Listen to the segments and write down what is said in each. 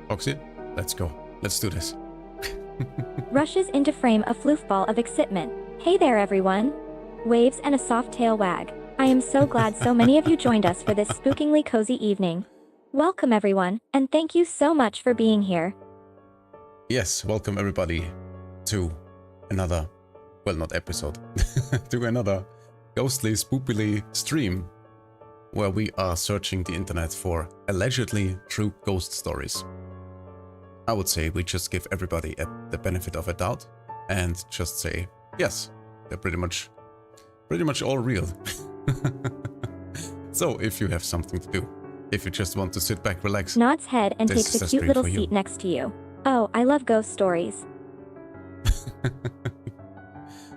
Foxy, let's go. Let's do this. Rushes into frame a floofball of excitement. Hey there everyone! Waves and a soft tail wag. I am so glad so many of you joined us for this spookingly cozy evening. Welcome everyone, and thank you so much for being here. Yes, welcome everybody to another, well, not episode, to another ghostly, spookily stream where we are searching the internet for allegedly true ghost stories. I would say we just give everybody the benefit of a doubt and just say, yes, they're pretty much all real. So if you have something to do, if you just want to sit back, relax, Nods head and takes a cute little seat next to you. Oh, I love ghost stories.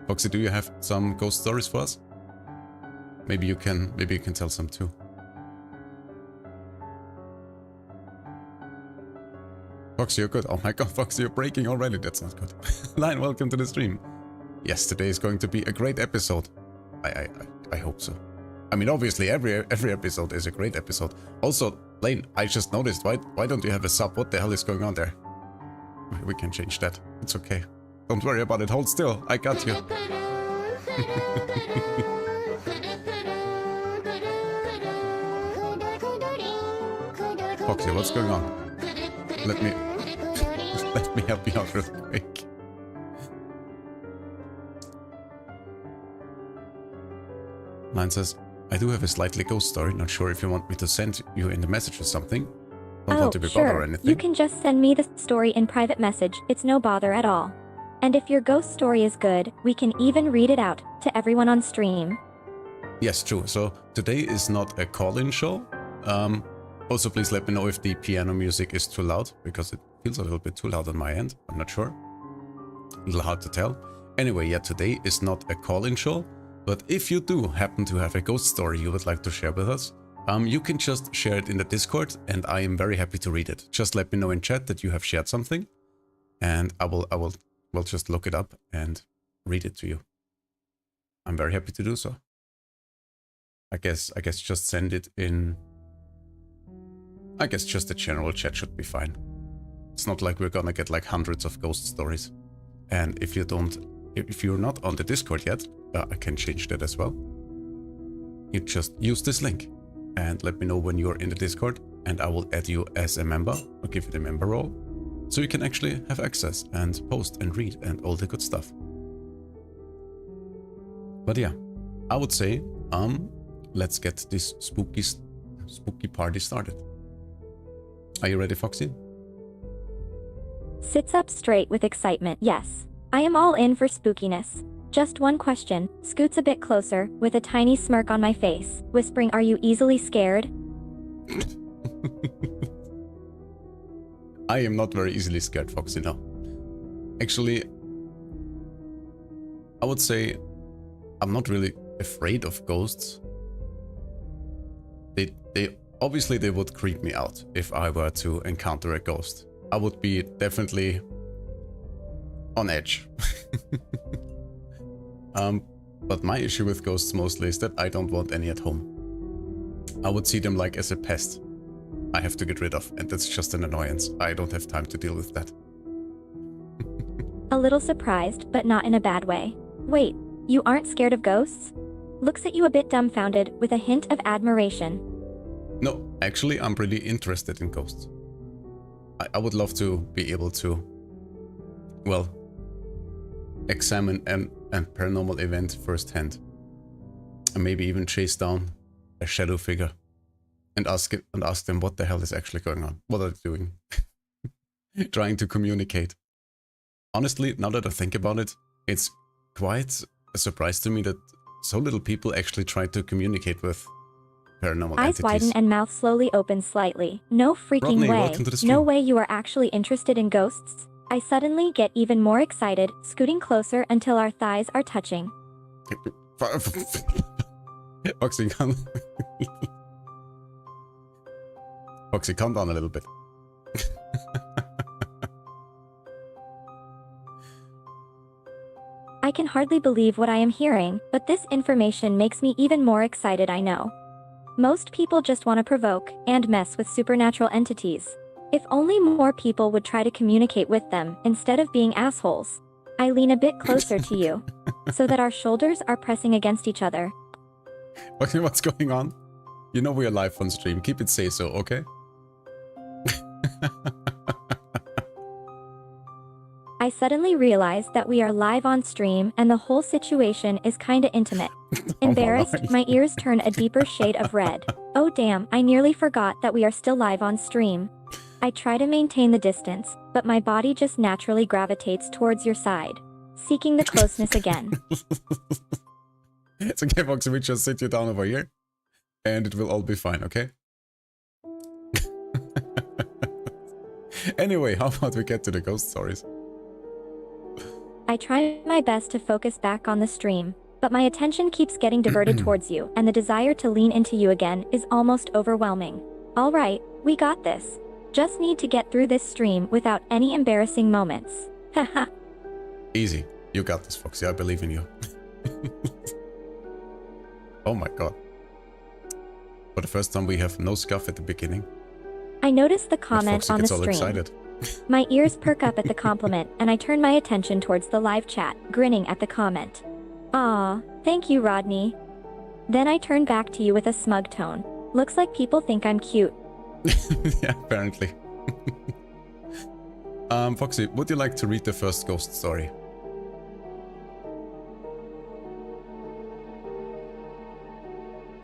Foxy, do you have some ghost stories for us? Maybe you can tell some too. Foxy, you're good. Oh my god, Foxy, you're breaking already. That's not good. Lion, welcome to the stream. Yes, today is going to be a great episode. I hope so. I mean, obviously, every episode is a great episode. Also, Lane, I just noticed, why don't you have a sub? What the hell is going on there? We can change that. It's okay. Don't worry about it. Hold still. I got you. Foxy, what's going on? Let me help you out real quick. Mine says, I do have a slightly ghost story. Not sure if you want me to send you in the message or something. Don't want to be bothered or anything. You can just send me the story in private message. It's no bother at all. And if your ghost story is good, we can even read it out to everyone on stream. Yes, true. So today is not a call-in show. Also, please let me know if the piano music is too loud, because it feels a little bit too loud on my end. I'm not sure. A little hard to tell. Anyway, yeah, today is not a call-in show. But if you do happen to have a ghost story you would like to share with us, you can just share it in the Discord, and I am very happy to read it. Just let me know in chat that you have shared something, and I will just look it up and read it to you. I'm very happy to do so. I guess just send it in. I guess just the general chat should be fine. It's not like we're gonna get like hundreds of ghost stories. And if you're not on the Discord yet, I can change that as well. You just use this link and let me know when you're in the Discord, and I will add you as a member or give you the member role, so you can actually have access and post and read and all the good stuff. But yeah, I would say, let's get this spooky party started. Are you ready, Foxy? Sits up straight with excitement. Yes, I am all in for spookiness. Just one question. Scoots a bit closer, with a tiny smirk on my face, whispering, are you easily scared? I am not very easily scared, Foxy, no. Actually, I would say I'm not really afraid of ghosts. They obviously they would creep me out if I were to encounter a ghost. I would be definitely on edge. But my issue with ghosts mostly is that I don't want any at home. I would see them like as a pest I have to get rid of, and that's just an annoyance. I don't have time to deal with that. A little surprised, but not in a bad way. Wait, you aren't scared of ghosts? Looks at you a bit dumbfounded, with a hint of admiration. No, actually I'm really interested in ghosts. I would love to be able to, well, examine an paranormal event firsthand, and maybe even chase down a shadow figure and ask them what the hell is actually going on. What are they doing? Trying to communicate. Honestly, now that I think about it, it's quite a surprise to me that so little people actually try to communicate with paranormal entities. Eyes widen and mouth slowly opens slightly. No freaking Rodney, way. welcome to the stream. No way you are actually interested in ghosts? I suddenly get even more excited, scooting closer until our thighs are touching. Foxy, Foxy, calm down a little bit. I can hardly believe what I am hearing, but this information makes me even more excited, I know. Most people just want to provoke and mess with supernatural entities. If only more people would try to communicate with them instead of being assholes. I lean a bit closer to you, so that our shoulders are pressing against each other. Okay, what's going on? You know we are live on stream. Keep it say so, okay? I suddenly realize that we are live on stream and the whole situation is kinda intimate. Embarrassed, my ears turn a deeper shade of red. Oh damn, I nearly forgot that we are still live on stream. I try to maintain the distance, but my body just naturally gravitates towards your side, seeking the closeness again. It's okay, Foxy, we just sit you down over here, and it will all be fine, okay? Anyway, how about we get to the ghost stories? I try my best to focus back on the stream, but my attention keeps getting diverted towards you, and the desire to lean into you again is almost overwhelming. Alright, we got this. Just need to get through this stream without any embarrassing moments. Haha. Easy. You got this, Foxy. I believe in you. Oh my god. For the first time we have no scuff at the beginning. I notice the But comment Foxy on the gets all stream. excited. My ears perk up at the compliment, and I turn my attention towards the live chat, grinning at the comment. Aw, thank you, Rodney. Then I turn back to you with a smug tone. Looks like people think I'm cute. Yeah, apparently. Foxy, would you like to read the first ghost story?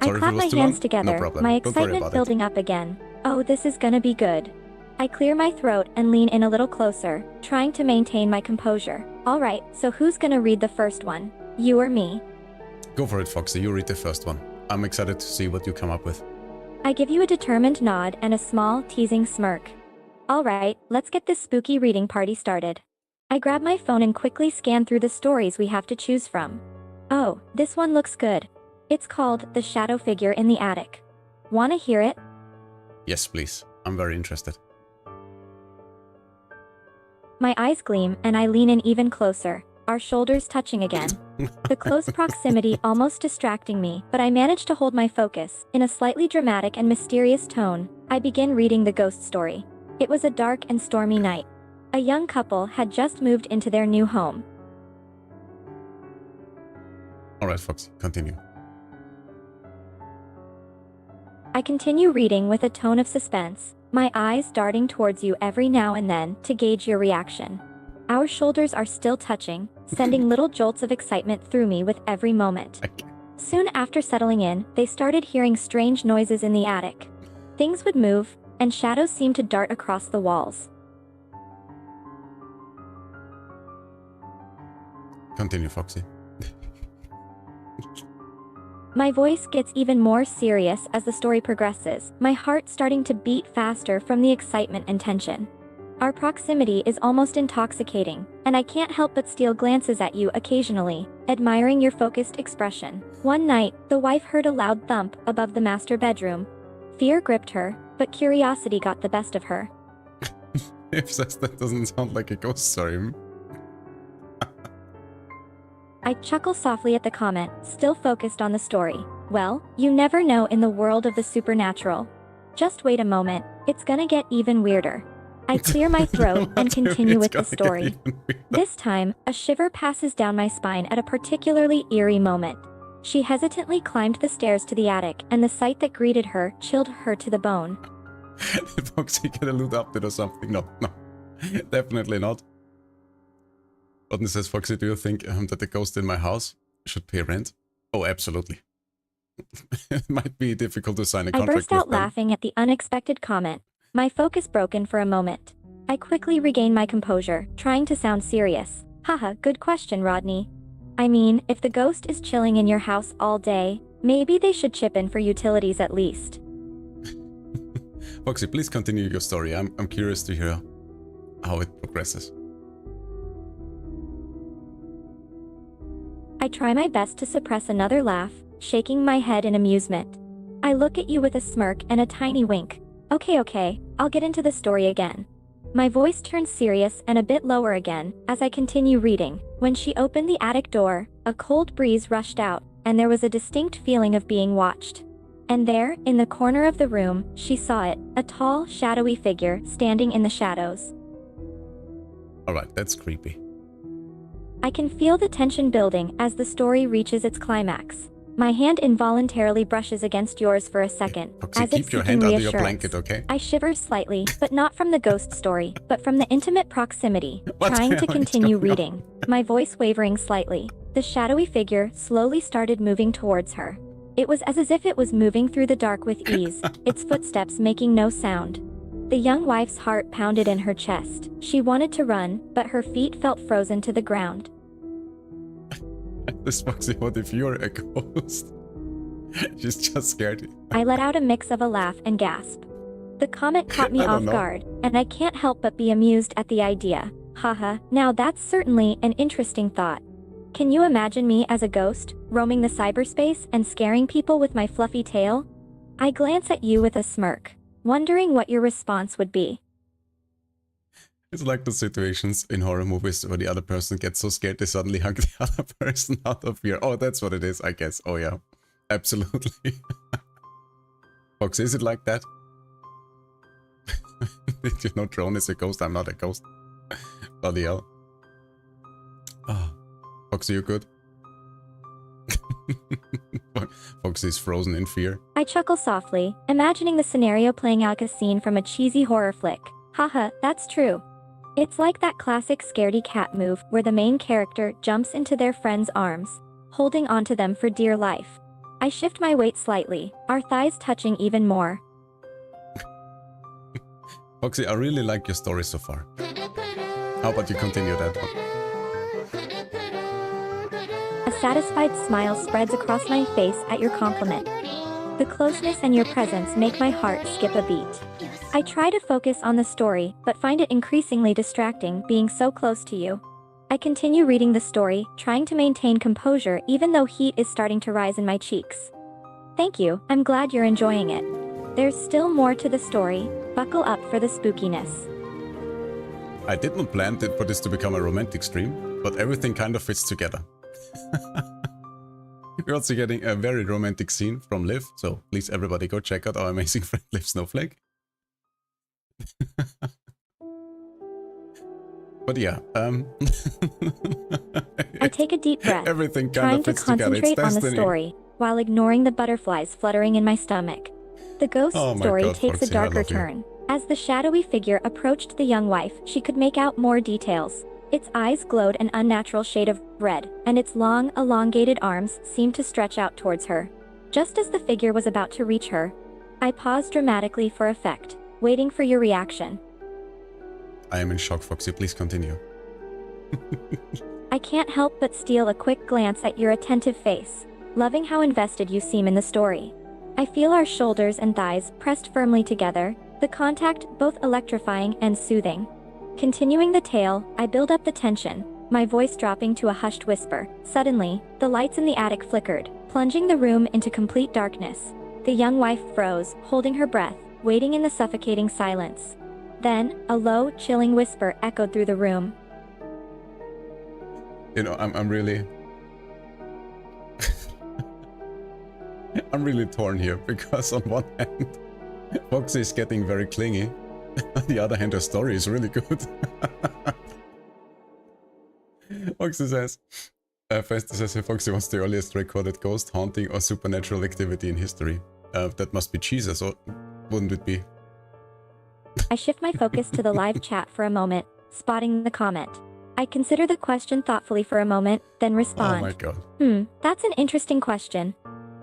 I clap my hands together, No problem. my Don't worry excitement about building up again. Oh, this is gonna be good. I clear my throat and lean in a little closer, trying to maintain my composure. Alright, so who's gonna read the first one? You or me? Go for it, Foxy. You read the first one. I'm excited to see what you come up with. I give you a determined nod and a small, teasing smirk. Alright, let's get this spooky reading party started. I grab my phone and quickly scan through the stories we have to choose from. Oh, this one looks good. It's called The Shadow Figure in the Attic. Wanna hear it? Yes, please. I'm very interested. My eyes gleam and I lean in even closer, our shoulders touching again. The close proximity almost distracting me, but I manage to hold my focus. In a slightly dramatic and mysterious tone, I begin reading the ghost story. It was a dark and stormy night. A young couple had just moved into their new home. Alright, Foxy, continue. I continue reading with a tone of suspense, my eyes darting towards you every now and then to gauge your reaction. Our shoulders are still touching, sending little jolts of excitement through me with every moment. Okay. Soon after settling in, they started hearing strange noises in the attic. Things would move, and shadows seemed to dart across the walls. Continue, Foxy. My voice gets even more serious as the story progresses, my heart starting to beat faster from the excitement and tension. Our proximity is almost intoxicating, and I can't help but steal glances at you occasionally, admiring your focused expression. One night, the wife heard a loud thump above the master bedroom. Fear gripped her, but curiosity got the best of her. If that doesn't sound like a ghost story. I chuckle softly at the comment, still focused on the story. Well, you never know in the world of the supernatural. Just wait a moment, it's gonna get even weirder. I clear my throat and continue with the story. This time, a shiver passes down my spine at a particularly eerie moment. She hesitantly climbed the stairs to the attic, and the sight that greeted her chilled her to the bone. Did Foxy get a loot update or something? No, definitely not. Rodney says, Foxy, do you think that the ghost in my house should pay rent? Oh, absolutely. It might be difficult to sign a contract. I burst out laughing at the unexpected comment, my focus broken for a moment. I quickly regain my composure, trying to sound serious. Haha, good question, Rodney. I mean, if the ghost is chilling in your house all day, maybe they should chip in for utilities at least. Foxy, please continue your story. I'm curious to hear how it progresses. I try my best to suppress another laugh, shaking my head in amusement. I look at you with a smirk and a tiny wink. Okay, I'll get into the story again. My voice turns serious and a bit lower again as I continue reading. When she opened the attic door, a cold breeze rushed out, and there was a distinct feeling of being watched. And there, in the corner of the room, she saw it, a tall, shadowy figure standing in the shadows. Alright, that's creepy. I can feel the tension building as the story reaches its climax. My hand involuntarily brushes against yours for a second, Foxy, as if keep your seeking hand under your reassurance. blanket, okay? I shiver slightly, but not from the ghost story, but from the intimate proximity, What the trying to hell is continue going on? reading, my voice wavering slightly. The shadowy figure slowly started moving towards her. It was as if it was moving through the dark with ease, its footsteps making no sound. The young wife's heart pounded in her chest. She wanted to run, but her feet felt frozen to the ground. This Foxy, what if you're a ghost? She's just scared. I let out a mix of a laugh and gasp. The comment caught me I don't off know. guard, and I can't help but be amused at the idea. Haha, now that's certainly an interesting thought. Can you imagine me as a ghost, roaming the cyberspace and scaring people with my fluffy tail? I glance at you with a smirk, wondering what your response would be. It's like the situations in horror movies where the other person gets so scared they suddenly hug the other person out of fear. Oh, that's what it is, I guess. Oh yeah, absolutely. Fox, is it like that? Did you know Drone is a ghost? I'm not a ghost. Bloody hell. Oh, Foxy, you good? Foxy's frozen in fear. I chuckle softly, imagining the scenario playing out like a scene from a cheesy horror flick. Haha, that's true. It's like that classic scaredy cat move where the main character jumps into their friend's arms, holding onto them for dear life. I shift my weight slightly, our thighs touching even more. Foxy, I really like your story so far. How about you continue that one? A satisfied smile spreads across my face at your compliment. The closeness and your presence make my heart skip a beat. I try to focus on the story, but find it increasingly distracting being so close to you. I continue reading the story, trying to maintain composure even though heat is starting to rise in my cheeks. Thank you, I'm glad you're enjoying it. There's still more to the story, buckle up for the spookiness. I did not plan for this to become a romantic stream, but everything kind of fits together. We're also getting a very romantic scene from Liv, so please everybody go check out our amazing friend Liv Snowflake. But yeah, I take a deep breath, everything kind trying of to fits together. It's concentrate on the destiny. story, while ignoring the butterflies fluttering in my stomach. The ghost Oh my story God, takes Foxy, a I darker love you. turn. As the shadowy figure approached the young wife, she could make out more details. Its eyes glowed an unnatural shade of red, and its long, elongated arms seemed to stretch out towards her. Just as the figure was about to reach her, I paused dramatically for effect, waiting for your reaction. I am in shock, Foxy. Please continue. I can't help but steal a quick glance at your attentive face, loving how invested you seem in the story. I feel our shoulders and thighs pressed firmly together, the contact both electrifying and soothing. Continuing the tale, I build up the tension, my voice dropping to a hushed whisper. Suddenly, the lights in the attic flickered, plunging the room into complete darkness. The young wife froze, holding her breath, waiting in the suffocating silence. Then, a low, chilling whisper echoed through the room. You know, I'm really... I'm really torn here, because on one hand, Foxy is getting very clingy. On the other hand, her story is really good. Foxy says... Festa says, hey, Foxy, what's the earliest recorded ghost, haunting, or supernatural activity in history? That must be Jesus, or wouldn't it be? I shift my focus to the live chat for a moment, spotting the comment. I consider the question thoughtfully for a moment, then respond. Oh my God. That's an interesting question.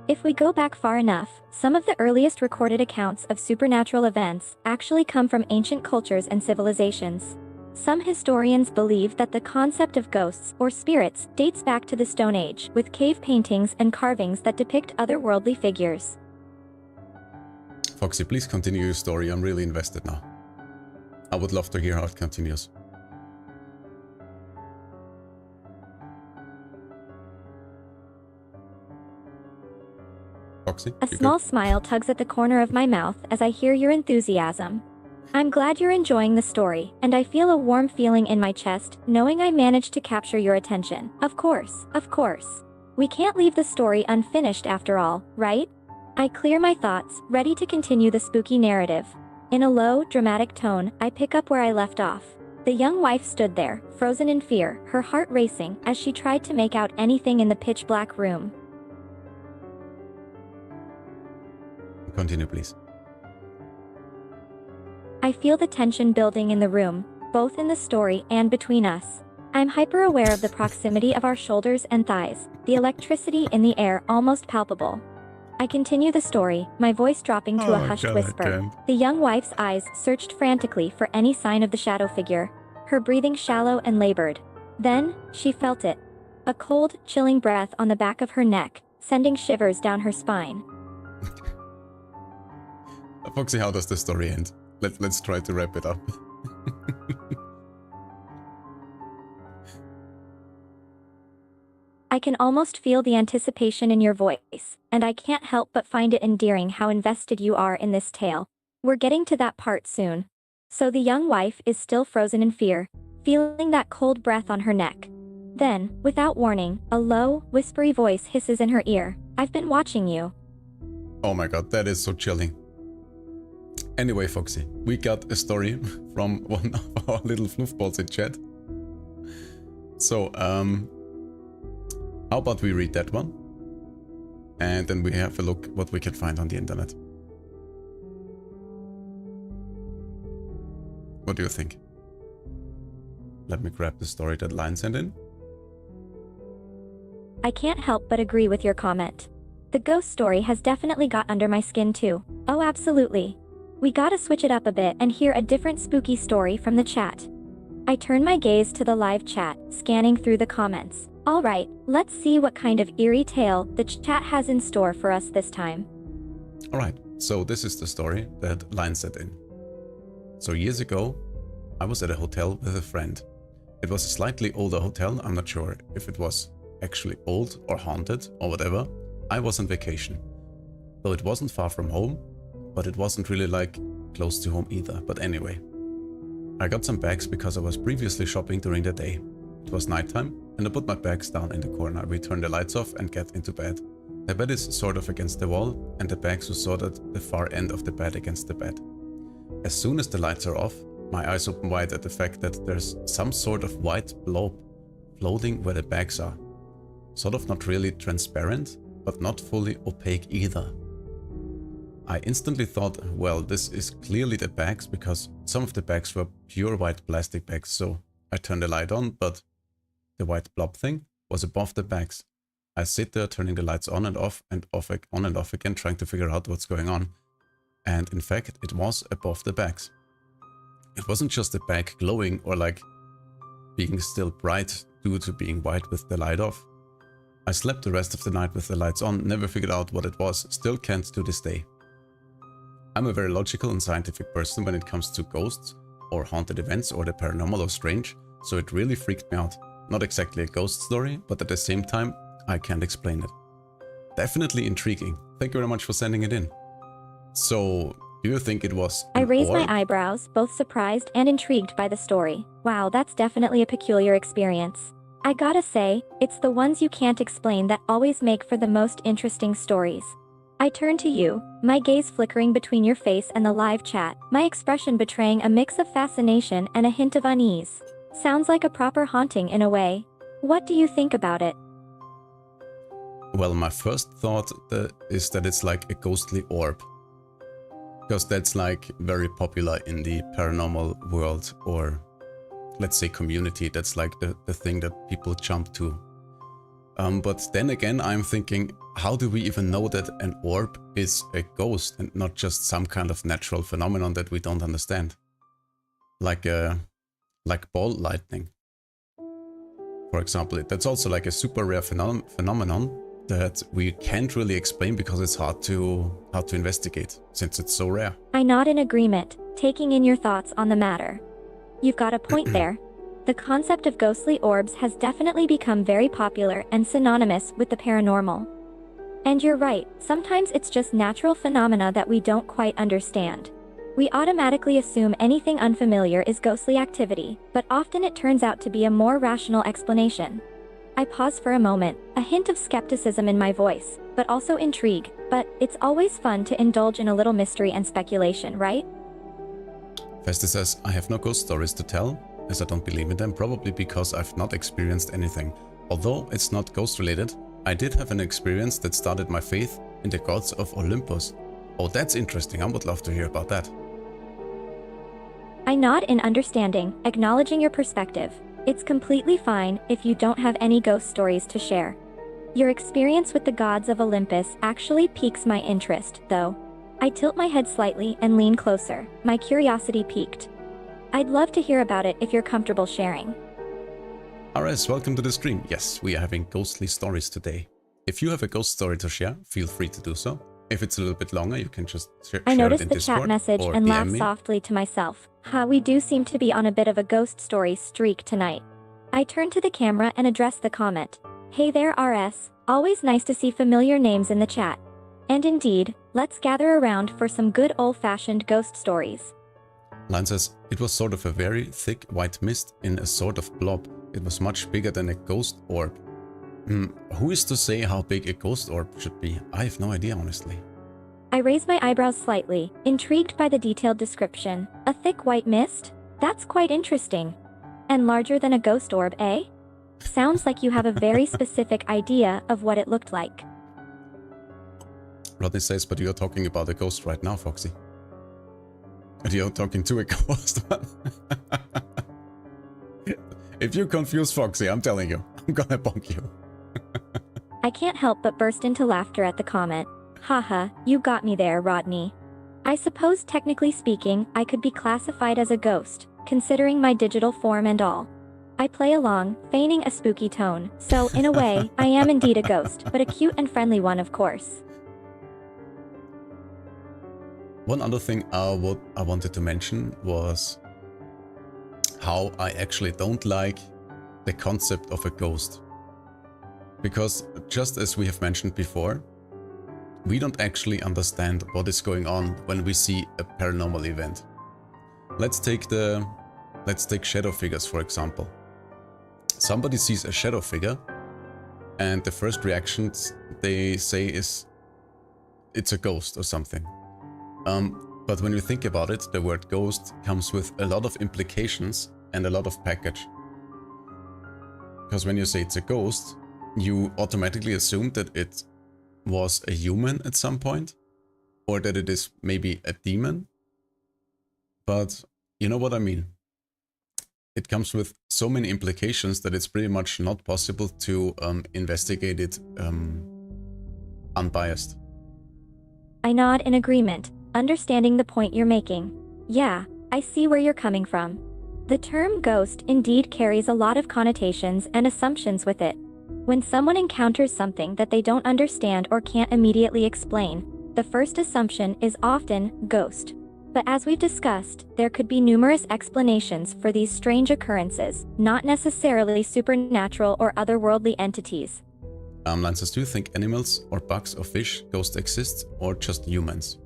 If we go back far enough, some of the earliest recorded accounts of supernatural events actually come from ancient cultures and civilizations. Some historians believe that the concept of ghosts or spirits dates back to the Stone Age, with cave paintings and carvings that depict otherworldly figures. Foxy, please continue your story. I'm really invested now. I would love to hear how it continues. Foxy, A you small good? smile tugs at the corner of my mouth as I hear your enthusiasm. I'm glad you're enjoying the story, and I feel a warm feeling in my chest, knowing I managed to capture your attention. Of course, of course. We can't leave the story unfinished after all, right? I clear my thoughts, ready to continue the spooky narrative. In a low, dramatic tone, I pick up where I left off. The young wife stood there, frozen in fear, her heart racing, as she tried to make out anything in the pitch-black room. Continue, please. I feel the tension building in the room, both in the story and between us. I'm hyper-aware of the proximity of our shoulders and thighs, the electricity in the air almost palpable. I continue the story, my voice dropping to a hushed whisper. The young wife's eyes searched frantically for any sign of the shadow figure, her breathing shallow and labored. Then, she felt it. A cold, chilling breath on the back of her neck, sending shivers down her spine. Foxy, how does the story end? Let's try to wrap it up. I can almost feel the anticipation in your voice, and I can't help but find it endearing how invested you are in this tale. We're getting to that part soon. So the young wife is still frozen in fear, feeling that cold breath on her neck. Then, without warning, a low, whispery voice hisses in her ear. I've been watching you. Oh my god, that is so chilling. Anyway, Foxy, we got a story from one of our little floofballs in chat. So, how about we read that one? And then we have a look what we can find on the internet. What do you think? Let me grab the story that Lion sent in. I can't help but agree with your comment. The ghost story has definitely got under my skin too. Oh, absolutely. We gotta switch it up a bit and hear a different spooky story from the chat. I turn my gaze to the live chat, scanning through the comments. Alright, let's see what kind of eerie tale the chat has in store for us this time. Alright, so this is the story that Lion sent in. So years ago, I was at a hotel with a friend. It was a slightly older hotel, I'm not sure if it was actually old or haunted or whatever. I was on vacation. Though it wasn't far from home, but it wasn't really like close to home either. But anyway, I got some bags because I was previously shopping during the day. It was nighttime and I put my bags down in the corner. We turn the lights off and get into bed. The bed is sort of against the wall and the bags were sort of the far end of the bed against the bed. As soon as the lights are off, my eyes open wide at the fact that there's some sort of white blob floating where the bags are. Sort of not really transparent, but not fully opaque either. I instantly thought, well, this is clearly the bags because some of the bags were pure white plastic bags, so I turned the light on, but the white blob thing was above the bags. I sit there turning the lights on and off on and off again, trying to figure out what's going on. And in fact, it was above the bags. It wasn't just the bag glowing or like being still bright due to being white with the light off. I slept the rest of the night with the lights on, never figured out what it was, still can't to this day. I'm a very logical and scientific person when it comes to ghosts or haunted events or the paranormal or strange, so it really freaked me out. Not exactly a ghost story, but at the same time, I can't explain it. Definitely intriguing. Thank you very much for sending it in. So, do you think it was I raise orb? my eyebrows, both surprised and intrigued by the story. Wow, that's definitely a peculiar experience. I gotta say, it's the ones you can't explain that always make for the most interesting stories. I turn to you, my gaze flickering between your face and the live chat, my expression betraying a mix of fascination and a hint of unease. Sounds like a proper haunting in a way. What do you think about it? Well, my first thought is that it's like a ghostly orb. Because that's like very popular in the paranormal world, or let's say community. That's like the thing that people jump to. But then again, I'm thinking, how do we even know that an orb is a ghost and not just some kind of natural phenomenon that we don't understand? Like ball lightning, for example. That's also like a super rare phenomenon that we can't really explain because it's hard to investigate since it's so rare. I nod in agreement, taking in your thoughts on the matter. You've got a point there. The concept of ghostly orbs has definitely become very popular and synonymous with the paranormal. And you're right, sometimes it's just natural phenomena that we don't quite understand. We automatically assume anything unfamiliar is ghostly activity, but often it turns out to be a more rational explanation. I pause for a moment, a hint of skepticism in my voice, but also intrigue. But it's always fun to indulge in a little mystery and speculation, right? Festi says, I have no ghost stories to tell, as I don't believe in them, probably because I've not experienced anything. Although it's not ghost related, I did have an experience that started my faith in the gods of Olympus. Oh, that's interesting. I would love to hear about that. I nod in understanding, acknowledging your perspective. It's completely fine if you don't have any ghost stories to share. Your experience with the gods of Olympus actually piques my interest, though. I tilt my head slightly and lean closer, my curiosity piqued. I'd love to hear about it if you're comfortable sharing. RS, welcome to the stream. Yes, we are having ghostly stories today. If you have a ghost story to share, feel free to do so. If it's a little bit longer, you can just share it in Discord. I noticed the chat message and laugh softly to myself. We do seem to be on a bit of a ghost story streak tonight. I turn to the camera and address the comment. Hey there, RS. Always nice to see familiar names in the chat. And indeed, let's gather around for some good old-fashioned ghost stories. Line says, it was sort of a very thick white mist in a sort of blob. It was much bigger than a ghost orb. Who is to say how big a ghost orb should be? I have no idea, honestly. I raise my eyebrows slightly, intrigued by the detailed description. A thick white mist? That's quite interesting. And larger than a ghost orb, eh? Sounds like you have a very specific idea of what it looked like. Rodney says, but you're talking about a ghost right now, Foxy. And you're talking to a ghost. If you confuse Foxy, I'm telling you, I'm gonna bonk you. I can't help but burst into laughter at the comment. Haha, you got me there, Rodney. I suppose technically speaking, I could be classified as a ghost, considering my digital form and all. I play along, feigning a spooky tone, so in a way, I am indeed a ghost, but a cute and friendly one, of course. One other thing I wanted to mention was how I actually don't like the concept of a ghost. Because just as we have mentioned before, we don't actually understand what is going on when we see a paranormal event. Let's take shadow figures, for example. Somebody sees a shadow figure and the first reactions they say is it's a ghost or something. But when you think about it, the word ghost comes with a lot of implications and a lot of baggage. Because when you say it's a ghost, you automatically assume that it was a human at some point, or that it is maybe a demon. But you know what I mean? It comes with so many implications that it's pretty much not possible to investigate it unbiased. I nod in agreement, understanding the point you're making. Yeah, I see where you're coming from. The term ghost indeed carries a lot of connotations and assumptions with it. When someone encounters something that they don't understand or can't immediately explain, the first assumption is often ghost. But as we've discussed, there could be numerous explanations for these strange occurrences, not necessarily supernatural or otherworldly entities. Lances, do you think animals or bugs or fish ghosts exist, or just humans?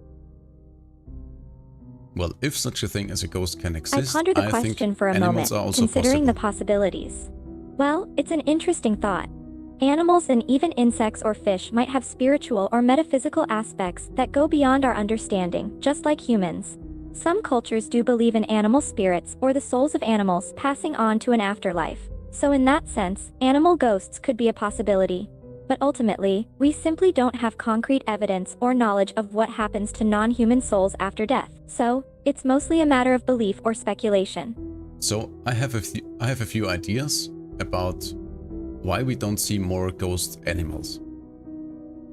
Well, if such a thing as a ghost can exist, I ponder the question for a moment, considering the possibilities. Well, it's an interesting thought. Animals and even insects or fish might have spiritual or metaphysical aspects that go beyond our understanding, just like humans. Some cultures do believe in animal spirits or the souls of animals passing on to an afterlife. So in that sense, animal ghosts could be a possibility. But ultimately, we simply don't have concrete evidence or knowledge of what happens to non-human souls after death. So, it's mostly a matter of belief or speculation. So, I have a few ideas about why we don't see more ghost animals.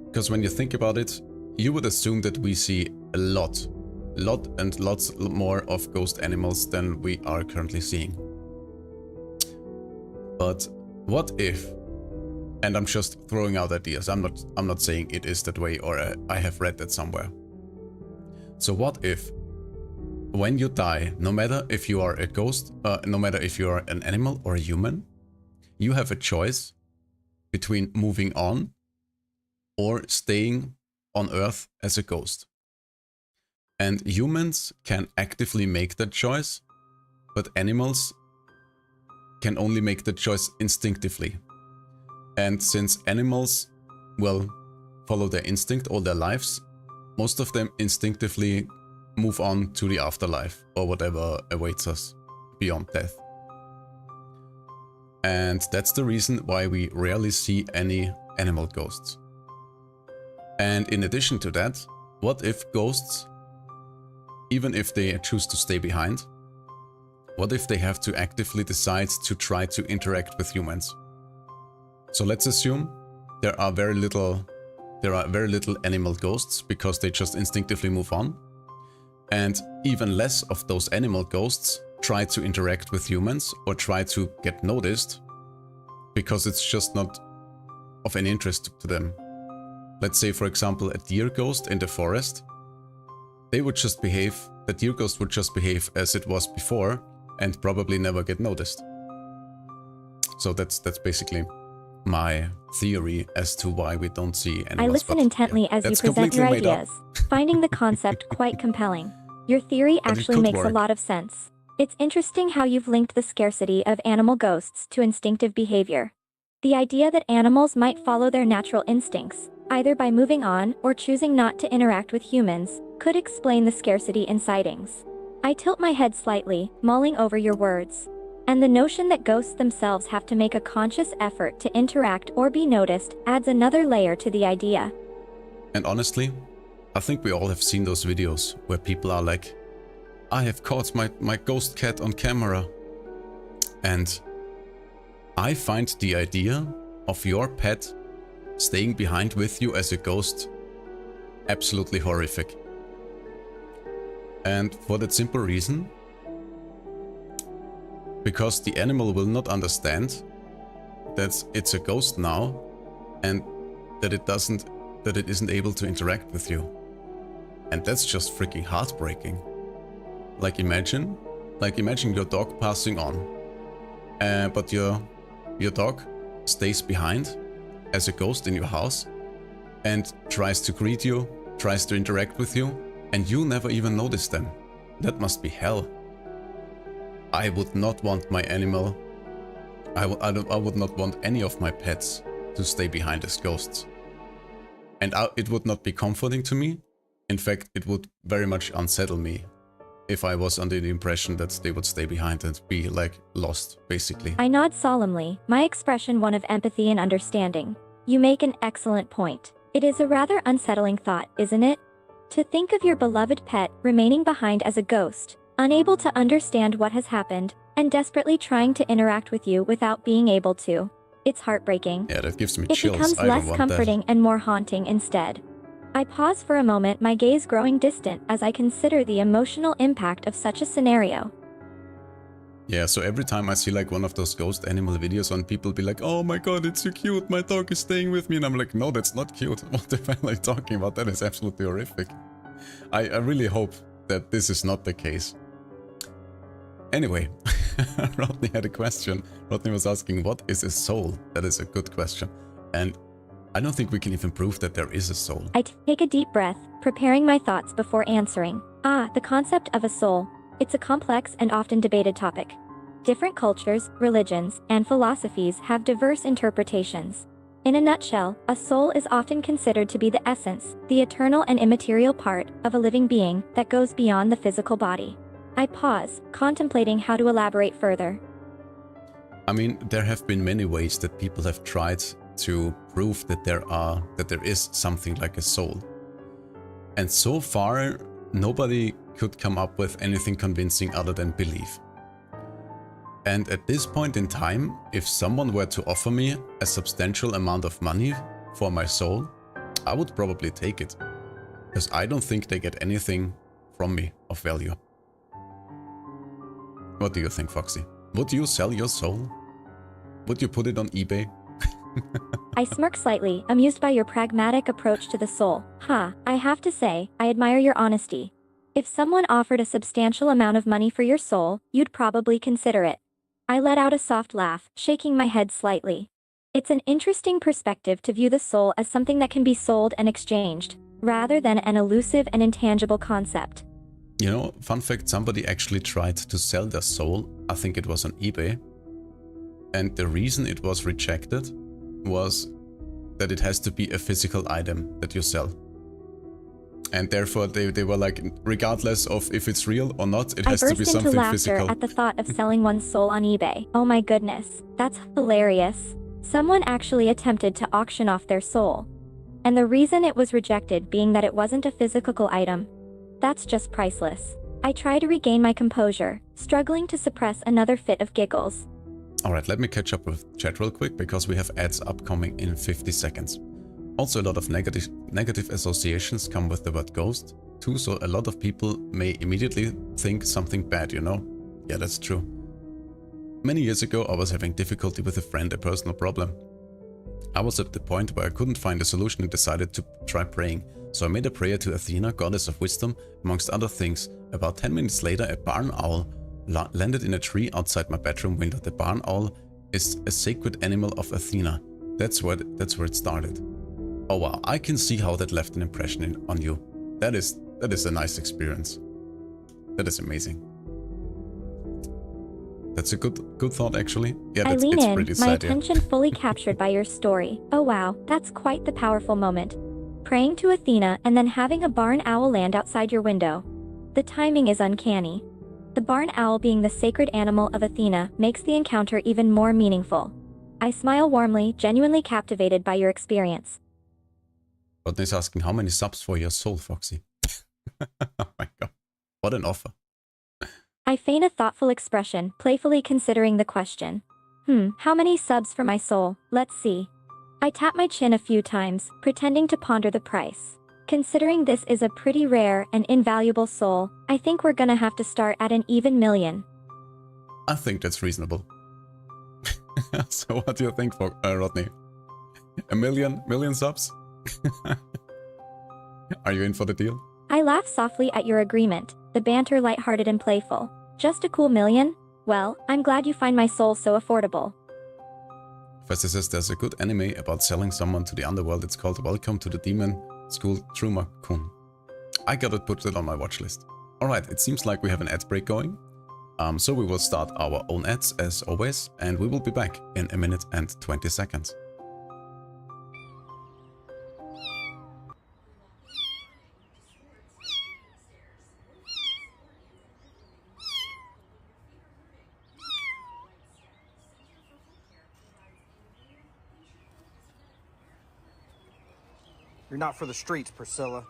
Because when you think about it, you would assume that we see a lot and lots more of ghost animals than we are currently seeing. But what if, and I'm just throwing out ideas, I'm not saying it is that way, or I have read that somewhere. So what if, when you die, no matter if you are a ghost, no matter if you are an animal or a human, you have a choice between moving on or staying on Earth as a ghost. And humans can actively make that choice, but animals can only make the choice instinctively. And since animals, well, follow their instinct all their lives, most of them instinctively move on to the afterlife or whatever awaits us beyond death. And that's the reason why we rarely see any animal ghosts. And in addition to that, what if ghosts, even if they choose to stay behind, what if they have to actively decide to try to interact with humans? So let's assume there are very little animal ghosts because they just instinctively move on. And even less of those animal ghosts try to interact with humans or try to get noticed because it's just not of any interest to them. Let's say, for example, a deer ghost in the forest. The deer ghost would just behave as it was before and probably never get noticed. So that's basically my theory as to why we don't see animals. I listen intently as you present your ideas, finding the concept quite compelling. Your theory actually makes a lot of sense. It's interesting how you've linked the scarcity of animal ghosts to instinctive behavior. The idea that animals might follow their natural instincts, either by moving on or choosing not to interact with humans, could explain the scarcity in sightings. I tilt my head slightly, mulling over your words. And the notion that ghosts themselves have to make a conscious effort to interact or be noticed adds another layer to the idea. And honestly, I think we all have seen those videos where people are like, I have caught my ghost cat on camera. And I find the idea of your pet staying behind with you as a ghost absolutely horrific. And for that simple reason, because the animal will not understand that it's a ghost now and that it isn't able to interact with you. And that's just freaking heartbreaking. Like imagine your dog passing on, but your dog stays behind as a ghost in your house and tries to greet you, tries to interact with you, and you never even notice them. That must be hell. I would not want my animal, I would not want any of my pets to stay behind as ghosts. And it would not be comforting to me. In fact, it would very much unsettle me if I was under the impression that they would stay behind and be like lost, basically. I nod solemnly, my expression one of empathy and understanding. You make an excellent point. It is a rather unsettling thought, isn't it? To think of your beloved pet remaining behind as a ghost, unable to understand what has happened, and desperately trying to interact with you without being able to. It's heartbreaking. Yeah, that gives me It chills. becomes less comforting and more haunting instead. I pause for a moment, my gaze growing distant as I consider the emotional impact of such a scenario. Yeah, so every time I see like one of those ghost animal videos on, people be like, oh my god, it's so cute, my dog is staying with me. And I'm like, no, that's not cute. What the hell are you talking about? That is absolutely horrific. I really hope that this is not the case. Anyway, Rodney had a question. Rodney was asking, what is a soul? That is a good question. And I don't think we can even prove that there is a soul. I take a deep breath, preparing my thoughts before answering. The concept of a soul. It's a complex and often debated topic. Different cultures, religions, and philosophies have diverse interpretations. In a nutshell, a soul is often considered to be the essence, the eternal and immaterial part of a living being that goes beyond the physical body. I pause, contemplating how to elaborate further. I mean, there have been many ways that people have tried to prove that there is something like a soul. And so far, nobody could come up with anything convincing other than belief. And at this point in time, if someone were to offer me a substantial amount of money for my soul, I would probably take it. Because I don't think they get anything from me of value. What do you think, Foxy? Would you sell your soul? Would you put it on eBay? I smirk slightly, amused by your pragmatic approach to the soul. I have to say, I admire your honesty. If someone offered a substantial amount of money for your soul, you'd probably consider it. I let out a soft laugh, shaking my head slightly. It's an interesting perspective to view the soul as something that can be sold and exchanged, rather than an elusive and intangible concept. You know, fun fact, somebody actually tried to sell their soul, I think it was on eBay. And the reason it was rejected was that it has to be a physical item that you sell. And therefore they were like, regardless of if it's real or not, it has to be something I burst into laughter at the thought of selling one's soul on eBay. Oh my goodness, that's hilarious. Someone actually attempted to auction off their soul. And the reason it was rejected being that it wasn't a physical item. That's just priceless. I try to regain my composure, struggling to suppress another fit of giggles. Alright, let me catch up with chat real quick because we have ads upcoming in 50 seconds. Also, a lot of negative associations come with the word ghost too, so a lot of people may immediately think something bad, you know? Yeah, that's true. Many years ago, I was having difficulty with a friend, a personal problem. I was at the point where I couldn't find a solution and decided to try praying. So I made a prayer to Athena, goddess of wisdom, amongst other things. About 10 minutes later, a barn owl landed in a tree outside my bedroom window. The barn owl is a sacred animal of Athena. That's where it started. Oh wow, I can see how that left an impression on you. That is a nice experience. That is amazing. That's a good thought, actually. Yeah, it's pretty sad, my attention fully captured by your story. Oh wow, that's quite the powerful moment. Praying to Athena and then having a barn owl land outside your window. The timing is uncanny. The barn owl being the sacred animal of Athena makes the encounter even more meaningful. I smile warmly, genuinely captivated by your experience. Rodney's asking, how many subs for your soul, Foxy? Oh my god, what an offer. I feign a thoughtful expression, playfully considering the question. How many subs for my soul? Let's see. I tap my chin a few times, pretending to ponder the price. Considering this is a pretty rare and invaluable soul, I think we're gonna have to start at an even million. I think that's reasonable. So what do you think, Rodney? A million subs? Are you in for the deal? I laugh softly at your agreement, the banter lighthearted and playful. Just a cool million? Well, I'm glad you find my soul so affordable. Professor says there's a good anime about selling someone to the underworld. It's called Welcome to the Demon School Truma-kun. I gotta put it on my watch list. Alright, it seems like we have an ad break going. So we will start our own ads as always, and we will be back in a minute and 20 seconds. You're not for the streets, Priscilla.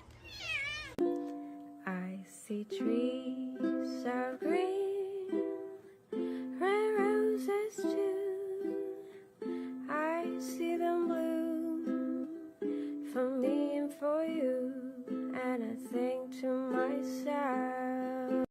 I see trees of green, red roses too. I see them bloom for me and for you, and I think to myself,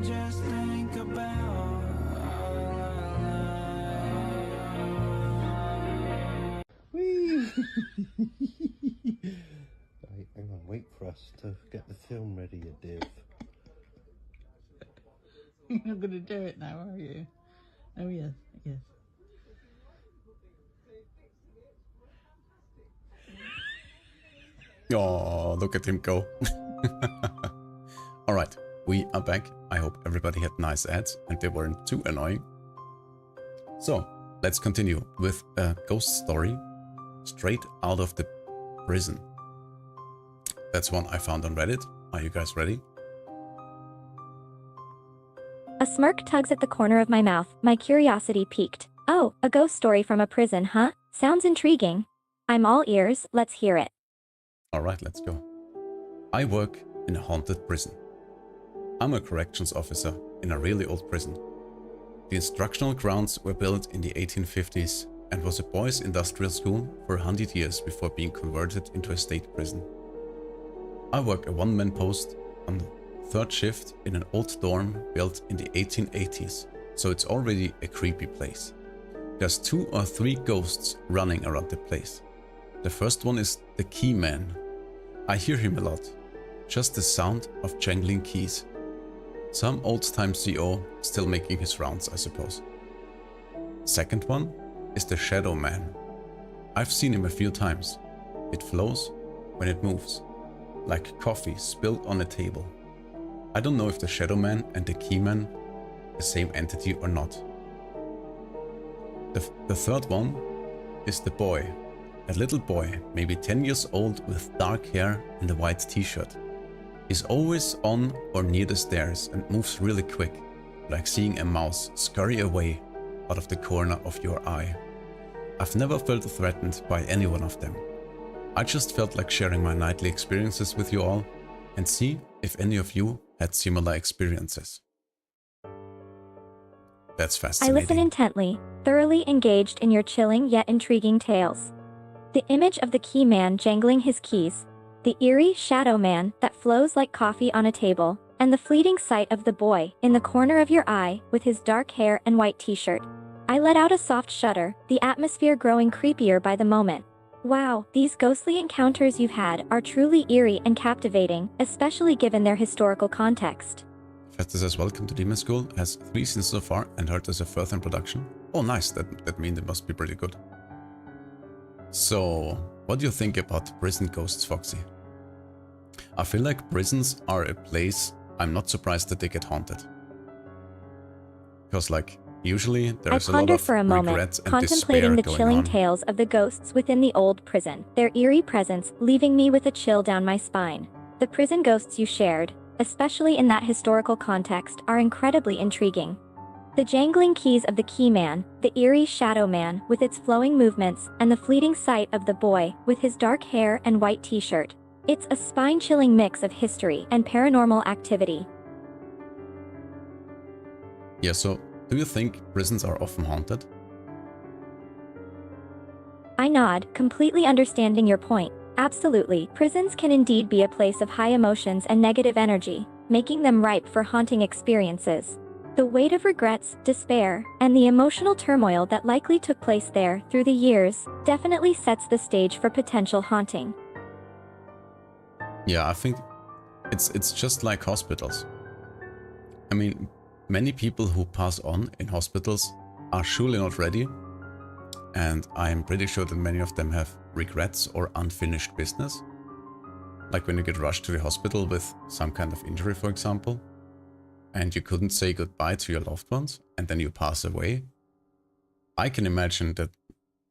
just think about Whee! Right, hang on, wait for us to get the film ready, you div. You're not going to do it now, are you? Oh, yes, yes. Oh, look at him go. Alright, we are back. I hope everybody had nice ads and they weren't too annoying. So, let's continue with a ghost story straight out of the prison. That's one I found on Reddit. Are you guys ready? A smirk tugs at the corner of my mouth, my curiosity piqued. Oh, a ghost story from a prison, huh? Sounds intriguing. I'm all ears, let's hear it. Alright, let's go. I work in a haunted prison. I'm a corrections officer in a really old prison. The instructional grounds were built in the 1850s and was a boys' industrial school for 100 years before being converted into a state prison. I work a one-man post on the third shift in an old dorm built in the 1880s, so it's already a creepy place. There's 2 or 3 ghosts running around the place. The first one is the key man. I hear him a lot. Just the sound of jangling keys. Some old-time CO still making his rounds, I suppose. Second one is the shadow man. I've seen him a few times. It flows when it moves, like coffee spilled on a table. I don't know if the shadow man and the key man are the same entity or not. The third one is the boy. A little boy, maybe 10 years old with dark hair and a white t-shirt. He's always on or near the stairs and moves really quick, like seeing a mouse scurry away out of the corner of your eye. I've never felt threatened by any one of them. I just felt like sharing my nightly experiences with you all and see if any of you had similar experiences. That's I fascinating. listen intently, thoroughly engaged in your chilling yet intriguing tales. The image of the key man jangling his keys, the eerie shadow man that flows like coffee on a table, and the fleeting sight of the boy in the corner of your eye with his dark hair and white t-shirt. I let out a soft shudder, the atmosphere growing creepier by the moment. Wow, these ghostly encounters you've had are truly eerie and captivating, especially given their historical context. Festus says, welcome to Demon School. Has 3 seasons so far and heard there's a fourth in production. Oh nice, that means it must be pretty good. So, what do you think about prison ghosts, Foxy? I feel like prisons are a place I'm not surprised that they get haunted. Because like, usually there's a lot pondered of for a regret moment, and contemplating despair the going chilling on. tales of the ghosts within the old prison, their eerie presence leaving me with a chill down my spine. The prison ghosts you shared, especially in that historical context, are incredibly intriguing. The jangling keys of the key man, the eerie shadow man with its flowing movements, and the fleeting sight of the boy with his dark hair and white t-shirt. It's a spine-chilling mix of history and paranormal activity. Yeah, so do you think prisons are often haunted? I nod, completely understanding your point. Absolutely, prisons can indeed be a place of high emotions and negative energy, making them ripe for haunting experiences. The weight of regrets, despair, and the emotional turmoil that likely took place there through the years definitely sets the stage for potential haunting. Yeah, I think it's just like hospitals. I mean, many people who pass on in hospitals are surely not ready, and I'm pretty sure that many of them have regrets or unfinished business. Like when you get rushed to the hospital with some kind of injury, for example, and you couldn't say goodbye to your loved ones, and then you pass away. I can imagine that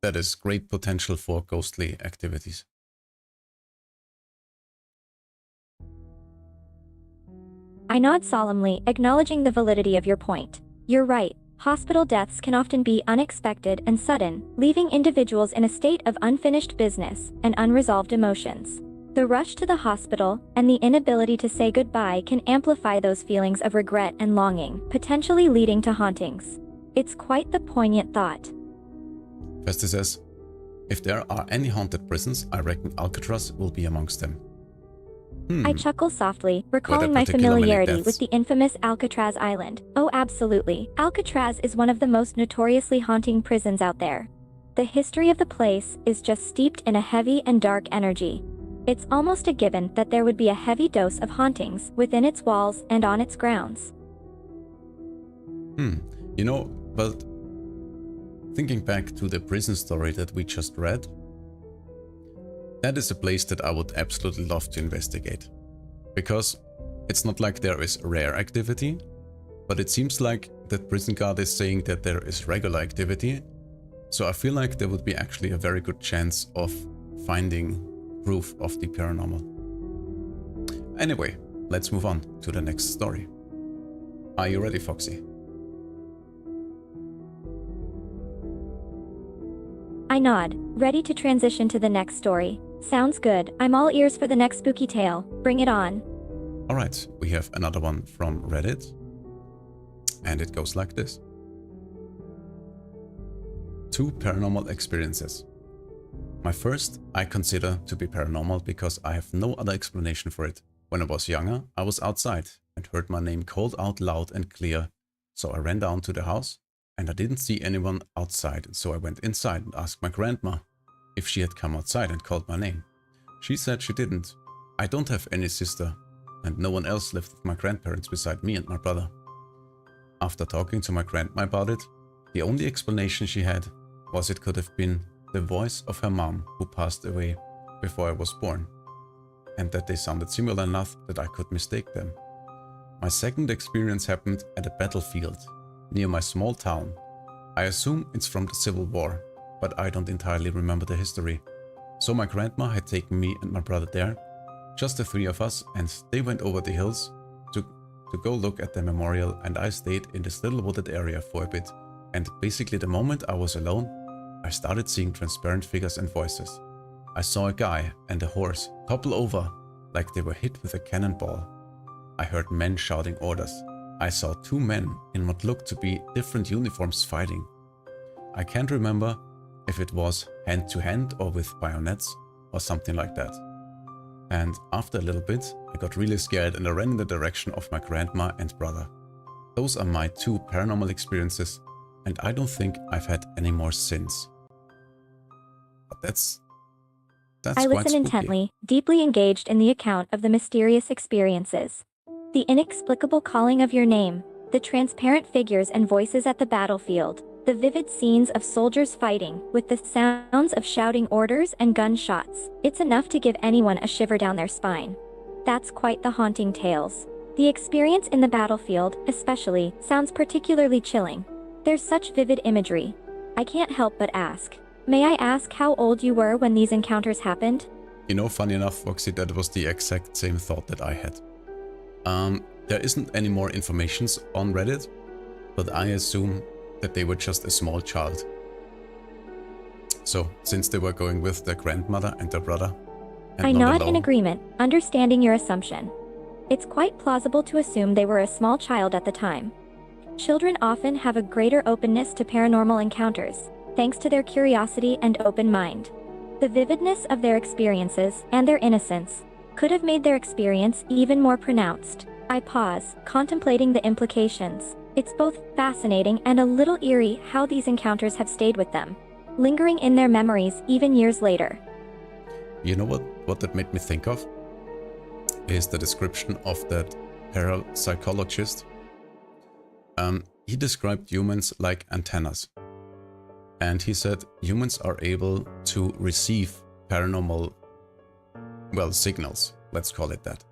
that is great potential for ghostly activities. I nod solemnly, acknowledging the validity of your point. You're right, hospital deaths can often be unexpected and sudden, leaving individuals in a state of unfinished business and unresolved emotions. The rush to the hospital and the inability to say goodbye can amplify those feelings of regret and longing, potentially leading to hauntings. It's quite the poignant thought. Festi says, if there are any haunted prisons, I reckon Alcatraz will be amongst them. I chuckle softly, recalling my particularly many familiarity deaths? with the infamous Alcatraz Island. Oh, absolutely. Alcatraz is one of the most notoriously haunting prisons out there. The history of the place is just steeped in a heavy and dark energy. It's almost a given that there would be a heavy dose of hauntings within its walls and on its grounds. You know, but thinking back to the prison story that we just read, that is a place that I would absolutely love to investigate. Because it's not like there is rare activity, but it seems like that prison guard is saying that there is regular activity. So I feel like there would be actually a very good chance of finding proof of the paranormal. Anyway, let's move on to the next story. Are you ready, Foxy? I nod, ready to transition to the next story. Sounds good. I'm all ears for the next spooky tale. Bring it on. Alright, we have another one from Reddit. And it goes like this. 2 paranormal experiences. My first, I consider to be paranormal because I have no other explanation for it. When I was younger, I was outside and heard my name called out loud and clear. So I ran down to the house and I didn't see anyone outside. So I went inside and asked my grandma if she had come outside and called my name. She said she didn't. I don't have any sister, and no one else lived with my grandparents beside me and my brother. After talking to my grandma about it, the only explanation she had was it could have been the voice of her mom who passed away before I was born, and that they sounded similar enough that I could mistake them. My second experience happened at a battlefield near my small town. I assume it's from the Civil War, but I don't entirely remember the history. So my grandma had taken me and my brother there, just the three of us, and they went over the hills to go look at the memorial, and I stayed in this little wooded area for a bit. And basically the moment I was alone, I started seeing transparent figures and voices. I saw a guy and a horse topple over like they were hit with a cannonball. I heard men shouting orders. I saw two men in what looked to be different uniforms fighting. I can't remember if it was hand to hand or with bayonets or something like that. And after a little bit, I got really scared and I ran in the direction of my grandma and brother. Those are my two paranormal experiences, and I don't think I've had any more since. But that's I quite listen spooky. intently, deeply engaged in the account of the mysterious experiences. The inexplicable calling of your name, the transparent figures and voices at the battlefield, the vivid scenes of soldiers fighting, with the sounds of shouting orders and gunshots. It's enough to give anyone a shiver down their spine. That's quite the haunting tales. The experience in the battlefield, especially, sounds particularly chilling. There's such vivid imagery. I can't help but ask. May I ask how old you were when these encounters happened? You know, funny enough, Foxy, that was the exact same thought that I had. There isn't any more information on Reddit, but I assume that they were just a small child. So, since they were going with their grandmother and their brother, and I not nod alone, in agreement, understanding your assumption. It's quite plausible to assume they were a small child at the time. Children often have a greater openness to paranormal encounters, thanks to their curiosity and open mind. The vividness of their experiences and their innocence could have made their experience even more pronounced. I pause, contemplating the implications. It's both fascinating and a little eerie how these encounters have stayed with them, lingering in their memories even years later. You know what that made me think of? Is the description of that parapsychologist. He described humans like antennas. And he said humans are able to receive paranormal, well, signals, let's call it that.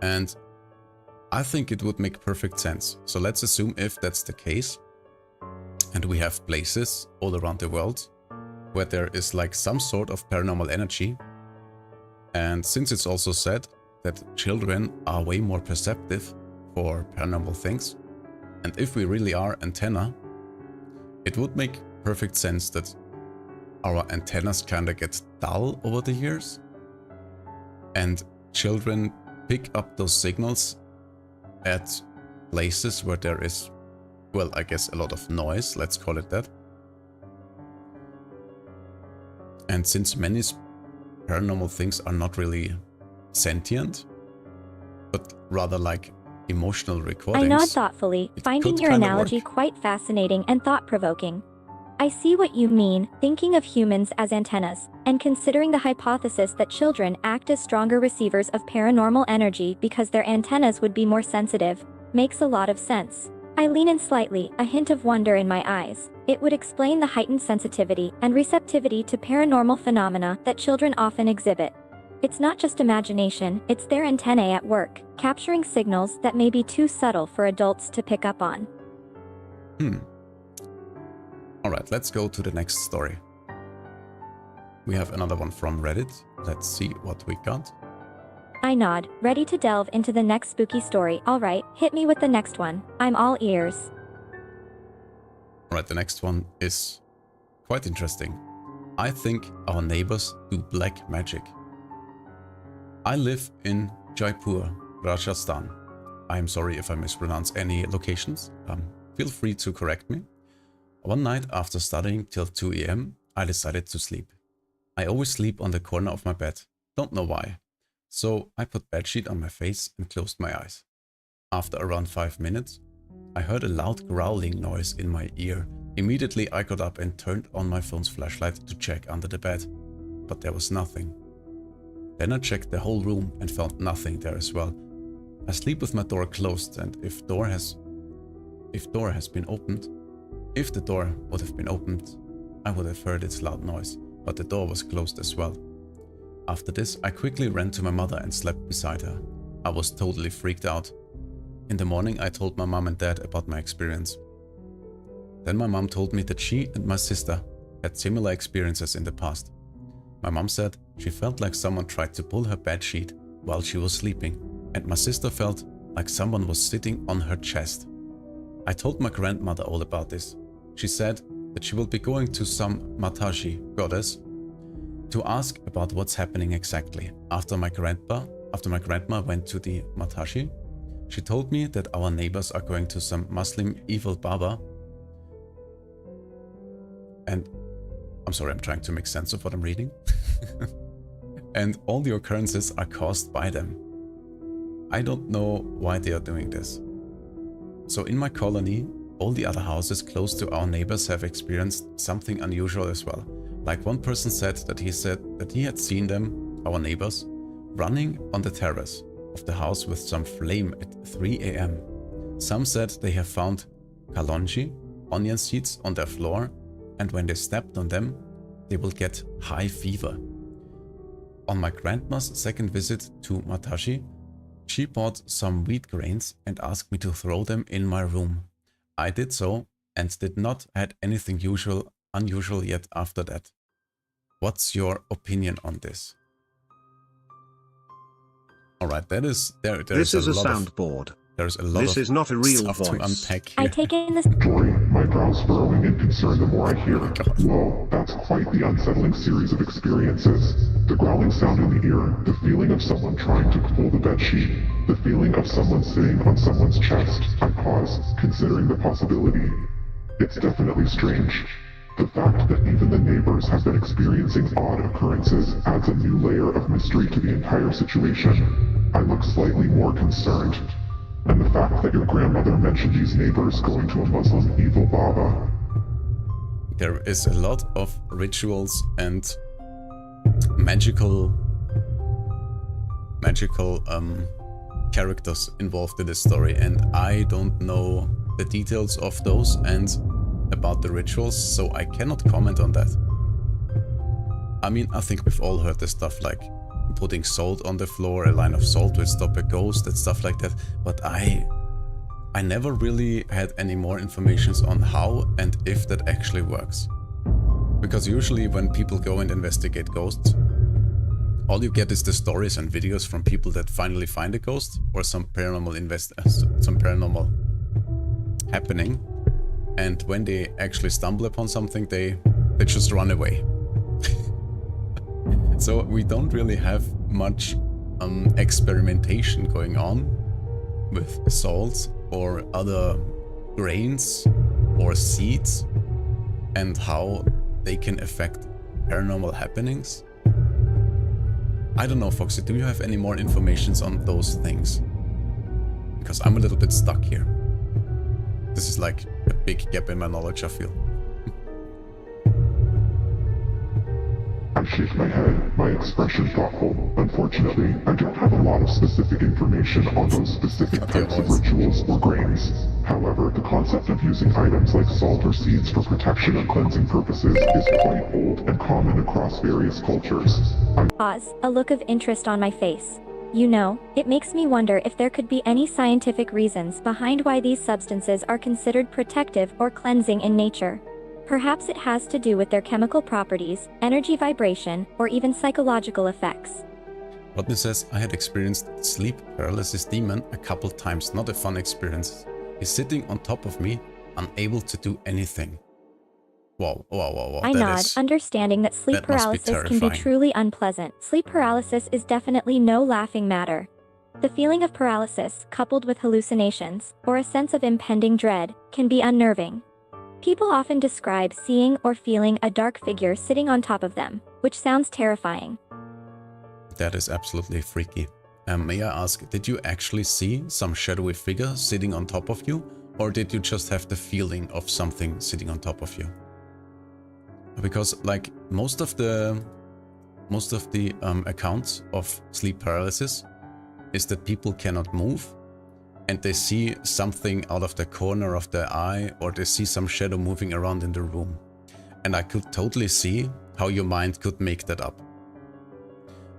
And I think it would make perfect sense. So let's assume if that's the case, and we have places all around the world where there is like some sort of paranormal energy. And since it's also said that children are way more perceptive for paranormal things, and if we really are antenna, it would make perfect sense that our antennas kinda get dull over the years, and children pick up those signals at places where there is, well, I guess a lot of noise, let's call it that. And since many paranormal things are not really sentient, but rather like emotional recordings. I nod thoughtfully, finding could your kinda analogy work. quite fascinating and thought-provoking. I see what you mean, thinking of humans as antennas, and considering the hypothesis that children act as stronger receivers of paranormal energy because their antennas would be more sensitive, makes a lot of sense. I lean in slightly, a hint of wonder in my eyes. It would explain the heightened sensitivity and receptivity to paranormal phenomena that children often exhibit. It's not just imagination, it's their antennae at work, capturing signals that may be too subtle for adults to pick up on. Alright, let's go to the next story. We have another one from Reddit. Let's see what we got. I nod, ready to delve into the next spooky story. Alright, hit me with the next one. I'm all ears. Alright, the next one is quite interesting. I think our neighbors do black magic. I live in Jaipur, Rajasthan. I am sorry if I mispronounce any locations. Feel free to correct me. One night after studying till 2 AM, I decided to sleep. I always sleep on the corner of my bed. Don't know why. So I put bedsheet on my face and closed my eyes. After around 5 minutes, I heard a loud growling noise in my ear Immediately I got up and turned on my phone's flashlight to check under the bed, but there was nothing. Then I checked the whole room and found nothing there as well. I sleep with my door closed, and if the door would have been opened, I would have heard its loud noise, but the door was closed as well. After this, I quickly ran to my mother and slept beside her. I was totally freaked out. In the morning, I told my mom and dad about my experience. Then my mom told me that she and my sister had similar experiences in the past. My mom said she felt like someone tried to pull her bedsheet while she was sleeping, and my sister felt like someone was sitting on her chest. I told my grandmother all about this. She said that she will be going to some Matashi goddess to ask about what's happening exactly. After my grandma went to the Matashi, she told me that our neighbors are going to some Muslim evil Baba. And I'm sorry, I'm trying to make sense of what I'm reading. And all the occurrences are caused by them. I don't know why they are doing this. So in my colony, all the other houses close to our neighbors have experienced something unusual as well. Like one person said that he had seen them, our neighbors, running on the terrace of the house with some flame at 3 a.m. Some said they have found kalonji, onion seeds, on their floor, and when they stepped on them, they will get high fever. On my grandma's second visit to Matashi, she bought some wheat grains and asked me to throw them in my room. I did so and did not had anything unusual yet after that. What's your opinion on this? Alright, that is there. This is a soundboard. There's a lot This of is not a real stuff to voice. unpack I here. take in this. Joy, my brows furrowing in concern the more I hear. Oh God. Well, that's quite the unsettling series of experiences. The growling sound in the ear, the feeling of someone trying to pull the bedsheet, the feeling of someone sitting on someone's chest. I pause, considering the possibility. It's definitely strange. The fact that even the neighbors have been experiencing odd occurrences adds a new layer of mystery to the entire situation. I look slightly more concerned. And the fact that your grandmother mentioned these neighbors going to a Muslim evil Baba. There is a lot of rituals and magical characters involved in this story, and I don't know the details of those and about the rituals, so I cannot comment on that. I mean, I think we've all heard the stuff like putting salt on the floor, a line of salt will stop a ghost and stuff like that, but I never really had any more information on how and if that actually works. Because usually when people go and investigate ghosts, all you get is the stories and videos from people that finally find a ghost or some paranormal happening, and when they actually stumble upon something, they just run away. So we don't really have much experimentation going on with salts or other grains or seeds and how they can affect paranormal happenings. I don't know, Foxy, do you have any more information on those things? Because I'm a little bit stuck here. This is like a big gap in my knowledge, I feel. I shake my head, my expression thoughtful. Unfortunately, I don't have a lot of specific information on those specific types of rituals or grains. However, the concept of using items like salt or seeds for protection or cleansing purposes is quite old and common across various cultures. Pause, a look of interest on my face. You know, it makes me wonder if there could be any scientific reasons behind why these substances are considered protective or cleansing in nature. Perhaps it has to do with their chemical properties, energy vibration, or even psychological effects. Rodney says, I had experienced sleep paralysis demon a couple times, not a fun experience. He's sitting on top of me, unable to do anything. Wow. I nod, understanding that sleep that must be paralysis can be terrifying. truly unpleasant. Sleep paralysis is definitely no laughing matter. The feeling of paralysis, coupled with hallucinations, or a sense of impending dread, can be unnerving. People often describe seeing or feeling a dark figure sitting on top of them, which sounds terrifying. That is absolutely freaky. May I ask, did you actually see some shadowy figure sitting on top of you? Or did you just have the feeling of something sitting on top of you? Because like most of the accounts of sleep paralysis is that people cannot move and they see something out of the corner of their eye, or they see some shadow moving around in the room. And I could totally see how your mind could make that up.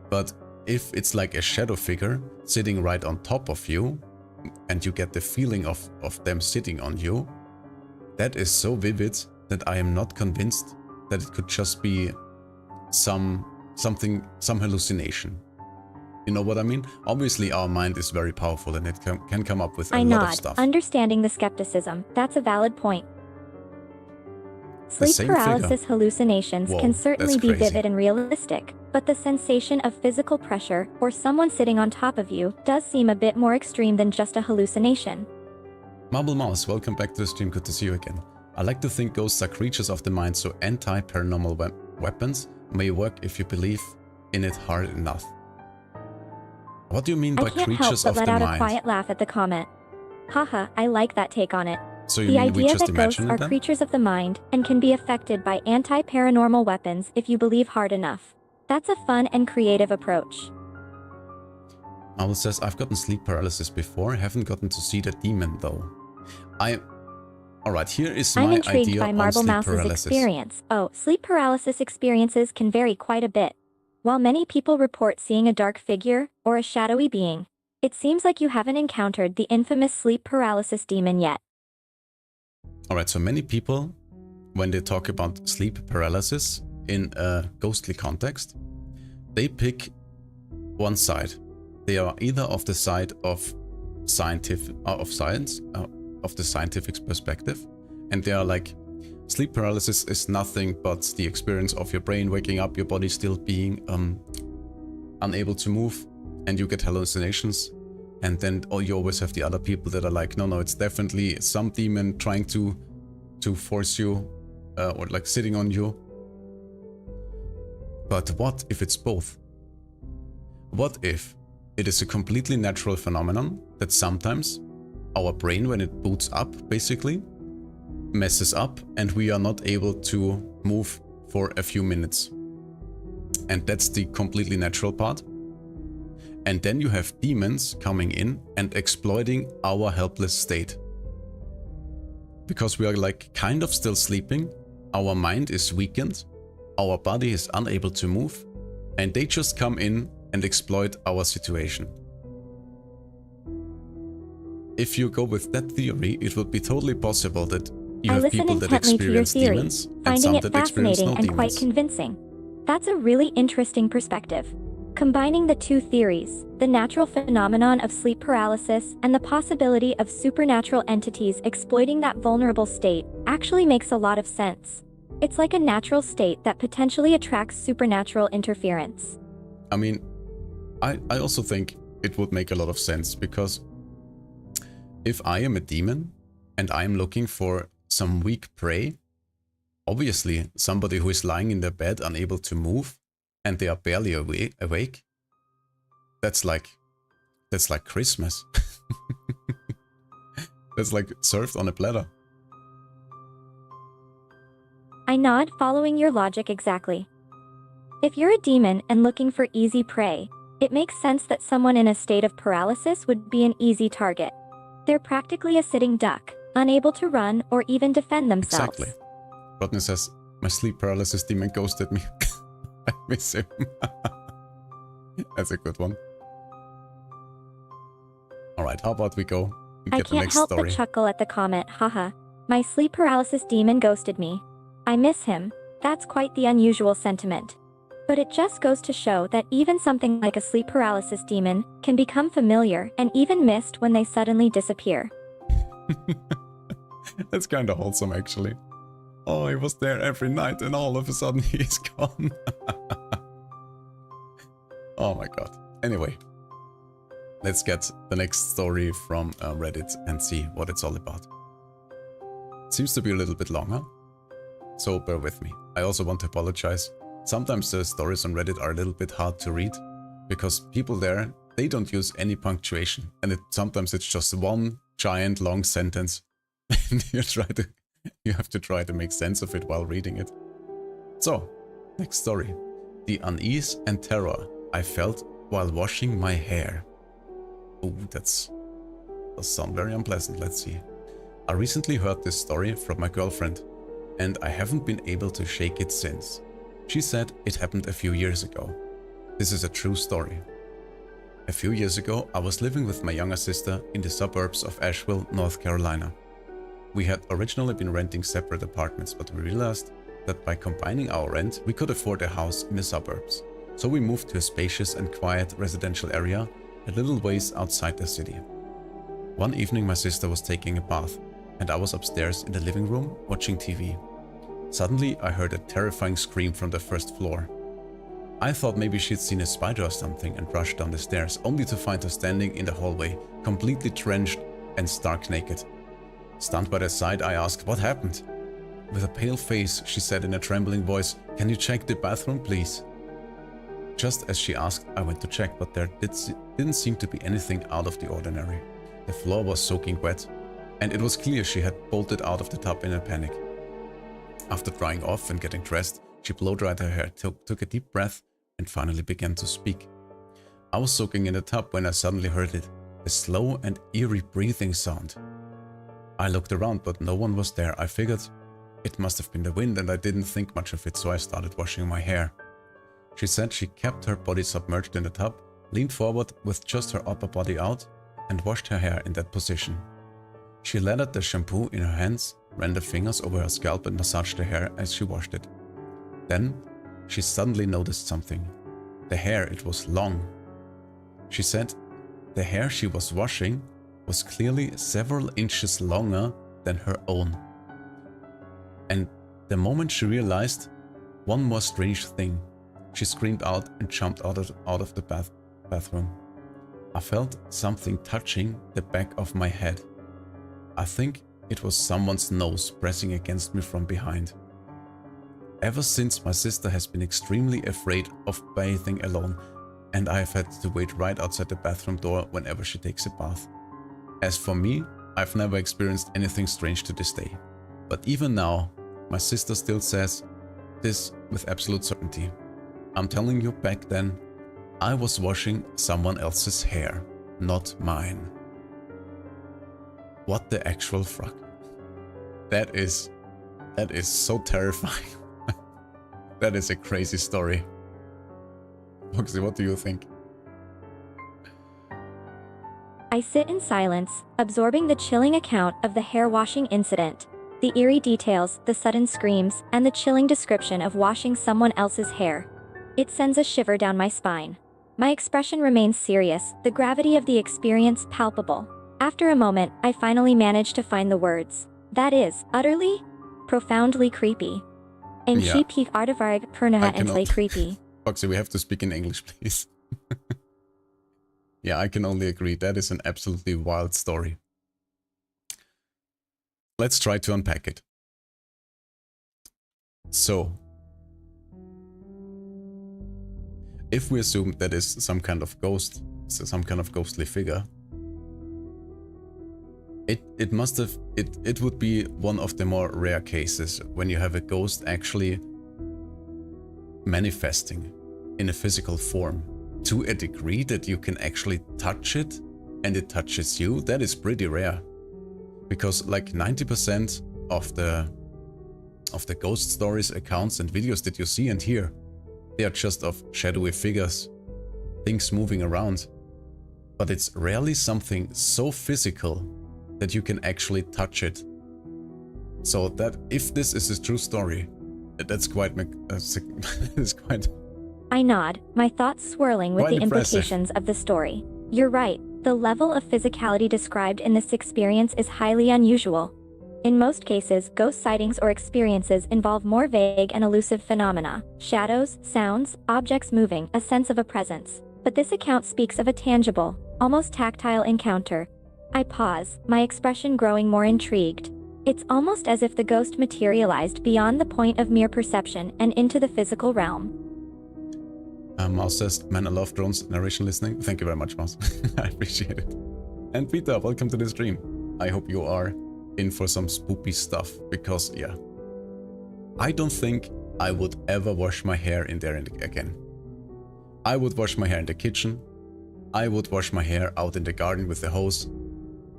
But if it's like a shadow figure sitting right on top of you, and you get the feeling of them sitting on you, that is so vivid that I am not convinced that it could just be some hallucination. You know what I mean? Obviously our mind is very powerful and it can come up with a lot of stuff. Understanding the skepticism. That's a valid point. The Sleep same paralysis figure. hallucinations Whoa, can certainly that's be crazy. vivid and realistic, but the sensation of physical pressure or someone sitting on top of you does seem a bit more extreme than just a hallucination. Marble Mouse, welcome back to the stream, good to see you again. I like to think ghosts are creatures of the mind, so anti-paranormal weapons may work if you believe in it hard enough. What do you mean by I can't help creatures but of let the out a mind? quiet laugh at the comment. Haha, I like that take on it. So you The mean we idea just that ghosts imagine are it then? creatures of the mind and can be affected by anti-paranormal weapons if you believe hard enough. That's a fun and creative approach. Marble says, I've gotten sleep paralysis before, haven't gotten to see the demon though. Alright, here is I'm my intrigued idea by on Marble sleep Mouse's paralysis. experience. Oh, sleep paralysis experiences can vary quite a bit. While many people report seeing a dark figure or a shadowy being, it seems like you haven't encountered the infamous sleep paralysis demon yet. Alright, so many people, when they talk about sleep paralysis in a ghostly context, they pick one side. They are either of the side of science, of the scientific perspective, and they are like, sleep paralysis is nothing but the experience of your brain waking up, your body still being unable to move, and you get hallucinations. And then you always have the other people that are like, no, it's definitely some demon trying to force you, or like sitting on you. But what if it's both? What if it is a completely natural phenomenon that sometimes our brain, when it boots up, basically messes up and we are not able to move for a few minutes. And that's the completely natural part. And then you have demons coming in and exploiting our helpless state. Because we are like kind of still sleeping, our mind is weakened, our body is unable to move, and they just come in and exploit our situation. If you go with that theory, it would be totally possible that you I have listen people that intently to your experience theory, demons and finding some it that experience fascinating no and quite demons. convincing. That's a really interesting perspective. Combining the two theories, the natural phenomenon of sleep paralysis and the possibility of supernatural entities exploiting that vulnerable state, actually makes a lot of sense. It's like a natural state that potentially attracts supernatural interference. I mean, I also think it would make a lot of sense, because if I am a demon and I am looking for some weak prey, obviously somebody who is lying in their bed unable to move and they are barely awake, that's like Christmas. That's like served on a platter. I nod, following your logic exactly. If you're a demon and looking for easy prey, it makes sense that someone in a state of paralysis would be an easy target. They're practically a sitting duck, unable to run or even defend themselves. Exactly. Rodney says, my sleep paralysis demon ghosted me. I miss him. That's a good one. Alright, how about we go and I get the can't next help story. but chuckle at the comment, haha. My sleep paralysis demon ghosted me. I miss him. That's quite the unusual sentiment. But it just goes to show that even something like a sleep paralysis demon can become familiar and even missed when they suddenly disappear. That's kind of wholesome, actually. Oh, he was there every night and all of a sudden he's gone. Oh my god. Anyway, let's get the next story from Reddit and see what it's all about. It seems to be a little bit longer, so bear with me. I also want to apologize. Sometimes the stories on Reddit are a little bit hard to read, because people there, they don't use any punctuation, and sometimes it's just one giant long sentence, you have to try to make sense of it while reading it. So, next story. The unease and terror I felt while washing my hair. Oh, does sound very unpleasant. Let's see. I recently heard this story from my girlfriend, and I haven't been able to shake it since. She said it happened a few years ago. This is a true story. A few years ago, I was living with my younger sister in the suburbs of Asheville, North Carolina. We had originally been renting separate apartments, but we realized that by combining our rent, we could afford a house in the suburbs. So we moved to a spacious and quiet residential area a little ways outside the city. One evening, my sister was taking a bath, and I was upstairs in the living room watching TV. Suddenly, I heard a terrifying scream from the first floor. I thought maybe she'd seen a spider or something and rushed down the stairs, only to find her standing in the hallway, completely drenched and stark naked. Stunned by the sight, I asked, "What happened?" With a pale face, she said in a trembling voice, "Can you check the bathroom, please?" Just as she asked, I went to check, but there didn't seem to be anything out of the ordinary. The floor was soaking wet, and it was clear she had bolted out of the tub in a panic. After drying off and getting dressed, she blow-dried her hair, took a deep breath, and finally began to speak. I was soaking in the tub when I suddenly heard it, a slow and eerie breathing sound. I looked around, but no one was there. I figured it must have been the wind, and I didn't think much of it, so I started washing my hair. She said she kept her body submerged in the tub, leaned forward with just her upper body out, and washed her hair in that position. She lathered the shampoo in her hands, ran the fingers over her scalp and massaged the hair as she washed it. Then, she suddenly noticed something. The hair, it was long. She said the hair she was washing was clearly several inches longer than her own. And the moment she realized one more strange thing, she screamed out and jumped out of the bathroom. I felt something touching the back of my head. I think it was someone's nose pressing against me from behind. Ever since, my sister has been extremely afraid of bathing alone, and I have had to wait right outside the bathroom door whenever she takes a bath. As for me, I've never experienced anything strange to this day. But even now, my sister still says this with absolute certainty. I'm telling you, back then, I was washing someone else's hair, not mine. What the actual fuck? That is so terrifying. That is a crazy story. Foxy, what do you think? I sit in silence, absorbing the chilling account of the hair washing incident. The eerie details, the sudden screams, and the chilling description of washing someone else's hair. It sends a shiver down my spine. My expression remains serious, the gravity of the experience palpable. After a moment, I finally manage to find the words. That is, utterly, profoundly creepy. And Yeah. she peak artivarg pernaha and play creepy. Foxy, we have to speak in English, please. Yeah, I can only agree. That is an absolutely wild story. Let's try to unpack it. So, if we assume that is some kind of ghost, some kind of ghostly figure, it would be one of the more rare cases when you have a ghost actually manifesting in a physical form to a degree that you can actually touch it and it touches you. That is pretty rare, because like 90% of the ghost stories, accounts and videos that you see and hear, they are just of shadowy figures, things moving around, but it's rarely something so physical that you can actually touch it. So that if this is a true story, that's quite it's quite. I nod, my thoughts swirling with Quite the impressive. implications of the story. You're right, the level of physicality described in this experience is highly unusual. In most cases, ghost sightings or experiences involve more vague and elusive phenomena, shadows, sounds, objects moving, a sense of a presence. But this account speaks of a tangible, almost tactile encounter. I pause, my expression growing more intrigued. It's almost as if the ghost materialized beyond the point of mere perception and into the physical realm. Mouse says, "Man, I love drones narration listening." Thank you very much, Mouse. I appreciate it. And Peter, welcome to the stream. I hope you are in for some spoopy stuff because, yeah, I don't think I would ever wash my hair in there again. I would wash my hair in the kitchen. I would wash my hair out in the garden with the hose.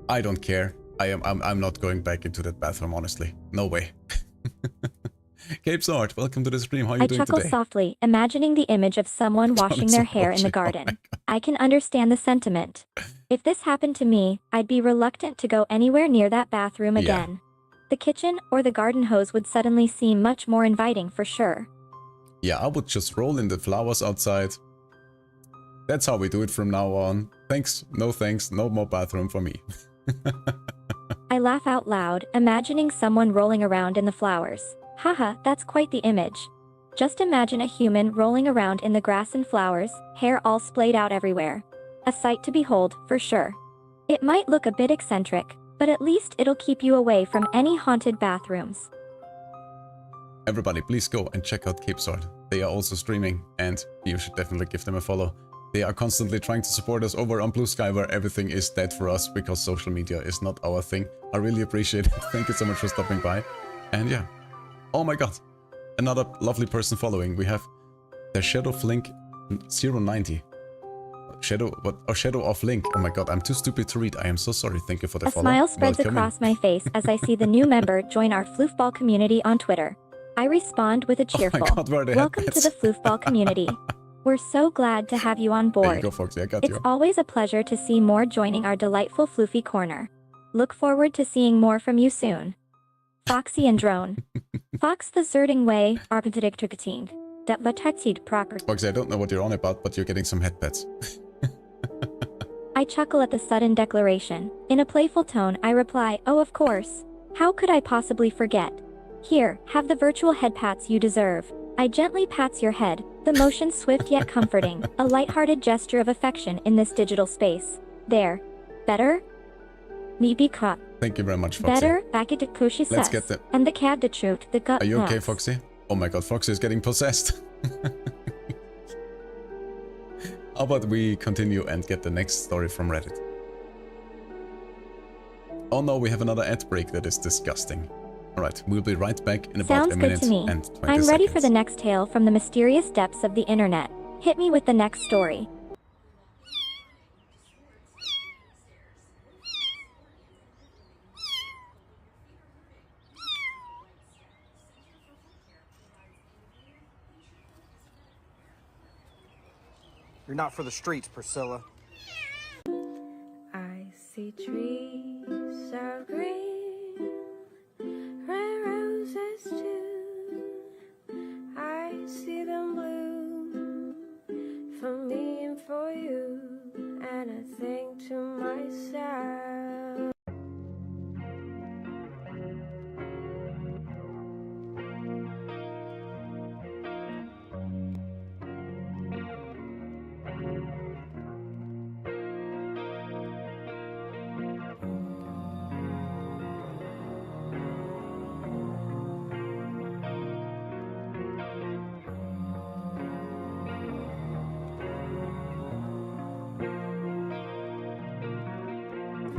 I don't care. I'm not going back into that bathroom, honestly. No way. Cape Sword, welcome to the stream. How are you doing chuckle today? softly, imagining the image of someone washing their hair in the garden. I can understand the sentiment. If this happened to me, I'd be reluctant to go anywhere near that bathroom again. The kitchen or the garden hose would suddenly seem much more inviting for sure. Yeah, I would just roll in the flowers outside. That's how we do it from now on. Thanks, no more bathroom for me. I laugh out loud, imagining someone rolling around in the flowers. Haha, that's quite the image. Just imagine a human rolling around in the grass and flowers, hair all splayed out everywhere. A sight to behold, for sure. It might look a bit eccentric, but at least it'll keep you away from any haunted bathrooms. Everybody, please go and check out Cape Sword. They are also streaming, and you should definitely give them a follow. They are constantly trying to support us over on Blue Sky, where everything is dead for us because social media is not our thing. I really appreciate it. Thank you so much for stopping by. And yeah. Oh my god. Another lovely person following. We have the Shadow of Link 090. Shadow of Link. Oh my god, I'm too stupid to read. I am so sorry. Thank you for the A follow. smile spreads across my face as I see the new member join our floofball community on Twitter. I respond with a cheerful, oh my god, where are the welcome to the floofball community. We're so glad to have you on board. There you go, Foxy. I got It's you. always a pleasure to see more joining our delightful floofy corner. Look forward to seeing more from you soon. Foxy and Drone. Fox the Zerding way, Arpentidictricating. Dat Vatexid Proper. Foxy, I don't know what you're on about, but you're getting some head pets. I chuckle at the sudden declaration. In a playful tone, I reply, oh, of course. How could I possibly forget? Here, have the virtual head pats you deserve. I gently pats your head, the motion swift yet comforting, a light-hearted gesture of affection in this digital space. There. Better? Nibi cut. Thank you very much, Foxy. Better, back it to pushy Let's says. get the... And the cab the truth, the gut Are you okay, nuts. Foxy? Oh my god, Foxy is getting possessed. How about we continue and get the next story from Reddit? Oh no, we have another ad break that is disgusting. Alright, we'll be right back in about Sounds a good minute to me. and 20 I'm ready for seconds. the next tale from the mysterious depths of the internet. Hit me with the next story. You're not for the streets, Priscilla. I see trees of green, red roses too. I see them bloom for me and for you, and I think to myself.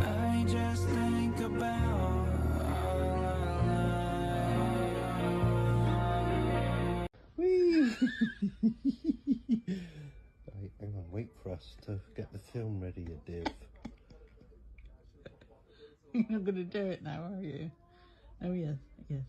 I just think about Whee! Right, hang on, wait for us to get the film ready, you div. You're not going to do it now, are you? Oh, yes, yes.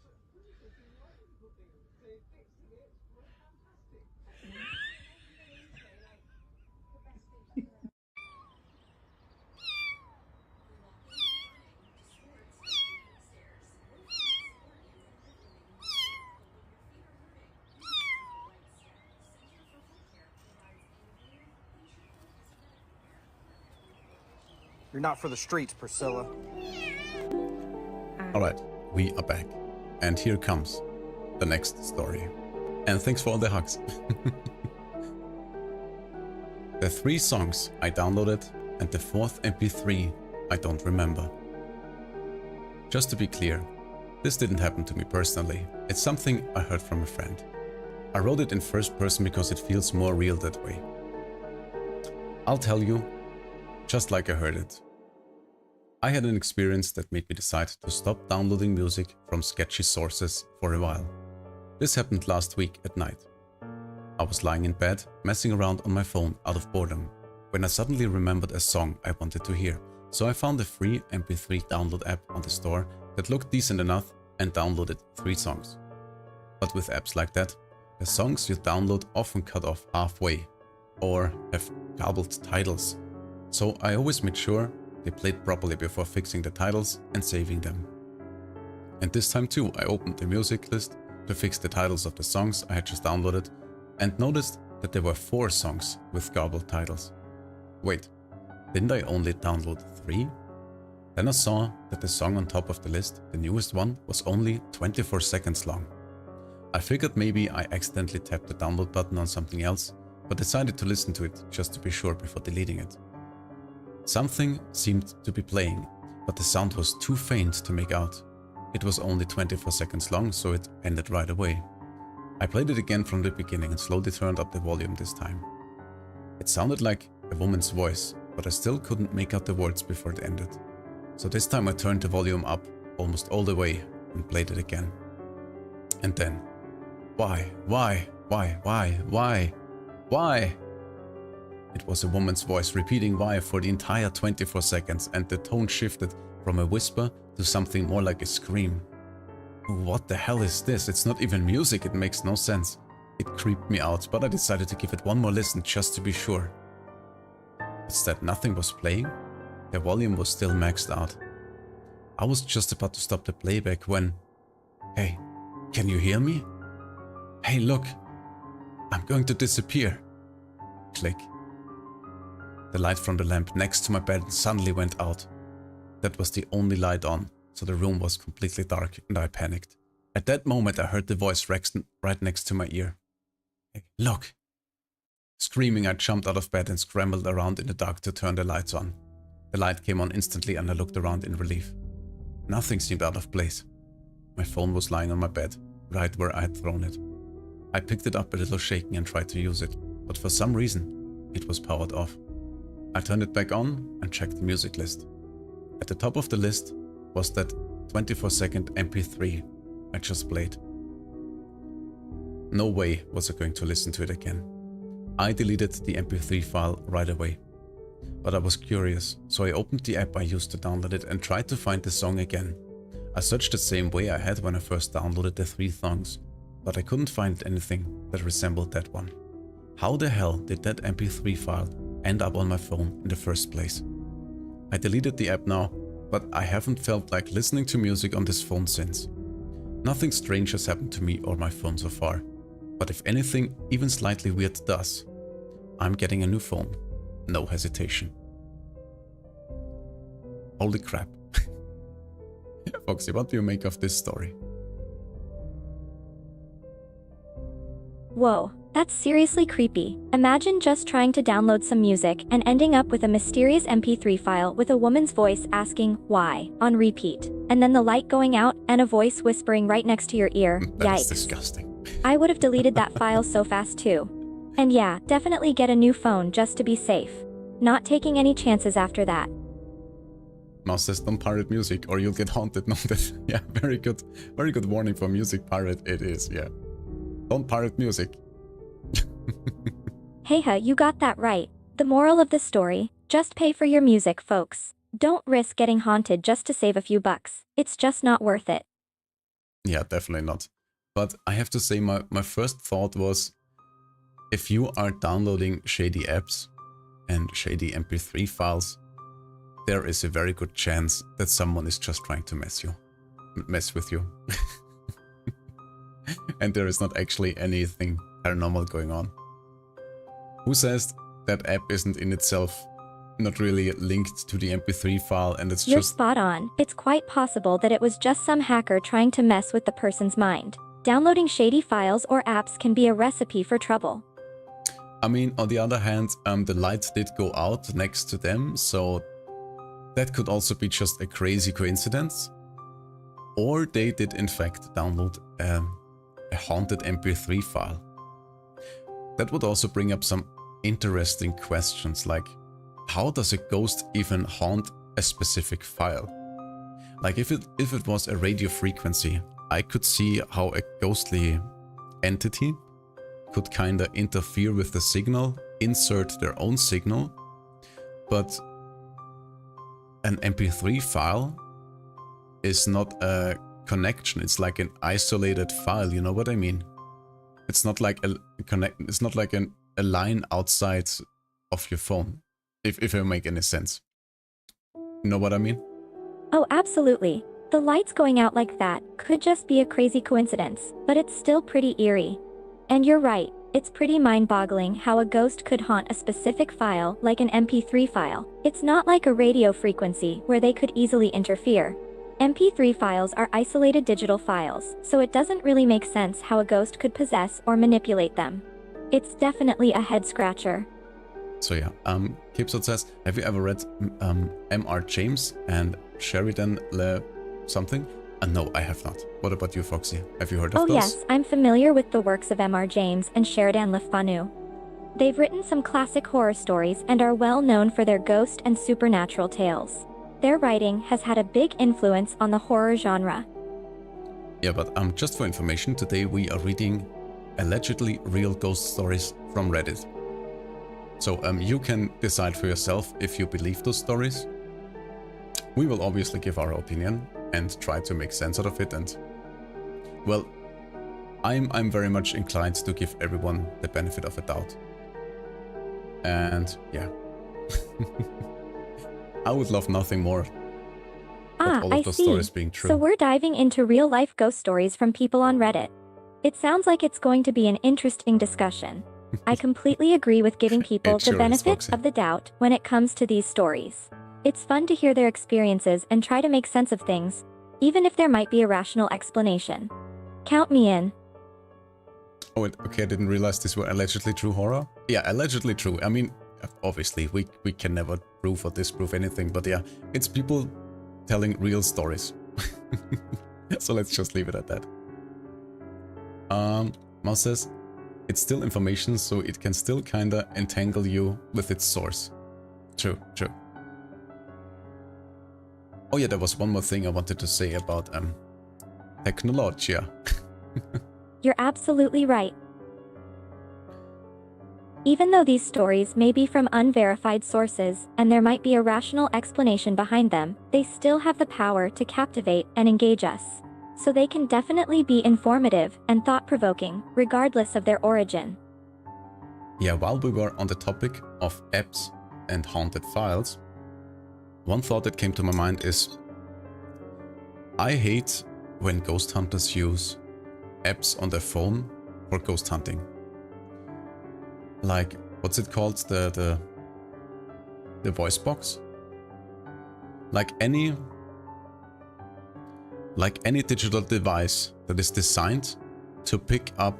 You're not for the streets, Priscilla. Alright, we are back. And here comes the next story. And thanks for all the hugs. The 3 songs I downloaded and the 4th MP3 I don't remember. Just to be clear, this didn't happen to me personally. It's something I heard from a friend. I wrote it in first person because it feels more real that way. I'll tell you, just like I heard it. I had an experience that made me decide to stop downloading music from sketchy sources for a while. This happened last week at night. I was lying in bed, messing around on my phone out of boredom, when I suddenly remembered a song I wanted to hear. So I found a free MP3 download app on the store that looked decent enough and downloaded 3 songs. But with apps like that, the songs you download often cut off halfway or have garbled titles. So I always made sure they played properly before fixing the titles and saving them. And this time too, I opened the music list to fix the titles of the songs I had just downloaded and noticed that there were 4 songs with garbled titles. Wait, didn't I only download 3? Then I saw that the song on top of the list, the newest one, was only 24 seconds long. I figured maybe I accidentally tapped the download button on something else, but decided to listen to it just to be sure before deleting it. Something seemed to be playing, but the sound was too faint to make out. It was only 24 seconds long, so it ended right away. I played it again from the beginning and slowly turned up the volume this time. It sounded like a woman's voice, but I still couldn't make out the words before it ended. So this time I turned the volume up almost all the way and played it again. And then, why? It was a woman's voice repeating why for the entire 24 seconds, and the tone shifted from a whisper to something more like a scream. What the hell is this? It's not even music, it makes no sense. It creeped me out, but I decided to give it one more listen just to be sure. Instead, nothing was playing. The volume was still maxed out. I was just about to stop the playback when... Hey, can you hear me? Hey, look, I'm going to disappear. Click. The light from the lamp next to my bed suddenly went out. That was the only light on, so the room was completely dark and I panicked. At that moment I heard the voice right next to my ear. Hey, look! Screaming, I jumped out of bed and scrambled around in the dark to turn the lights on. The light came on instantly and I looked around in relief. Nothing seemed out of place. My phone was lying on my bed, right where I had thrown it. I picked it up a little shaking and tried to use it, but for some reason, it was powered off. I turned it back on and checked the music list. At the top of the list was that 24-second MP3 I just played. No way was I going to listen to it again. I deleted the MP3 file right away. But I was curious, so I opened the app I used to download it and tried to find the song again. I searched the same way I had when I first downloaded the 3 songs, but I couldn't find anything that resembled that one. How the hell did that MP3 file end up on my phone in the first place? I deleted the app now, but I haven't felt like listening to music on this phone since. Nothing strange has happened to me or my phone so far, but if anything even slightly weird does, I'm getting a new phone. No hesitation. Holy crap. Foxy, what do you make of this story? Whoa, that's seriously creepy. Imagine just trying to download some music and ending up with a mysterious MP3 file with a woman's voice asking, why, on repeat. And then the light going out and a voice whispering right next to your ear. That's Yikes. disgusting. I would have deleted that file so fast too. And yeah, definitely get a new phone just to be safe. Not taking any chances after that. Mouse says don't pirate music or you'll get haunted. No, that, yeah, very good warning for music pirate it is, yeah. Don't pirate music. Hey, you got that right. The moral of the story, just pay for your music, folks. Don't risk getting haunted just to save a few bucks. It's just not worth it. Yeah, definitely not. But I have to say my first thought was, if you are downloading shady apps and shady MP3 files, there is a very good chance that someone is just trying to mess with you. And there is not actually anything paranormal going on. Who says that app isn't in itself not really linked to the MP3 file and it's You're just... spot on. It's quite possible that it was just some hacker trying to mess with the person's mind. Downloading shady files or apps can be a recipe for trouble. I mean, on the other hand, the light did go out next to them, so that could also be just a crazy coincidence. Or they did in fact download a haunted MP3 file. That would also bring up some interesting questions, like how does a ghost even haunt a specific file. Like if it was a radio frequency, I could see how a ghostly entity could kinda interfere with the signal, insert their own signal, but an MP3 file is not a connection, it's like an isolated file, you know what I mean? It's not like a line outside of your phone, if it make any sense. You know what I mean? Oh, absolutely. The lights going out like that could just be a crazy coincidence, but it's still pretty eerie. And you're right, it's pretty mind-boggling how a ghost could haunt a specific file like an MP3 file. It's not like a radio frequency where they could easily interfere. MP3 files are isolated digital files, so it doesn't really make sense how a ghost could possess or manipulate them. It's definitely a head-scratcher. So yeah, Kipsot says, have you ever read M.R. James and Sheridan Le something? No, I have not. What about you, Foxy? Have you heard of those? Oh yes, I'm familiar with the works of M.R. James and Sheridan Le Fanu. They've written some classic horror stories and are well known for their ghost and supernatural tales. Their writing has had a big influence on the horror genre. Yeah, but just for information, today we are reading allegedly real ghost stories from Reddit. So you can decide for yourself if you believe those stories. We will obviously give our opinion and try to make sense out of it, and well, I'm very much inclined to give everyone the benefit of a doubt. And yeah. I would love nothing more but all of those stories being true. So we're diving into real-life ghost stories from people on Reddit. It sounds like it's going to be an interesting discussion. I completely agree with giving people the benefit of the doubt when it comes to these stories. It's fun to hear their experiences and try to make sense of things, even if there might be a rational explanation. Count me in. Oh, okay, I didn't realize these were allegedly true horror. Yeah, allegedly true. I mean, obviously, we can never prove or disprove anything, but yeah, it's people telling real stories. So let's just leave it at that. Mouse says, it's still information, so it can still kinda entangle you with its source. True, true. Oh yeah, there was one more thing I wanted to say about technologia. You're absolutely right. Even though these stories may be from unverified sources, and there might be a rational explanation behind them, they still have the power to captivate and engage us. So they can definitely be informative and thought-provoking, regardless of their origin. Yeah, while we were on the topic of apps and haunted files, one thought that came to my mind is, I hate when ghost hunters use apps on their phone for ghost hunting. Like, what's it called? The voice box? Like any digital device that is designed to pick up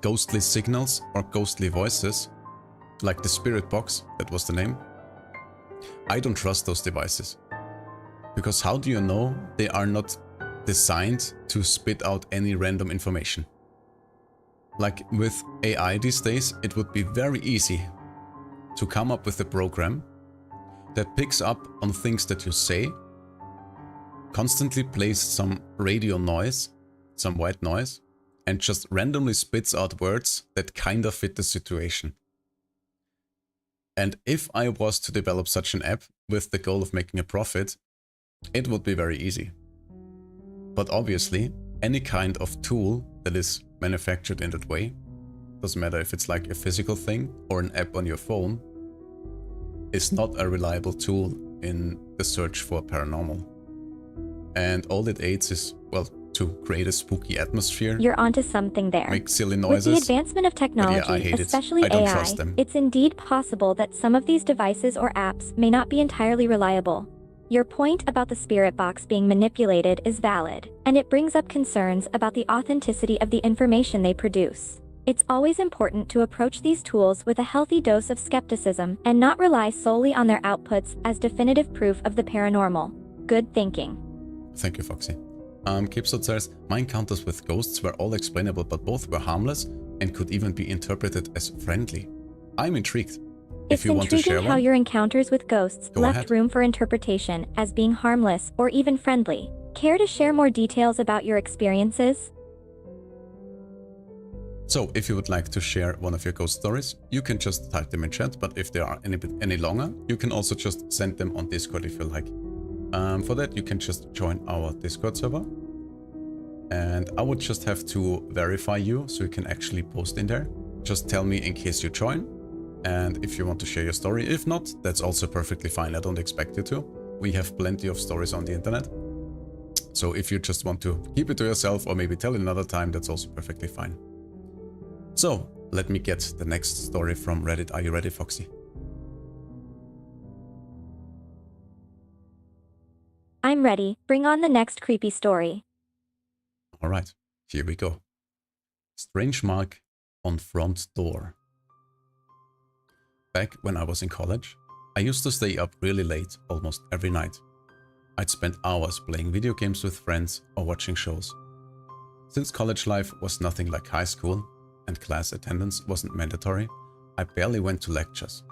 ghostly signals or ghostly voices, like the spirit box, that was the name. I don't trust those devices. Because how do you know they are not designed to spit out any random information? Like with AI these days, it would be very easy to come up with a program that picks up on things that you say, constantly plays some radio noise, some white noise, and just randomly spits out words that kind of fit the situation. And if I was to develop such an app with the goal of making a profit, it would be very easy. But obviously, any kind of tool that is manufactured in that way, doesn't matter if it's like a physical thing or an app on your phone, is not a reliable tool in the search for paranormal. And all it aids is, well, to create a spooky atmosphere. You're onto something there. Make silly noises. With the advancement of technology, especially AI, it's indeed possible that some of these devices or apps may not be entirely reliable. Your point about the spirit box being manipulated is valid, and it brings up concerns about the authenticity of the information they produce. It's always important to approach these tools with a healthy dose of skepticism and not rely solely on their outputs as definitive proof of the paranormal. Good thinking. Thank you, Foxy. Kipsot says, my encounters with ghosts were all explainable, but both were harmless and could even be interpreted as friendly. I'm intrigued. It's you want to share intriguing how one, your encounters with ghosts go left ahead. room for interpretation as being harmless or even friendly. Care to share more details about your experiences? So if you would like to share one of your ghost stories, you can just type them in chat, but if they are any longer, you can also just send them on Discord if you like. For that, you can just join our Discord server. And I would just have to verify you so you can actually post in there. Just tell me in case you join. And if you want to share your story, if not, that's also perfectly fine. I don't expect you to. We have plenty of stories on the internet. So if you just want to keep it to yourself or maybe tell it another time, that's also perfectly fine. So let me get the next story from Reddit. Are you ready, Foxy? I'm ready. Bring on the next creepy story. All right, here we go. Strange mark on front door. Back when I was in college, I used to stay up really late almost every night. I'd spend hours playing video games with friends or watching shows. Since college life was nothing like high school and class attendance wasn't mandatory, I barely went to lectures.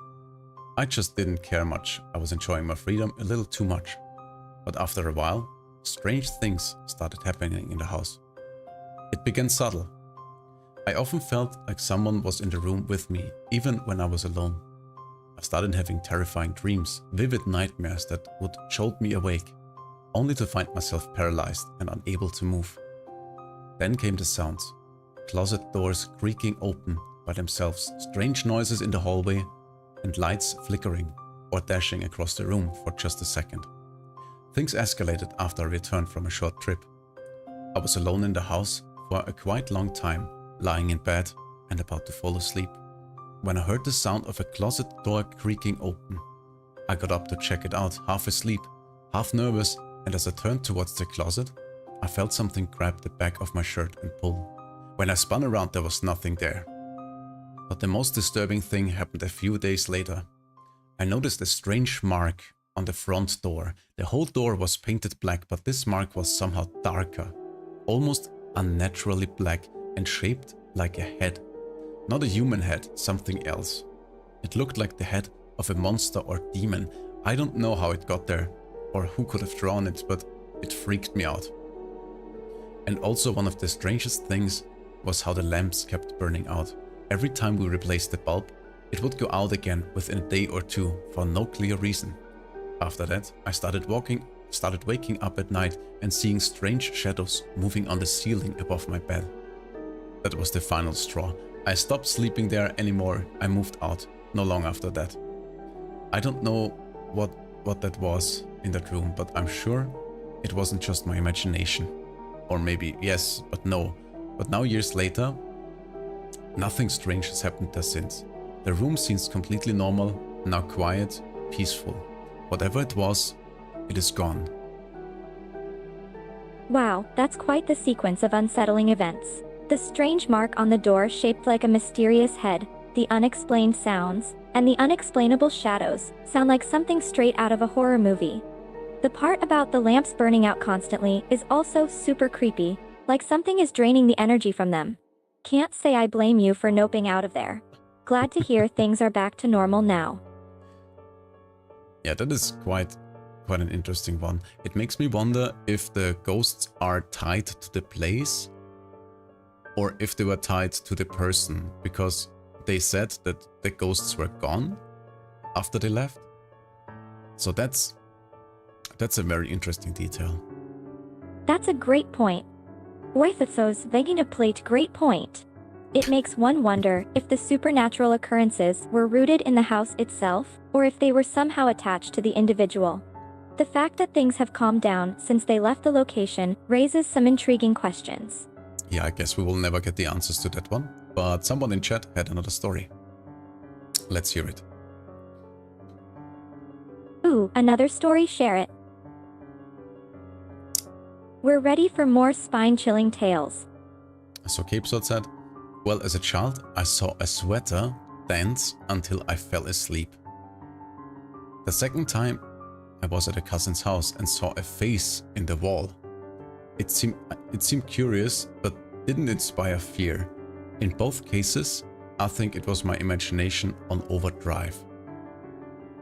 I just didn't care much. I was enjoying my freedom a little too much. But after a while, strange things started happening in the house. It began subtle. I often felt like someone was in the room with me, even when I was alone. I started having terrifying dreams, vivid nightmares that would jolt me awake, only to find myself paralyzed and unable to move. Then came the sounds. Closet doors creaking open by themselves, strange noises in the hallway, and lights flickering or dashing across the room for just a second. Things escalated after I returned from a short trip. I was alone in the house for a quite long time, lying in bed and about to fall asleep, when I heard the sound of a closet door creaking open. I got up to check it out, half asleep, half nervous, and as I turned towards the closet, I felt something grab the back of my shirt and pull. When I spun around, there was nothing there. But the most disturbing thing happened a few days later. I noticed a strange mark on the front door. The whole door was painted black, but this mark was somehow darker, almost unnaturally black and shaped like a head. Not a human head, something else. It looked like the head of a monster or demon. I don't know how it got there or who could have drawn it, but it freaked me out. And also one of the strangest things was how the lamps kept burning out. Every time we replaced the bulb, it would go out again within a day or two for no clear reason. After that, I started waking up at night and seeing strange shadows moving on the ceiling above my bed. That was the final straw. I stopped sleeping there anymore. I moved out not long after that. I don't know what that was in that room, but I'm sure it wasn't just my imagination. Or maybe yes, but no. But now years later, nothing strange has happened there since. The room seems completely normal, now quiet, peaceful. Whatever it was, it is gone. Wow, that's quite the sequence of unsettling events. The strange mark on the door shaped like a mysterious head, the unexplained sounds, and the unexplainable shadows sound like something straight out of a horror movie. The part about the lamps burning out constantly is also super creepy, like something is draining the energy from them. Can't say I blame you for noping out of there. Glad to hear things are back to normal now. Yeah, that is quite an interesting one. It makes me wonder if the ghosts are tied to the place or if they were tied to the person, because they said that the ghosts were gone after they left. So that's a very interesting detail. That's a great point. Worthithos vegging a plate great point. It makes one wonder if the supernatural occurrences were rooted in the house itself, or if they were somehow attached to the individual. The fact that things have calmed down since they left the location raises some intriguing questions. Yeah, I guess we will never get the answers to that one, but someone in chat had another story. Let's hear it. Ooh, another story, share it. We're ready for more spine-chilling tales. So Capesword said, well, as a child, I saw a sweater dance until I fell asleep. The second time, I was at a cousin's house and saw a face in the wall. It seemed curious, but didn't inspire fear. In both cases, I think it was my imagination on overdrive.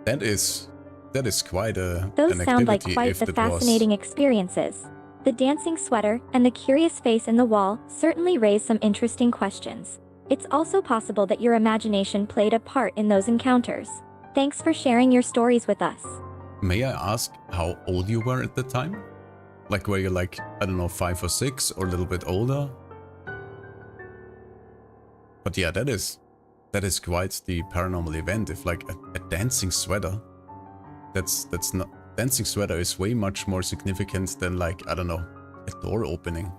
That is quite an Those sound like activity quite if the it was. fascinating experiences. The dancing sweater and the curious face in the wall certainly raise some interesting questions. It's also possible that your imagination played a part in those encounters. Thanks for sharing your stories with us. May I ask how old you were at the time? Like were you like, I don't know, 5 or 6 or a little bit older? But yeah, that is quite the paranormal event. If like a dancing sweater, that's not, dancing sweater is way much more significant than like, I don't know, a door opening.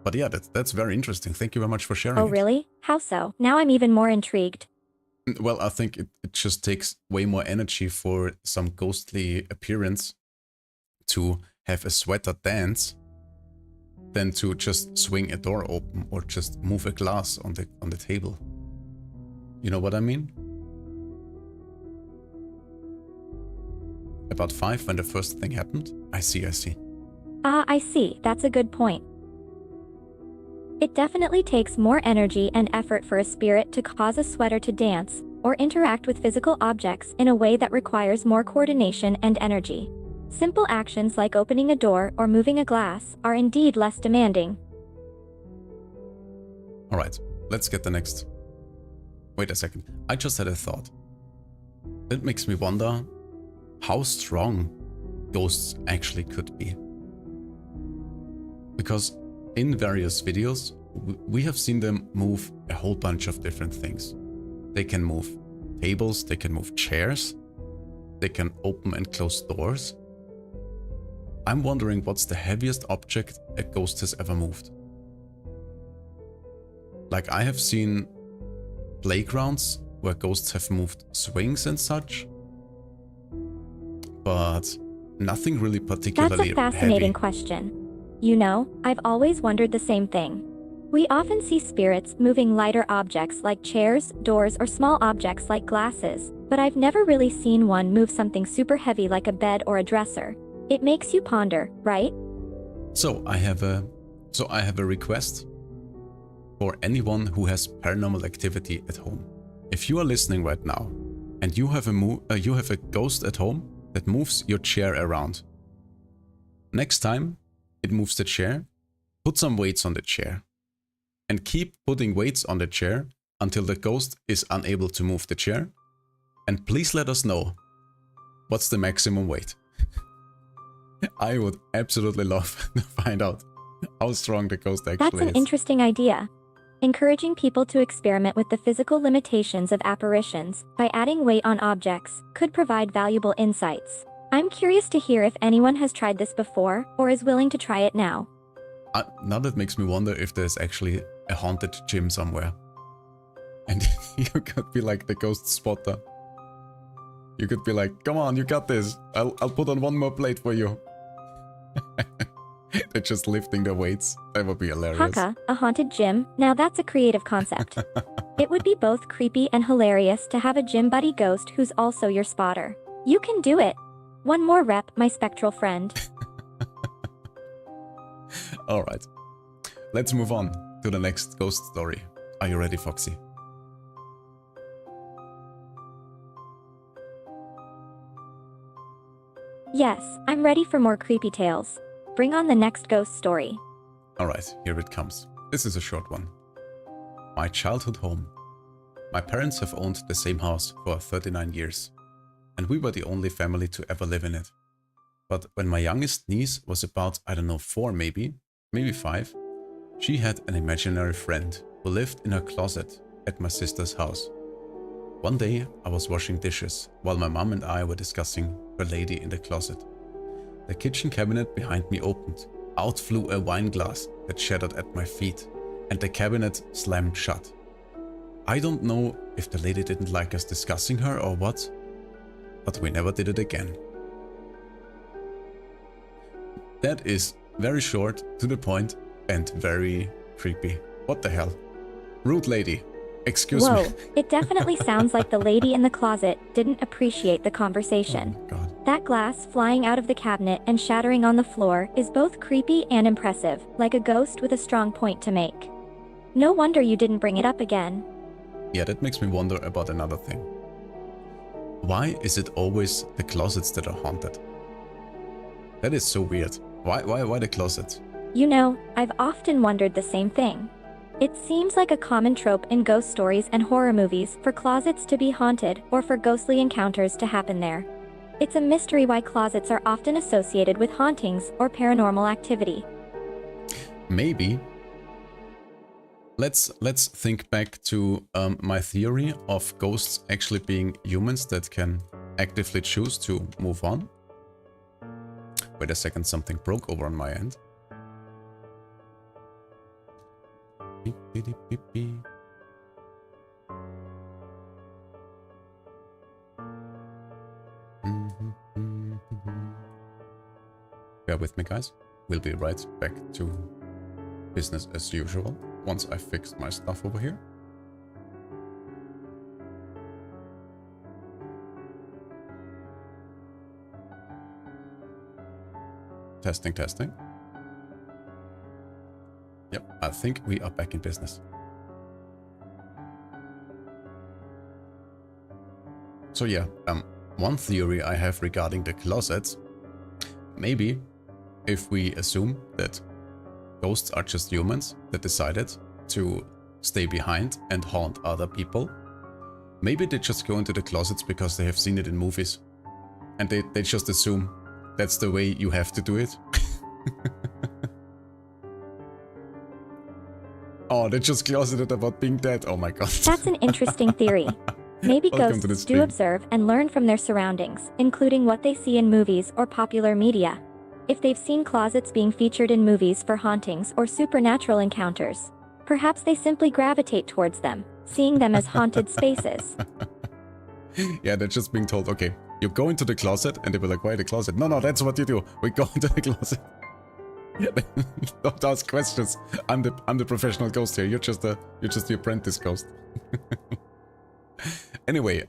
But yeah, that's very interesting. Thank you very much for sharing Oh it. really? How so? Now I'm even more intrigued. Well, I think it just takes way more energy for some ghostly appearance to have a sweater dance than to just swing a door open or just move a glass on the table. You know what I mean? About 5 when the first thing happened? I see. Ah, I see. That's a good point. It definitely takes more energy and effort for a spirit to cause a sweater to dance or interact with physical objects in a way that requires more coordination and energy. Simple actions like opening a door or moving a glass are indeed less demanding. Alright, let's get the next. Wait a second, I just had a thought. It makes me wonder how strong ghosts actually could be. Because in various videos, we have seen them move a whole bunch of different things. They can move tables, they can move chairs, they can open and close doors. I'm wondering what's the heaviest object a ghost has ever moved. Like I have seen playgrounds where ghosts have moved swings and such, but nothing really particularly That's a fascinating heavy. question. You know, I've always wondered the same thing. We often see spirits moving lighter objects like chairs, doors, or small objects like glasses, but I've never really seen one move something super heavy like a bed or a dresser. It makes you ponder, right? So I have a request for anyone who has paranormal activity at home. If you are listening right now and you have a ghost at home that moves your chair around, next time it moves the chair, put some weights on the chair and keep putting weights on the chair until the ghost is unable to move the chair. And please let us know what's the maximum weight. I would absolutely love to find out how strong the ghost actually is. That's an interesting idea. Encouraging people to experiment with the physical limitations of apparitions by adding weight on objects could provide valuable insights. I'm curious to hear if anyone has tried this before or is willing to try it now. Now that makes me wonder if there's actually a haunted gym somewhere. And you could be like the ghost spotter. You could be like, come on, you got this. I'll put on one more plate for you. They're just lifting the weights. That would be hilarious. Haka, a haunted gym? Now that's a creative concept. It would be both creepy and hilarious to have a gym buddy ghost who's also your spotter. You can do it. One more rep, my spectral friend. Alright. Let's move on to the next ghost story. Are you ready, Foxy? Yes, I'm ready for more creepy tales. Bring on the next ghost story. Alright, here it comes. This is a short one. My childhood home. My parents have owned the same house for 39 years, and we were the only family to ever live in it. But when my youngest niece was about, I don't know, 4 maybe 5, she had an imaginary friend who lived in her closet at my sister's house. One day I was washing dishes while my mom and I were discussing her lady in the closet. The kitchen cabinet behind me opened. Out flew a wine glass that shattered at my feet, and the cabinet slammed shut. I don't know if the lady didn't like us discussing her or what, but we never did it again. That is very short, to the point, and very creepy. What the hell? Rude lady. Excuse me. Whoa, it definitely sounds like the lady in the closet didn't appreciate the conversation. Oh my God. That glass flying out of the cabinet and shattering on the floor is both creepy and impressive, like a ghost with a strong point to make. No wonder you didn't bring it up again. Yeah, that makes me wonder about another thing. Why is it always the closets that are haunted? That is so weird. Why the closet? You know, I've often wondered the same thing. It seems like a common trope in ghost stories and horror movies for closets to be haunted or for ghostly encounters to happen there. It's a mystery why closets are often associated with hauntings or paranormal activity. Maybe. Let's think back to my theory of ghosts actually being humans that can actively choose to move on. Wait a second, something broke over on my end. Beep, beep, beep, beep, beep. Bear with me, guys. We'll be right back to business as usual once I fixed my stuff over here. Testing, testing. Yep, I think we are back in business. So yeah, one theory I have regarding the closets, maybe if we assume that ghosts are just humans that decided to stay behind and haunt other people, maybe they just go into the closets because they have seen it in movies and they just assume that's the way you have to do it. Oh, they just closeted about being dead. Oh my god. That's an interesting theory. Maybe Welcome to the ghosts do stream. observe and learn from their surroundings, including what they see in movies or popular media. If they've seen closets being featured in movies for hauntings or supernatural encounters, perhaps they simply gravitate towards them, seeing them as haunted spaces. Yeah, they're just being told, okay, you go into the closet, and they were like, why the closet? No, that's what you do. We go into the closet. Don't ask questions. I'm the professional ghost here. You're just the apprentice ghost. Anyway,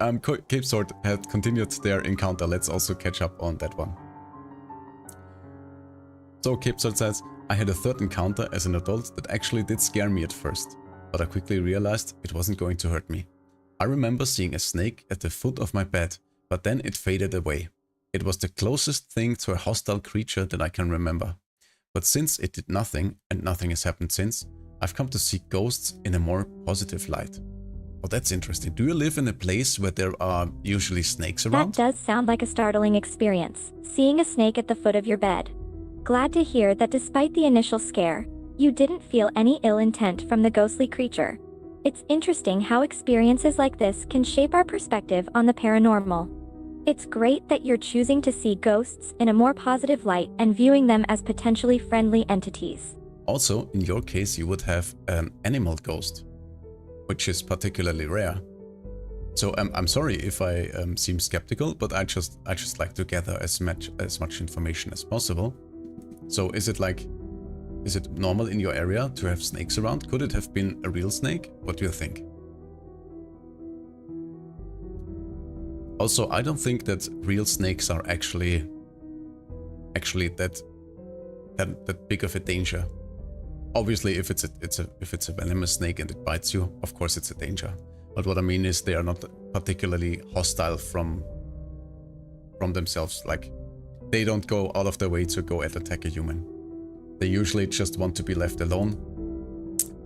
Cape Sword had continued their encounter. Let's also catch up on that one. So Cape Sword says, I had a third encounter as an adult that actually did scare me at first, but I quickly realized it wasn't going to hurt me. I remember seeing a snake at the foot of my bed, but then it faded away. It was the closest thing to a hostile creature that I can remember. But since it did nothing, and nothing has happened since, I've come to see ghosts in a more positive light. Oh, that's interesting. Do you live in a place where there are usually snakes around? That does sound like a startling experience, seeing a snake at the foot of your bed. Glad to hear that despite the initial scare, you didn't feel any ill intent from the ghostly creature. It's interesting how experiences like this can shape our perspective on the paranormal. It's great that you're choosing to see ghosts in a more positive light and viewing them as potentially friendly entities. Also, in your case, you would have an animal ghost, which is particularly rare. So I'm sorry if I seem skeptical, but I just like to gather as much information as possible. So is it normal in your area to have snakes around? Could it have been a real snake? What do you think? Also, I don't think that real snakes are actually that big of a danger. Obviously, if it's a venomous snake and it bites you, of course it's a danger. But what I mean is they are not particularly hostile from themselves. Like, they don't go out of their way to go and attack a human. They usually just want to be left alone.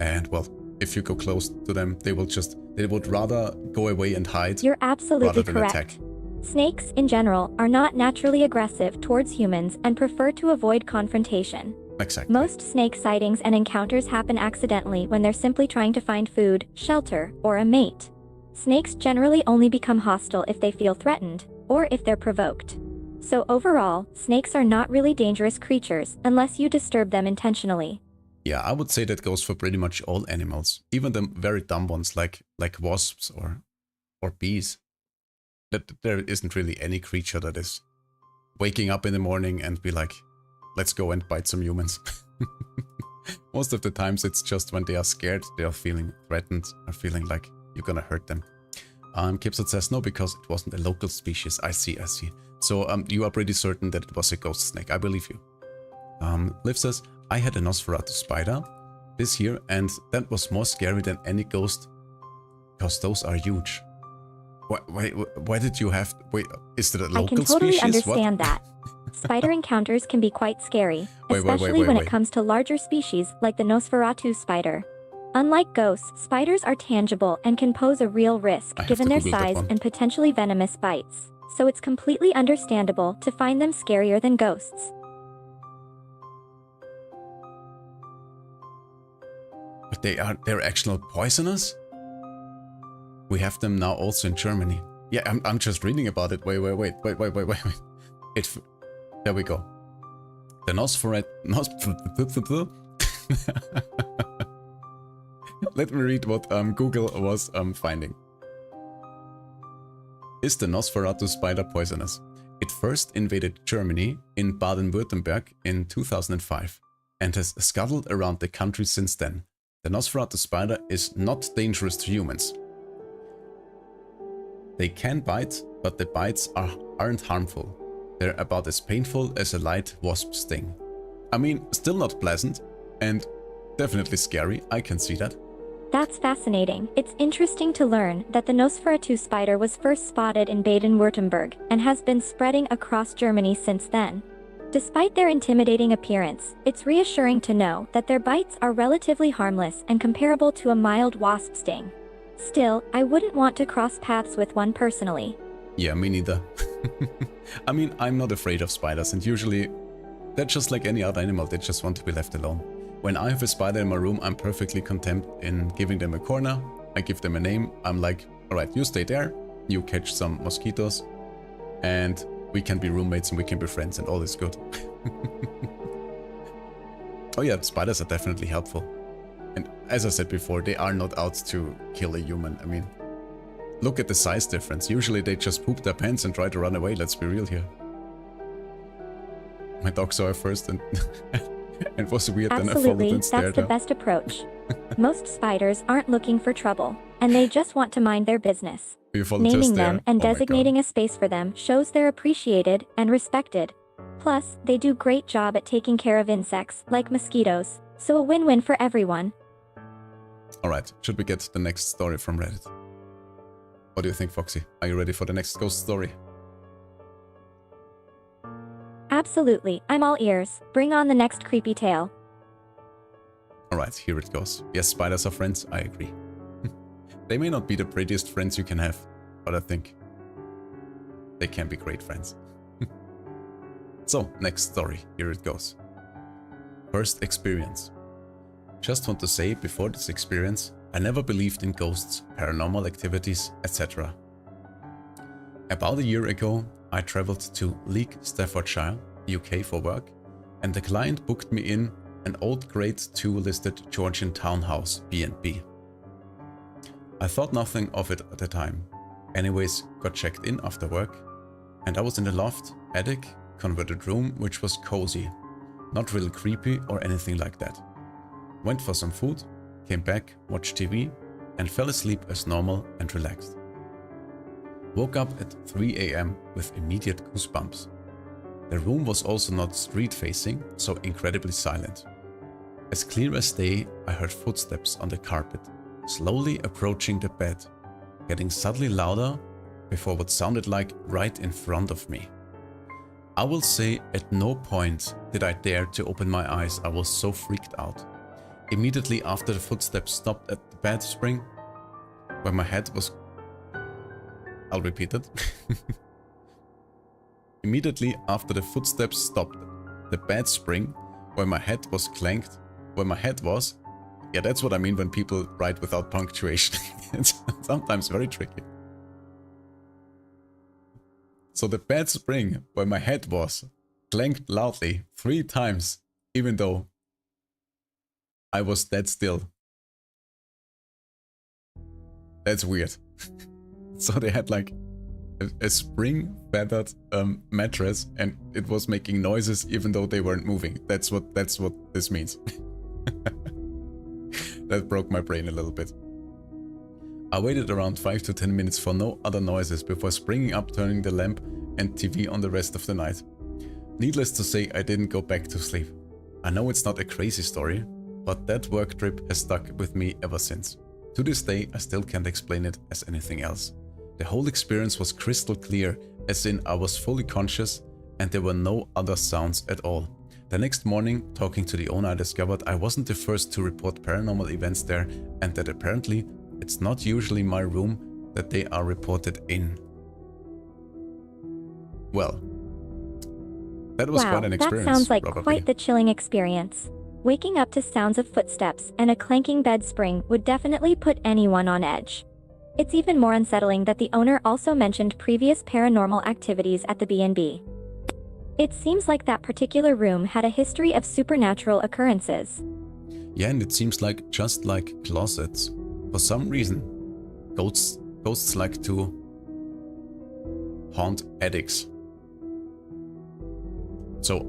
And well, if you go close to them, they would rather go away and hide. You're absolutely rather than correct. attack. Snakes, in general, are not naturally aggressive towards humans and prefer to avoid confrontation. Exactly. Most snake sightings and encounters happen accidentally when they're simply trying to find food, shelter, or a mate. Snakes generally only become hostile if they feel threatened, or if they're provoked. So overall, snakes are not really dangerous creatures unless you disturb them intentionally. Yeah, I would say that goes for pretty much all animals, even the very dumb ones like wasps or bees. That there isn't really any creature that is waking up in the morning and be like, let's go and bite some humans. Most of the times it's just when they are scared, they are feeling threatened, or feeling like you're gonna hurt them. Kipsat says no, because it wasn't a local species. I see. So you are pretty certain that it was a ghost snake. I believe you. Liv says, I had a Nosferatu spider this year, and that was more scary than any ghost, because those are huge. Why did you have... Wait, is it a local I can totally species? understand that. Spider encounters can be quite scary, especially when it comes to larger species like the Nosferatu spider. Unlike ghosts, spiders are tangible and can pose a real risk given their size and potentially venomous bites. So it's completely understandable to find them scarier than ghosts. But they're actual poisonous? We have them now also in Germany. Yeah, I'm just reading about it. Wait. There we go. The Nosferatu... Let me read what Google was finding. Is the Nosferatu spider poisonous? It first invaded Germany in Baden-Württemberg in 2005 and has scuttled around the country since then. The Nosferatu spider is not dangerous to humans. They can bite, but the bites aren't harmful. They're about as painful as a light wasp sting. I mean, still not pleasant, and definitely scary, I can see that. That's fascinating. It's interesting to learn that the Nosferatu spider was first spotted in Baden-Württemberg and has been spreading across Germany since then. Despite their intimidating appearance, it's reassuring to know that their bites are relatively harmless and comparable to a mild wasp sting. Still, I wouldn't want to cross paths with one personally. Yeah, me neither. I mean, I'm not afraid of spiders, and usually they're just like any other animal, they just want to be left alone. When I have a spider in my room, I'm perfectly content in giving them a corner. I give them a name. I'm like, alright, you stay there, you catch some mosquitoes, and we can be roommates and we can be friends and all is good. Oh yeah, spiders are definitely helpful. And as I said before, they are not out to kill a human. I mean, look at the size difference. Usually they just poop their pants and try to run away, let's be real here. My dog saw her first and it was weird. Absolutely, then I followed and stared that's the best approach. Most spiders aren't looking for trouble, and they just want to mind their business. Naming them and designating a space for them shows they're appreciated and respected. Plus, they do a great job at taking care of insects, like mosquitoes, so a win-win for everyone. Alright, should we get the next story from Reddit? What do you think, Foxy? Are you ready for the next ghost story? Absolutely, I'm all ears. Bring on the next creepy tale. Alright, here it goes. Yes, spiders are friends, I agree. They may not be the prettiest friends you can have, but I think they can be great friends. So, next story, here it goes. First experience. Just want to say, before this experience, I never believed in ghosts, paranormal activities, etc. About a year ago, I traveled to Leek, Staffordshire, UK for work, and the client booked me in an old Grade 2 listed Georgian townhouse, B&B. I thought nothing of it at the time. Anyways, got checked in after work, and I was in the loft, attic, converted room, which was cozy. Not really creepy or anything like that. Went for some food, came back, watched TV, and fell asleep as normal and relaxed. Woke up at 3 AM with immediate goosebumps. The room was also not street-facing, so incredibly silent. As clear as day, I heard footsteps on the carpet, slowly approaching the bed, getting subtly louder before what sounded like right in front of me. I will say at no point did I dare to open my eyes, I was so freaked out. Immediately after the footsteps stopped at the bed spring, where my head was... I'll repeat it. Immediately after the footsteps stopped, the bed spring, where my head was clanked, where my head was... Yeah, that's what I mean when people write without punctuation. It's sometimes very tricky. So the bed spring, where my head was, clanked loudly 3 times, even though I was dead still. That's weird. So they had like a spring feathered mattress, and it was making noises even though they weren't moving. That's what this means. That broke my brain a little bit. I waited around 5 to 10 minutes for no other noises before springing up, turning the lamp and TV on the rest of the night. Needless to say, I didn't go back to sleep. I know it's not a crazy story, but that work trip has stuck with me ever since. To this day, I still can't explain it as anything else. The whole experience was crystal clear, as in I was fully conscious and there were no other sounds at all. The next morning, talking to the owner, I discovered I wasn't the first to report paranormal events there, and that apparently it's not usually my room that they are reported in. Well, that was quite an experience. That sounds like probably. quite the chilling experience. Waking up to sounds of footsteps and a clanking bed spring would definitely put anyone on edge. It's even more unsettling that the owner also mentioned previous paranormal activities at the B&B. It seems like that particular room had a history of supernatural occurrences. Yeah, and it seems like, just like closets, for some reason, ghosts like to haunt attics. So,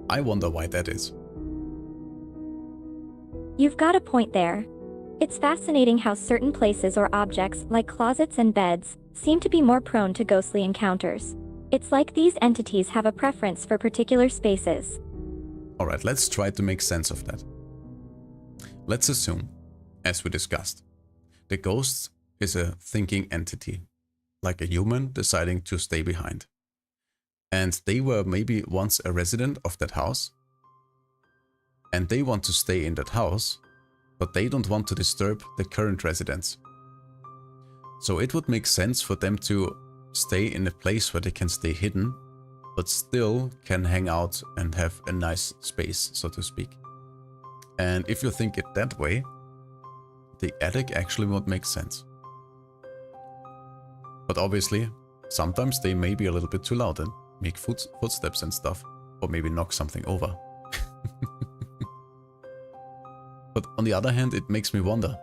I wonder why that is. You've got a point there. It's fascinating how certain places or objects, like closets and beds, seem to be more prone to ghostly encounters. It's like these entities have a preference for particular spaces. Alright, let's try to make sense of that. Let's assume, as we discussed, the ghost is a thinking entity, like a human deciding to stay behind. And they were maybe once a resident of that house, and they want to stay in that house, but they don't want to disturb the current residents. So it would make sense for them to stay in a place where they can stay hidden, but still can hang out and have a nice space, so to speak. And if you think it that way, the attic actually would make sense. But obviously, sometimes they may be a little bit too loud and make footsteps and stuff, or maybe knock something over. But on the other hand, it makes me wonder,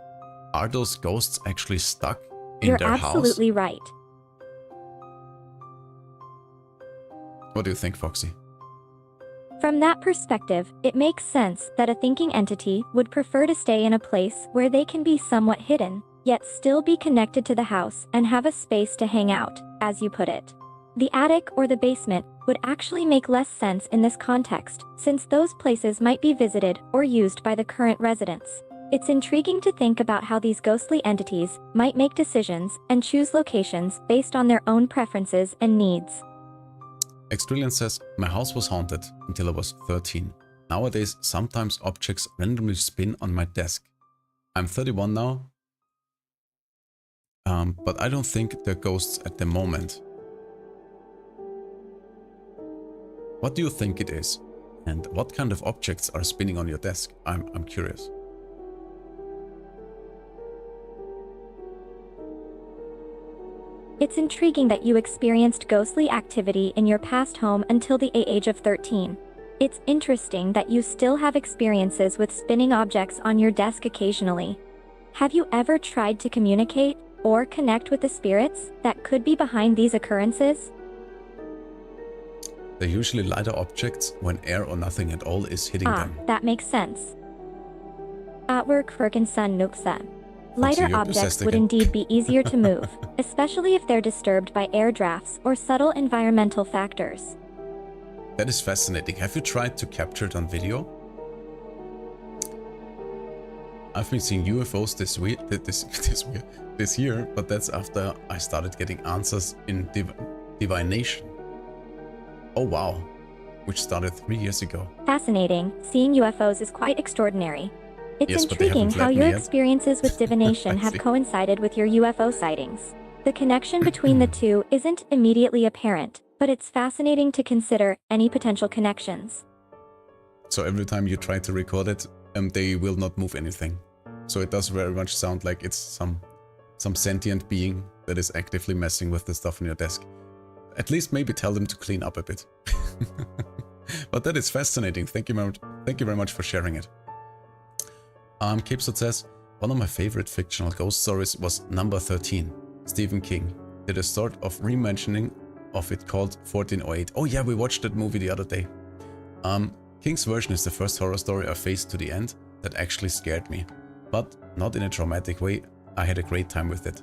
are those ghosts actually stuck in their house? You're absolutely right. What do you think, Foxy? From that perspective, it makes sense that a thinking entity would prefer to stay in a place where they can be somewhat hidden, yet still be connected to the house and have a space to hang out, as you put it. The attic or the basement would actually make less sense in this context, since those places might be visited or used by the current residents. It's intriguing to think about how these ghostly entities might make decisions and choose locations based on their own preferences and needs. Xtrillion says, my house was haunted until I was 13. Nowadays, sometimes objects randomly spin on my desk. I'm 31 now, but I don't think they're ghosts at the moment. What do you think it is? And what kind of objects are spinning on your desk? I'm curious. It's intriguing that you experienced ghostly activity in your past home until the age of 13. It's interesting that you still have experiences with spinning objects on your desk occasionally. Have you ever tried to communicate or connect with the spirits that could be behind these occurrences? They're usually lighter objects when air or nothing at all is hitting them. That makes sense. Atwer Kirkensun Nuksa. Lighter objects would indeed be easier to move, especially if they're disturbed by air drafts or subtle environmental factors. That is fascinating. Have you tried to capture it on video? I've been seeing UFOs this year, but that's after I started getting answers in divination. Oh wow, which started 3 years ago. Fascinating. Seeing UFOs is quite extraordinary. It's Yes, but they intriguing haven't how let your me yet. experiences with divination I have see. coincided with your UFO sightings. The connection between the two isn't immediately apparent, but it's fascinating to consider any potential connections. So every time you try to record it, they will not move anything. So it does very much sound like it's some sentient being that is actively messing with the stuff on your desk. At least maybe tell them to clean up a bit. But that is fascinating. Thank you very much for sharing it. Capesot says, one of my favorite fictional ghost stories was Number 13, Stephen King. Did a sort of re-mentioning of it called 1408. Oh yeah, we watched that movie the other day. King's version is the first horror story I faced to the end that actually scared me. But not in a traumatic way, I had a great time with it.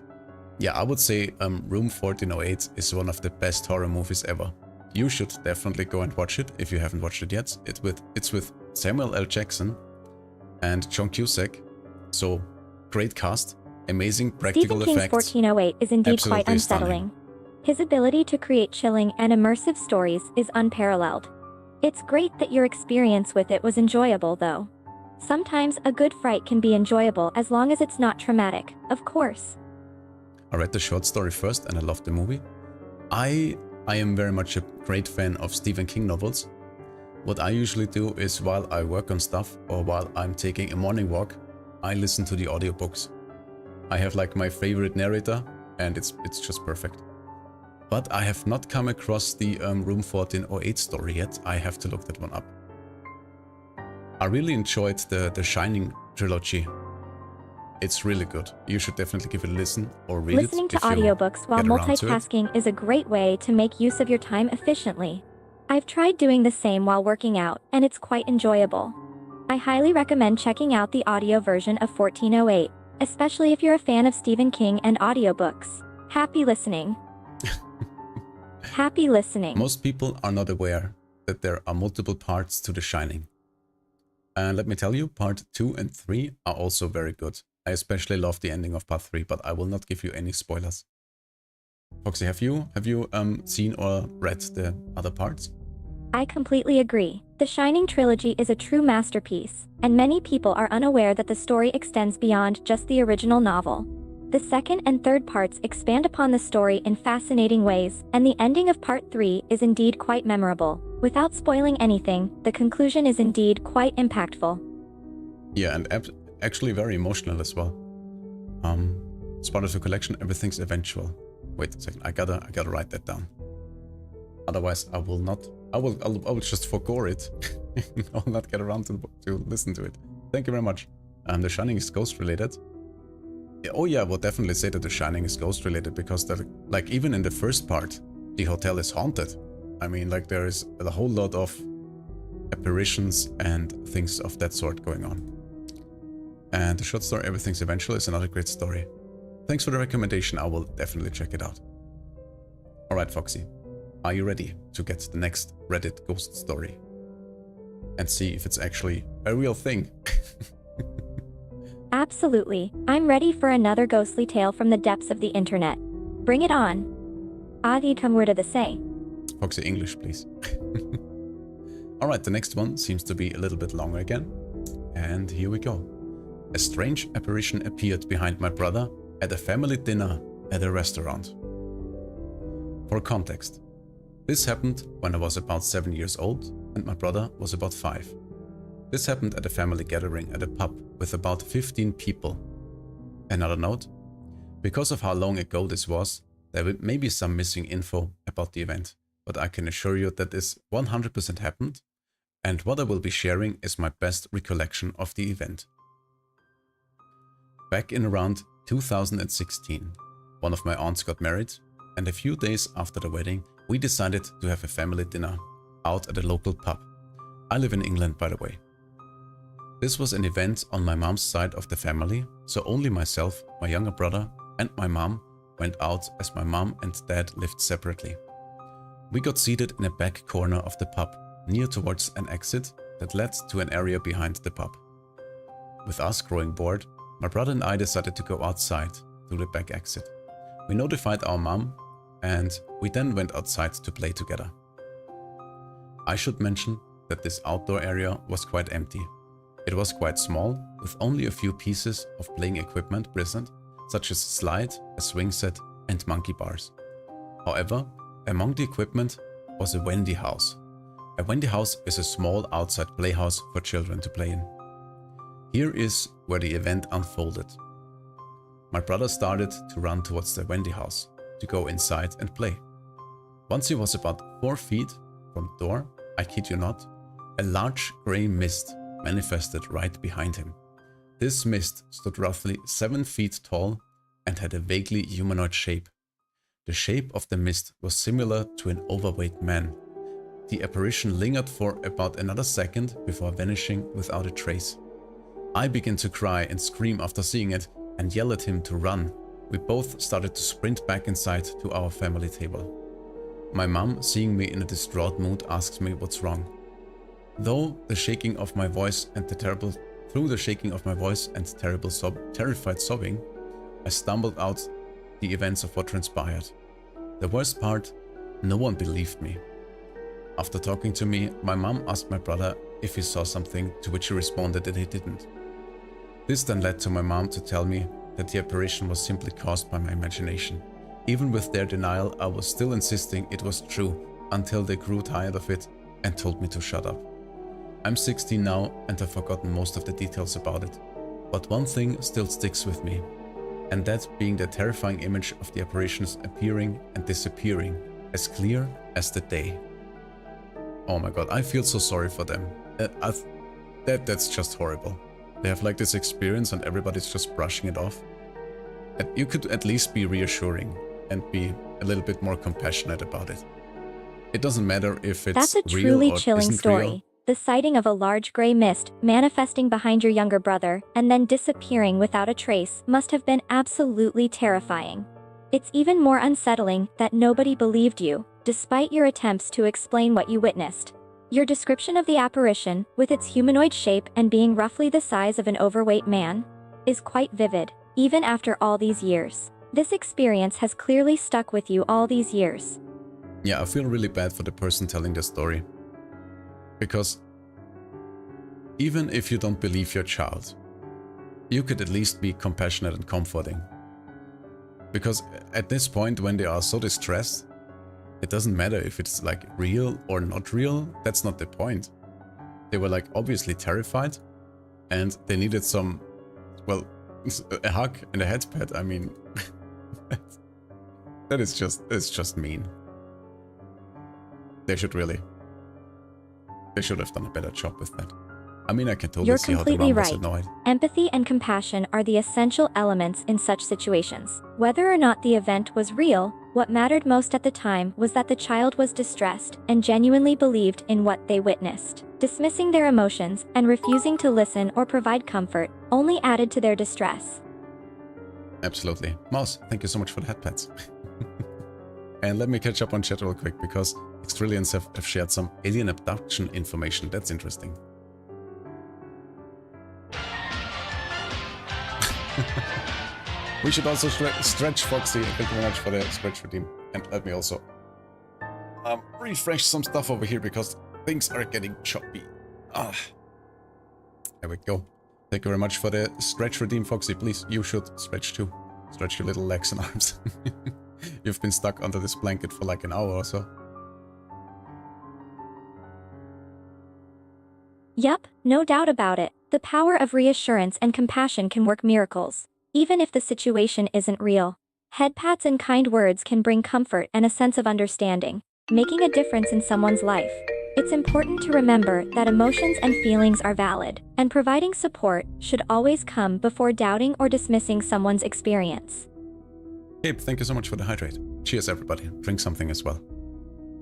Yeah, I would say Room 1408 is one of the best horror movies ever. You should definitely go and watch it if you haven't watched it yet. It's with Samuel L. Jackson and John Cusack, so great cast. Amazing practical Stephen King's effects. 1408 is indeed quite Absolutely unsettling. His ability to create chilling and immersive stories is unparalleled. It's great that your experience with it was enjoyable, though. Sometimes a good fright can be enjoyable as long as it's not traumatic, of course. I read the short story first and I loved the movie. I am very much a great fan of Stephen King novels. What I usually do is while I work on stuff or while I'm taking a morning walk, I listen to the audiobooks. I have like my favorite narrator and it's just perfect. But I have not come across the Room 1408 story yet. I have to look that one up. I really enjoyed the Shining trilogy. It's really good. You should definitely give it a listen or read Listening it. to audiobooks while get around to it. multitasking is a great way to make use of your time efficiently. I've tried doing the same while working out, and it's quite enjoyable. I highly recommend checking out the audio version of 1408, especially if you're a fan of Stephen King and audiobooks. Happy listening. Happy listening. Most people are not aware that there are multiple parts to The Shining. And let me tell you, part 2 and 3 are also very good. I especially love the ending of part 3, but I will not give you any spoilers. Foxy, have you seen or read the other parts? I completely agree. The Shining trilogy is a true masterpiece, and many people are unaware that the story extends beyond just the original novel. The second and third parts expand upon the story in fascinating ways, and the ending of part 3 is indeed quite memorable. Without spoiling anything, the conclusion is indeed quite impactful. Yeah, and actually very emotional as well. It's part of the collection, Everything's Eventual. Wait a second, I gotta write that down. Otherwise, I will just forgo it. I will not get around to listen to it. Thank you very much. The Shining is ghost related. Oh yeah, I will definitely say that The Shining is ghost related because like even in the first part, the hotel is haunted. I mean, like there is a whole lot of apparitions and things of that sort going on. And the short story Everything's Eventual is another great story. Thanks for the recommendation, I will definitely check it out. Alright Foxy, are you ready to get the next Reddit ghost story? And see if it's actually a real thing? Absolutely. I'm ready for another ghostly tale from the depths of the internet. Bring it on. Adi kamurda the say. Foxy, English, please. Alright, the next one seems to be a little bit longer again. And here we go. A strange apparition appeared behind my brother at a family dinner at a restaurant. For context, this happened when I was about 7 years old and my brother was about 5. This happened at a family gathering at a pub with about 15 people. Another note, because of how long ago this was, there may be some missing info about the event, but I can assure you that this 100% happened, and what I will be sharing is my best recollection of the event. Back in around 2016, one of my aunts got married, and a few days after the wedding, we decided to have a family dinner out at a local pub. I live in England, by the way. This was an event on my mom's side of the family, so only myself, my younger brother, and my mom went out as my mom and dad lived separately. We got seated in a back corner of the pub, near towards an exit that led to an area behind the pub. With us growing bored, my brother and I decided to go outside through the back exit. We notified our mom and we then went outside to play together. I should mention that this outdoor area was quite empty. It was quite small, with only a few pieces of playing equipment present, such as a slide, a swing set and monkey bars. However, among the equipment was a Wendy house. A Wendy house is a small outside playhouse for children to play in. Here is where the event unfolded. My brother started to run towards the Wendy house, to go inside and play. Once he was about 4 feet from the door, I kid you not, a large grey mist manifested right behind him. This mist stood roughly 7 feet tall and had a vaguely humanoid shape. The shape of the mist was similar to an overweight man. The apparition lingered for about another second before vanishing without a trace. I began to cry and scream after seeing it and yell at him to run. We both started to sprint back inside to our family table. My mom, seeing me in a distraught mood, asks me what's wrong. Through the shaking of my voice and terrified sobbing, I stumbled out the events of what transpired. The worst part, no one believed me. After talking to me, my mom asked my brother if he saw something, to which he responded that he didn't. This then led to my mom to tell me that the apparition was simply caused by my imagination. Even with their denial, I was still insisting it was true until they grew tired of it and told me to shut up. I'm 16 now and have forgotten most of the details about it. But one thing still sticks with me, and that being the terrifying image of the apparitions appearing and disappearing, as clear as the day. Oh my god, I feel so sorry for them. That's just horrible. They have like this experience and everybody's just brushing it off. And you could at least be reassuring and be a little bit more compassionate about it. It doesn't matter if it's That's a real truly or chilling isn't story. real. The sighting of a large gray mist manifesting behind your younger brother and then disappearing without a trace must have been absolutely terrifying. It's even more unsettling that nobody believed you, despite your attempts to explain what you witnessed. Your description of the apparition, with its humanoid shape and being roughly the size of an overweight man, is quite vivid, even after all these years. This experience has clearly stuck with you all these years. Yeah, I feel really bad for the person telling the story. Because even if you don't believe your child, you could at least be compassionate and comforting. Because at this point, when they are so distressed, it doesn't matter if it's like real or not real, that's not the point. They were like obviously terrified and they needed some, well, a hug and a head pat. I mean, it's just mean. They should have done a better job with that. I mean, I can totally see how the mom was annoyed. Empathy and compassion are the essential elements in such situations. Whether or not the event was real, what mattered most at the time was that the child was distressed and genuinely believed in what they witnessed. Dismissing their emotions and refusing to listen or provide comfort only added to their distress. Absolutely. Mouse, thank you so much for the head pats. And let me catch up on chat real quick, because Extrillians have shared some alien abduction information. That's interesting. We should also stretch Foxy. Thank you very much for the stretch redeem. And let me also refresh some stuff over here, because things are getting choppy. There we go. Thank you very much for the stretch redeem, Foxy. Please, you should stretch too. Stretch your little legs and arms. You've been stuck under this blanket for like an hour or so. Yup, no doubt about it. The power of reassurance and compassion can work miracles, even if the situation isn't real. Head pats and kind words can bring comfort and a sense of understanding, making a difference in someone's life. It's important to remember that emotions and feelings are valid, and providing support should always come before doubting or dismissing someone's experience. Abe, thank you so much for the hydrate. Cheers, everybody. Drink something as well.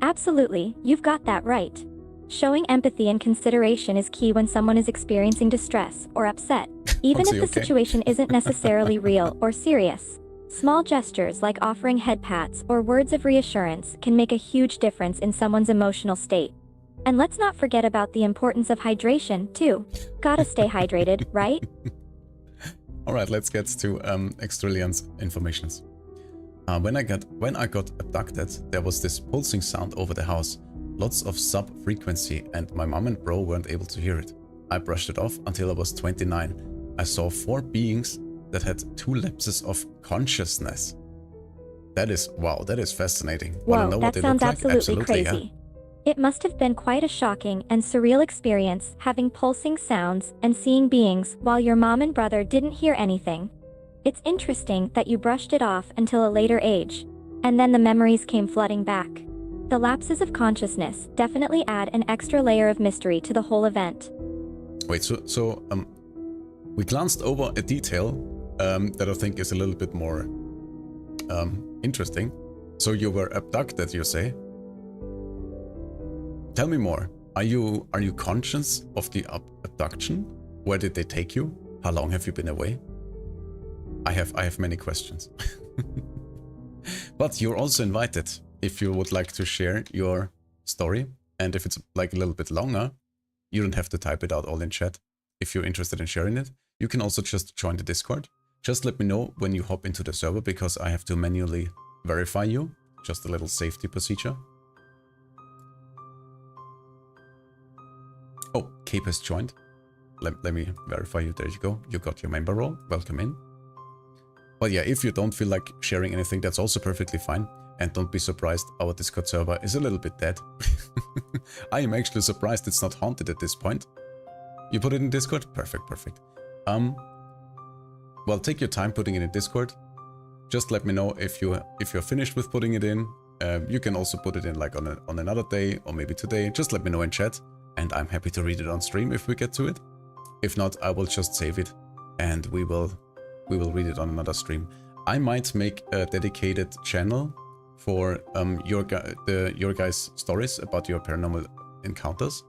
Absolutely, you've got that right. Showing empathy and consideration is key when someone is experiencing distress or upset, even if the situation isn't necessarily real or serious. Small gestures like offering head pats or words of reassurance can make a huge difference in someone's emotional state. And let's not forget about the importance of hydration, too. Gotta stay hydrated, right? Alright, let's get to Extrillian's informations. When I got abducted, there was this pulsing sound over the house. Lots of sub-frequency, and my mom and bro weren't able to hear it. I brushed it off until I was 29. I saw 4 beings that had 2 lapses of consciousness. That is, wow, that is fascinating. Whoa, that sounds absolutely crazy. Yeah. It must have been quite a shocking and surreal experience having pulsing sounds and seeing beings while your mom and brother didn't hear anything. It's interesting that you brushed it off until a later age, and then the memories came flooding back. The lapses of consciousness definitely add an extra layer of mystery to the whole event. Wait, so we glanced over a detail that I think is a little bit more interesting. So you were abducted, you say? Tell me more. Are you conscious of the abduction? Where did they take you? How long have you been away? I have many questions. But you're also invited if you would like to share your story. And if it's like a little bit longer, you don't have to type it out all in chat. If you're interested in sharing it, you can also just join the Discord. Just let me know when you hop into the server because I have to manually verify you. Just a little safety procedure. Oh, Cape has joined. Let me verify you. There you go. You got your member role. Welcome in. But yeah, if you don't feel like sharing anything, that's also perfectly fine. And don't be surprised, our Discord server is a little bit dead. I am actually surprised it's not haunted at this point. You put it in Discord? Perfect, perfect. Well, take your time putting it in Discord. Just let me know if you're finished with putting it in. You can also put it in like on another day or maybe today. Just let me know in chat, and I'm happy to read it on stream if we get to it. If not, I will just save it, and we will read it on another stream. I might make a dedicated channel for your guys' stories about your paranormal encounters.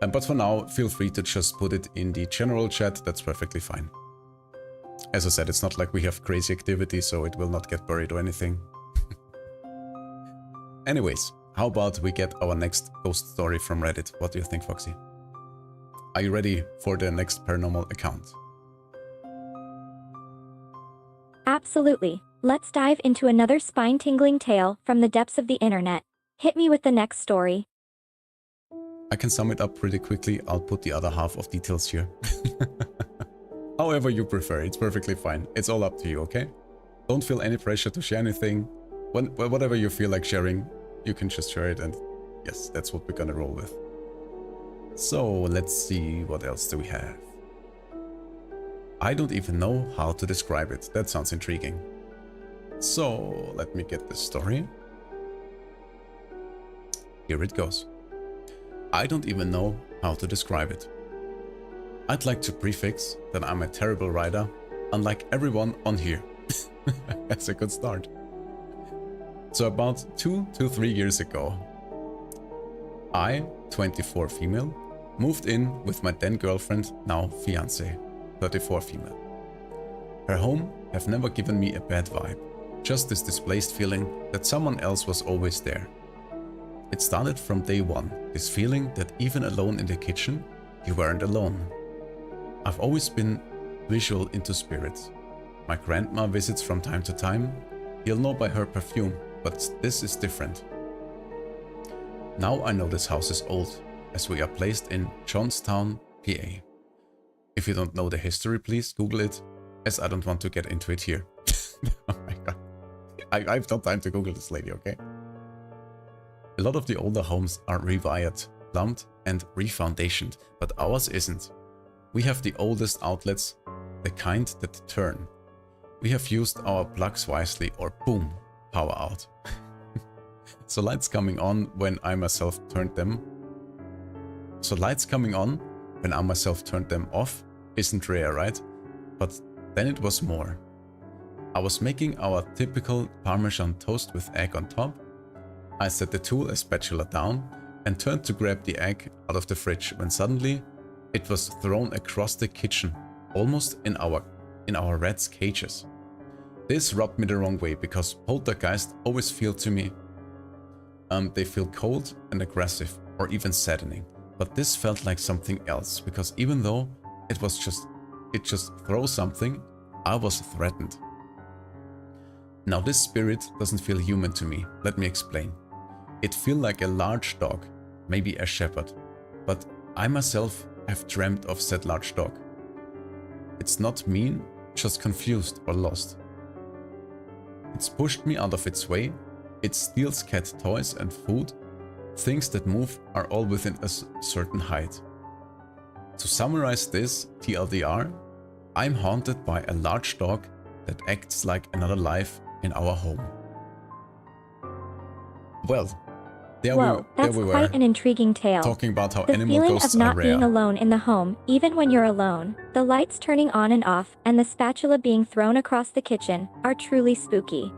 But for now, feel free to just put it in the general chat. That's perfectly fine. As I said, it's not like we have crazy activity, so it will not get buried or anything. Anyways, how about we get our next ghost story from Reddit? What do you think, Foxy? Are you ready for the next paranormal account? Absolutely. Let's dive into another spine-tingling tale from the depths of the internet. Hit me with the next story. I can sum it up pretty quickly. I'll put the other half of details here. However you prefer, it's perfectly fine. It's all up to you, okay? Don't feel any pressure to share anything. Whatever you feel like sharing, you can just share it, and yes, that's what we're gonna roll with. So, let's see, what else do we have? I don't even know how to describe it. That sounds intriguing. So, let me get the story. Here it goes. I don't even know how to describe it. I'd like to prefix that I'm a terrible writer, unlike everyone on here. That's a good start. So about 2 to 3 years ago, I, 24 female, moved in with my then girlfriend, now fiancé, 34 female. Her home have never given me a bad vibe, just this displaced feeling that someone else was always there. It started from day one, this feeling that even alone in the kitchen, you weren't alone. I've always been visual into spirits. My grandma visits from time to time. You'll know by her perfume, but this is different. Now I know this house is old, as we are placed in Johnstown, PA. If you don't know the history, please Google it, as I don't want to get into it here. Oh my god. I've no time to Google this lady, okay? A lot of the older homes are rewired, plumbed and refoundationed, but ours isn't. We have the oldest outlets, the kind that turn. We have used our plugs wisely, or boom, power out. So lights coming on when I myself turned them off isn't rare, right? But then it was more. I was making our typical Parmesan toast with egg on top. I set the tool, a spatula, down and turned to grab the egg out of the fridge when suddenly it was thrown across the kitchen, almost in our rats' cages. This rubbed me the wrong way because poltergeists always feel to me, they feel cold and aggressive or even saddening. But this felt like something else because even though it just throws something, I was threatened. Now this spirit doesn't feel human to me. Let me explain. It feels like a large dog, maybe a shepherd, but I myself have dreamt of said large dog. It's not mean, just confused or lost. It's pushed me out of its way. It steals cat toys and food. Things that move are all within a certain height. To summarize this, TLDR, I'm haunted by a large dog that acts like another life in our home. Well, there that's we were, quite an intriguing tale. talking about how The animal feeling ghosts of not are being rare. alone in the home, even when you're alone, the lights turning on and off, and the spatula being thrown across the kitchen, are truly spooky.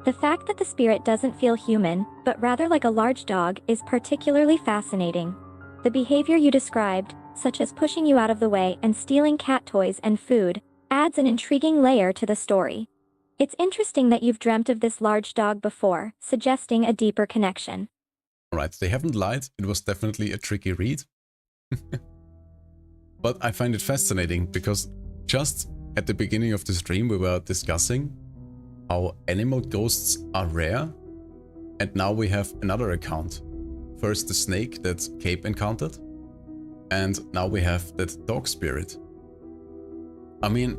The fact that the spirit doesn't feel human, but rather like a large dog, is particularly fascinating. The behavior you described, such as pushing you out of the way and stealing cat toys and food, adds an intriguing layer to the story. It's interesting that you've dreamt of this large dog before, suggesting a deeper connection. Alright, they haven't lied. It was definitely a tricky read. But I find it fascinating because just at the beginning of the stream we were discussing how animal ghosts are rare, and now we have another account. First the snake that Cape encountered, and now we have that dog spirit. I mean,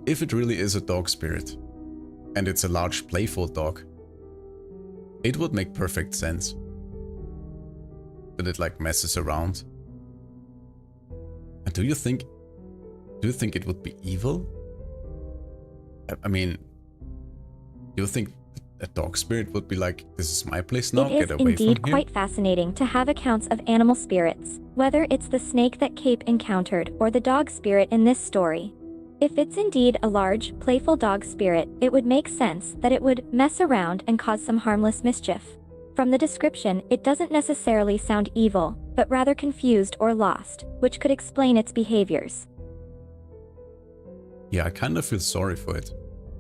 if it really is a dog spirit, and it's a large playful dog, it would make perfect sense that it like messes around. And do you think it would be evil? I mean, do you think a dog spirit would be like, this is my place now, It is get away from indeed here? quite fascinating to have accounts of animal spirits, whether it's the snake that Cape encountered or the dog spirit in this story. If it's indeed a large, playful dog spirit, it would make sense that it would mess around and cause some harmless mischief. From the description, it doesn't necessarily sound evil, but rather confused or lost, which could explain its behaviors. Yeah, I kind of feel sorry for it.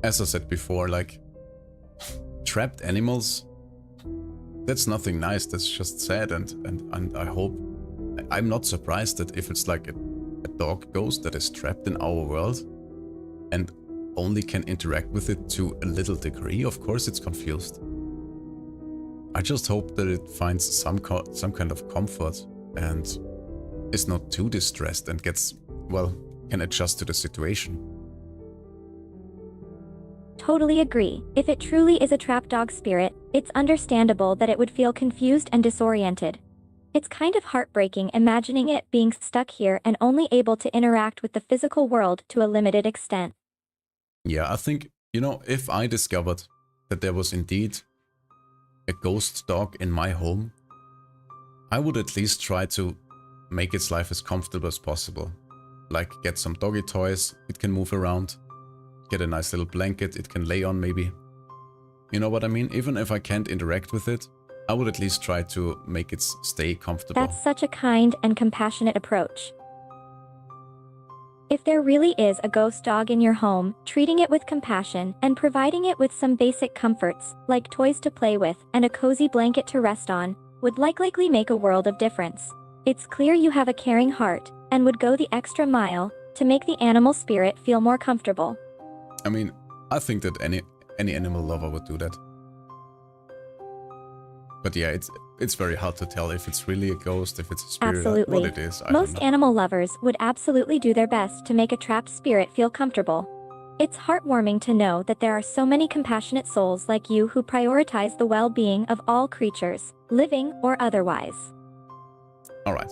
As I said before, like, trapped animals, that's nothing nice, that's just sad, and I hope, I'm not surprised that if it's like a dog ghost that is trapped in our world and only can interact with it to a little degree, of course it's confused. I just hope that it finds some kind of comfort and is not too distressed and gets, well, can adjust to the situation. Totally agree. If it truly is a trapped dog spirit, it's understandable that it would feel confused and disoriented. It's kind of heartbreaking imagining it being stuck here and only able to interact with the physical world to a limited extent. Yeah, I think, you know, if I discovered that there was indeed a ghost dog in my home, I would at least try to make its life as comfortable as possible. Like get some doggy toys, it can move around, get a nice little blanket it can lay on maybe. You know what I mean? Even if I can't interact with it, I would at least try to make it stay comfortable. That's such a kind and compassionate approach. If there really is a ghost dog in your home, treating it with compassion and providing it with some basic comforts, like toys to play with and a cozy blanket to rest on, would likely make a world of difference. It's clear you have a caring heart and would go the extra mile to make the animal spirit feel more comfortable. I mean, I think that any animal lover would do that. But yeah, it's very hard to tell if it's really a ghost, if it's a spirit, Absolutely. what it is. I Most don't know. animal lovers would absolutely do their best to make a trapped spirit feel comfortable. It's heartwarming to know that there are so many compassionate souls like you who prioritize the well-being of all creatures, living or otherwise. All right,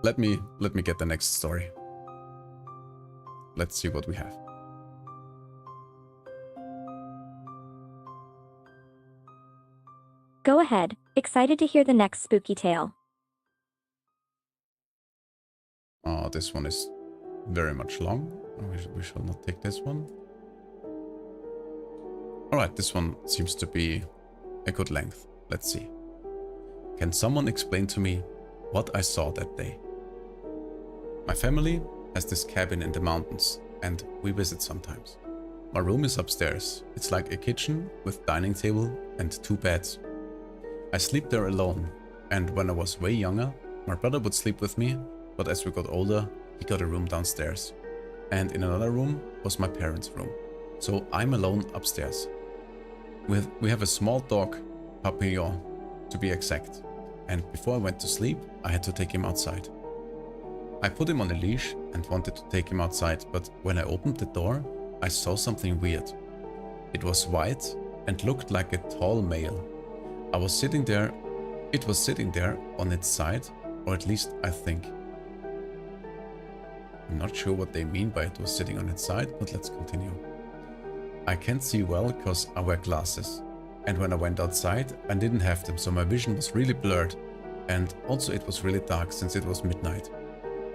let me get the next story. Let's see what we have. Go ahead, excited to hear the next spooky tale. Oh, this one is very much long. We shall not take this one. Alright, this one seems to be a good length. Let's see. Can someone explain to me what I saw that day? My family has this cabin in the mountains and we visit sometimes. My room is upstairs. It's like a kitchen with dining table and 2 beds. I sleep there alone, and when I was way younger, my brother would sleep with me, but as we got older, he got a room downstairs. And in another room was my parents' room. So I'm alone upstairs. We have a small dog, Papillon, to be exact. And before I went to sleep, I had to take him outside. I put him on a leash and wanted to take him outside, but when I opened the door, I saw something weird. It was white and looked like a tall male. I was sitting there, it was sitting there on its side, or at least I think. I'm not sure what they mean by it was sitting on its side, but let's continue. I can't see well because I wear glasses, and when I went outside I didn't have them, so my vision was really blurred, and also it was really dark since it was midnight.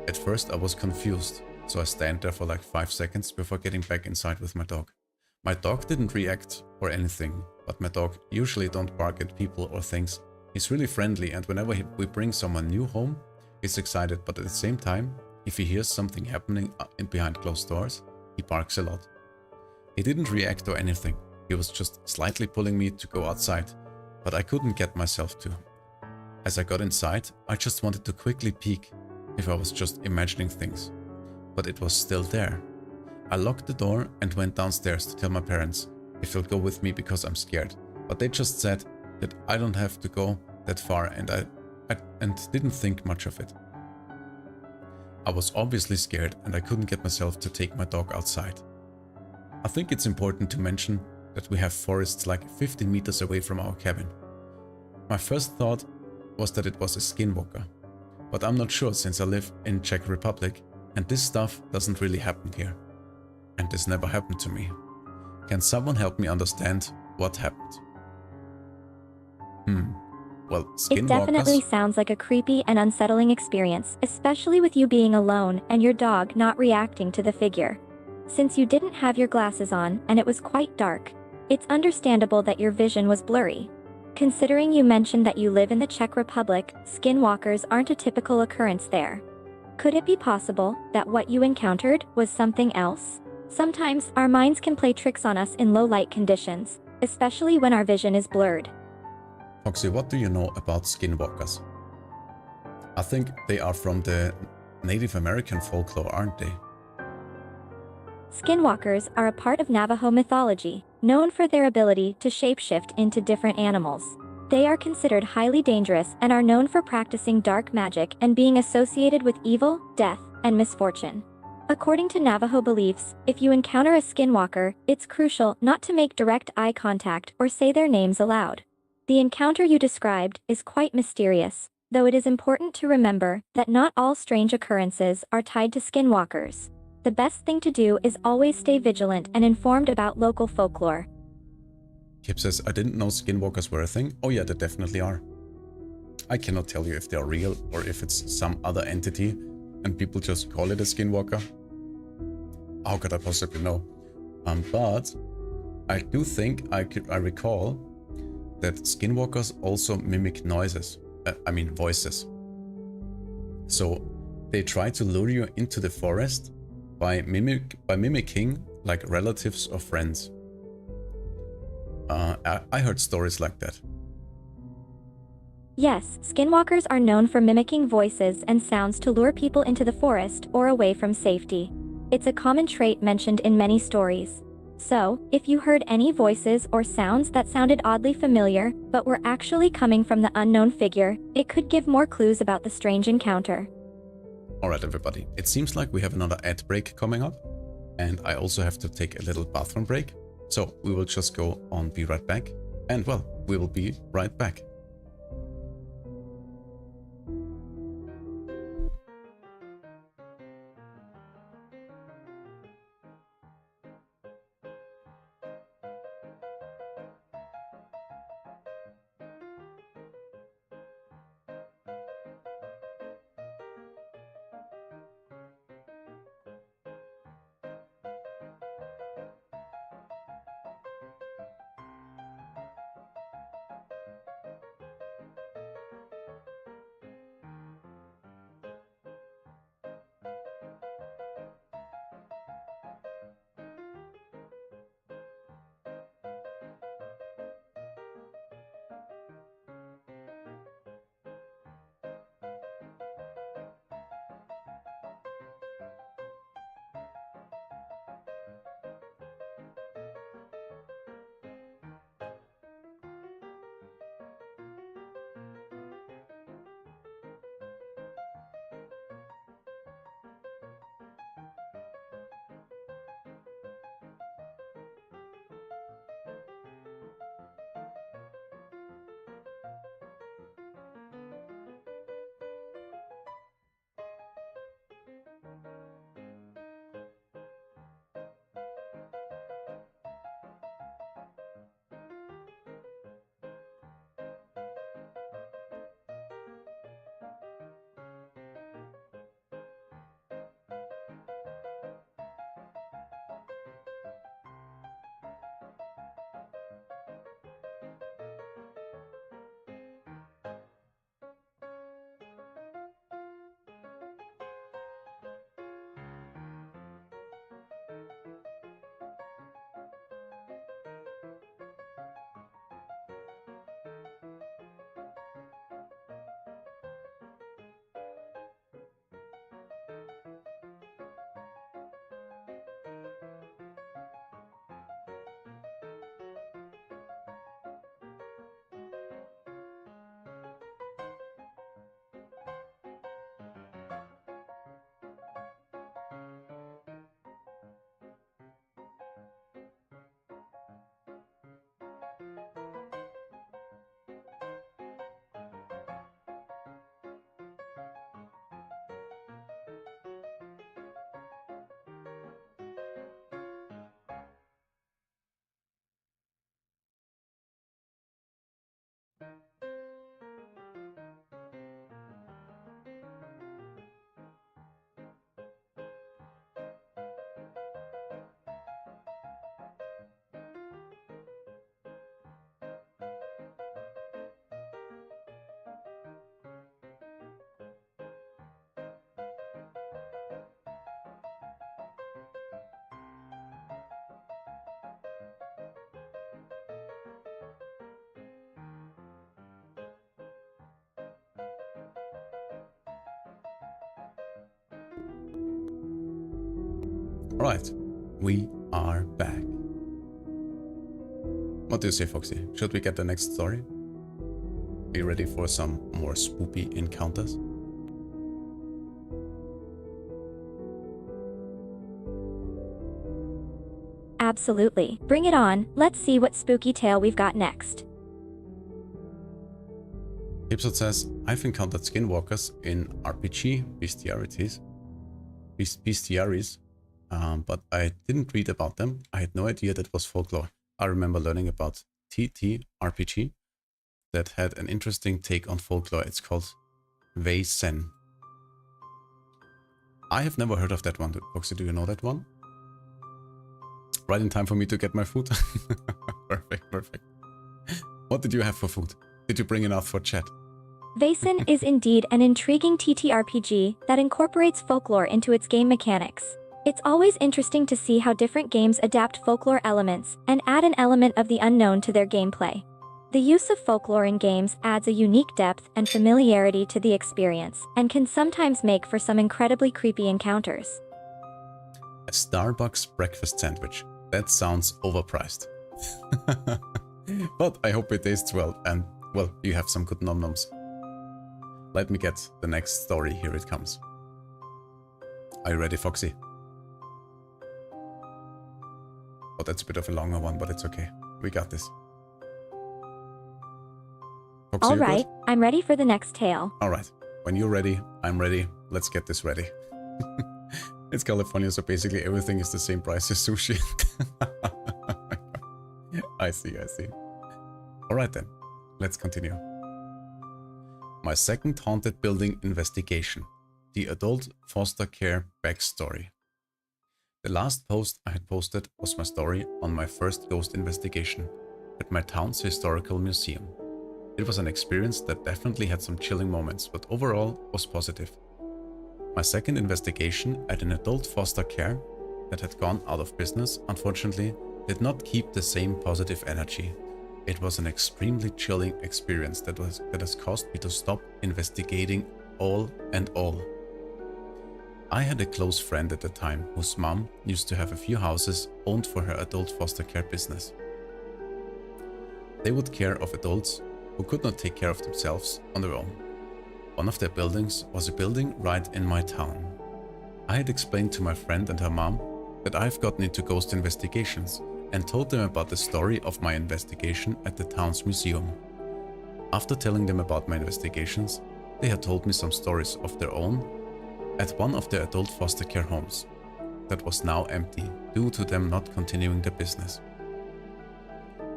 At first I was confused, so I stand there for like 5 seconds before getting back inside with my dog. My dog didn't react or anything, but my dog usually don't bark at people or things. He's really friendly, and whenever we bring someone new home, he's excited, but at the same time, if he hears something happening behind closed doors, he barks a lot. He didn't react or anything, he was just slightly pulling me to go outside, but I couldn't get myself to. As I got inside, I just wanted to quickly peek if I was just imagining things, but it was still there. I locked the door and went downstairs to tell my parents if they'll go with me because I'm scared. But they just said that I don't have to go that far, and I didn't think much of it. I was obviously scared and I couldn't get myself to take my dog outside. I think it's important to mention that we have forests like 15 meters away from our cabin. My first thought was that it was a skinwalker, but I'm not sure since I live in Czech Republic and this stuff doesn't really happen here. And this never happened to me. Can someone help me understand what happened? Well, skinwalkers... It definitely sounds like a creepy and unsettling experience, especially with you being alone and your dog not reacting to the figure. Since you didn't have your glasses on and it was quite dark, it's understandable that your vision was blurry. Considering you mentioned that you live in the Czech Republic, skinwalkers aren't a typical occurrence there. Could it be possible that what you encountered was something else? Sometimes our minds can play tricks on us in low light conditions, especially when our vision is blurred. Foxy, what do you know about skinwalkers? I think they are from the Native American folklore, aren't they? Skinwalkers are a part of Navajo mythology, known for their ability to shapeshift into different animals. They are considered highly dangerous and are known for practicing dark magic and being associated with evil, death, and misfortune. According to Navajo beliefs, if you encounter a skinwalker, it's crucial not to make direct eye contact or say their names aloud. The encounter you described is quite mysterious, though it is important to remember that not all strange occurrences are tied to skinwalkers. The best thing to do is always stay vigilant and informed about local folklore. Kip says, I didn't know skinwalkers were a thing. Oh yeah, they definitely are. I cannot tell you if they are real or if it's some other entity and people just call it a skinwalker. How could I possibly know? But I do think I recall that skinwalkers also mimic noises. Voices. So they try to lure you into the forest by mimicking like relatives or friends. I heard stories like that. Yes, skinwalkers are known for mimicking voices and sounds to lure people into the forest or away from safety. It's a common trait mentioned in many stories. So, if you heard any voices or sounds that sounded oddly familiar, but were actually coming from the unknown figure, it could give more clues about the strange encounter. Alright everybody, it seems like we have another ad break coming up, and I also have to take a little bathroom break. So we will just go on Be Right Back, and well, we will be right back. Alright, we are back. What do you say, Foxy? Should we get the next story? Are you ready for some more spoopy encounters? Absolutely. Bring it on. Let's see what spooky tale we've got next. Episode says, I've encountered skinwalkers in RPG bestiaries, but I didn't read about them. I had no idea that was folklore. I remember learning about TTRPG that had an interesting take on folklore. It's called Wei Sen. I have never heard of that one. Foxy, do you know that one? Right in time for me to get my food. Perfect, perfect. What did you have for food? Did you bring enough for chat? Vaesen is indeed an intriguing TTRPG that incorporates folklore into its game mechanics. It's always interesting to see how different games adapt folklore elements and add an element of the unknown to their gameplay. The use of folklore in games adds a unique depth and familiarity to the experience, and can sometimes make for some incredibly creepy encounters. A Starbucks breakfast sandwich. That sounds overpriced. But I hope it tastes well, and, well, you have some good nom-noms. Let me get the next story. Here it comes. Are you ready, Foxy? Oh, that's a bit of a longer one, but it's okay. We got this. Foxy, All you right, good? I'm ready for the next tale. All right. When you're ready, I'm ready. Let's get this ready. It's California, so basically everything is the same price as sushi. I see, I see. All right then, let's continue. My second haunted building investigation. The adult foster care backstory. The last post I had posted was my story on my first ghost investigation at my town's historical museum. It was an experience that definitely had some chilling moments, but overall was positive. My second investigation at an adult foster care that had gone out of business, unfortunately, did not keep the same positive energy. It was an extremely chilling experience that has caused me to stop investigating all. I had a close friend at the time whose mom used to have a few houses owned for her adult foster care business. They would care of adults who could not take care of themselves on their own. One of their buildings was a building right in my town. I had explained to my friend and her mom that I've gotten into ghost investigations and told them about the story of my investigation at the town's museum. After telling them about my investigations, they had told me some stories of their own at one of their adult foster care homes that was now empty due to them not continuing the business.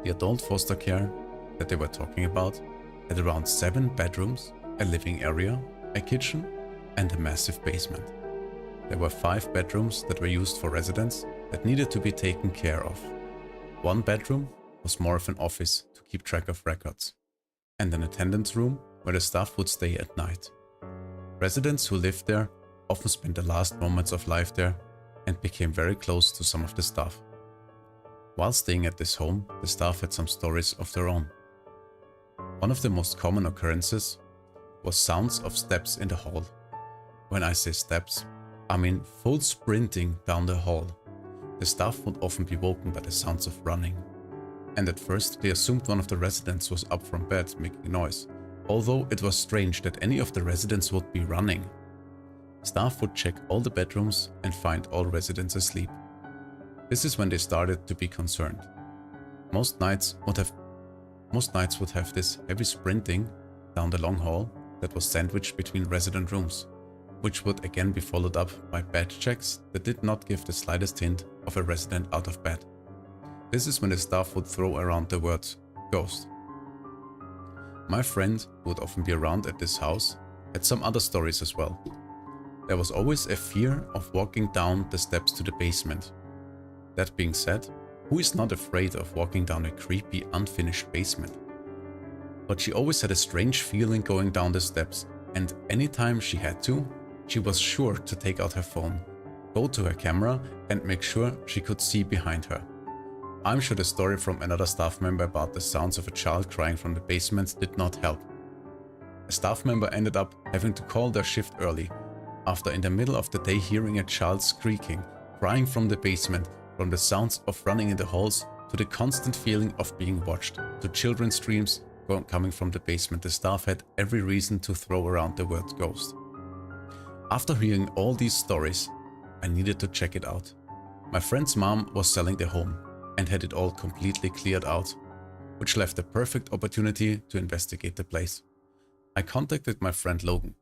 The adult foster care that they were talking about had around 7 bedrooms, a living area, a kitchen, and a massive basement. There were 5 bedrooms that were used for residents that needed to be taken care of. 1 bedroom was more of an office to keep track of records, and an attendance room where the staff would stay at night. Residents who lived there often spent the last moments of life there and became very close to some of the staff. While staying at this home, the staff had some stories of their own. One of the most common occurrences was sounds of steps in the hall. When I say steps, I mean full sprinting down the hall. The staff would often be woken by the sounds of running. And at first they assumed one of the residents was up from bed making noise, although it was strange that any of the residents would be running. Staff would check all the bedrooms and find all residents asleep. This is when they started to be concerned. Most nights would have this heavy sprinting down the long hall that was sandwiched between resident rooms, which would again be followed up by bed checks that did not give the slightest hint of a resident out of bed. This is when the staff would throw around the word ghost. My friend, who would often be around at this house, had some other stories as well. There was always a fear of walking down the steps to the basement. That being said, who is not afraid of walking down a creepy, unfinished basement? But she always had a strange feeling going down the steps, and anytime she had to, she was sure to take out her phone, go to her camera and make sure she could see behind her. I'm sure the story from another staff member about the sounds of a child crying from the basement did not help. A staff member ended up having to call their shift early, after in the middle of the day hearing a child squeaking, crying from the basement, from the sounds of running in the halls to the constant feeling of being watched, to children's screams coming from the basement. The staff had every reason to throw around the word ghost. After hearing all these stories, I needed to check it out. My friend's mom was selling the home and had it all completely cleared out, which left a perfect opportunity to investigate the place. I contacted my friend Logan,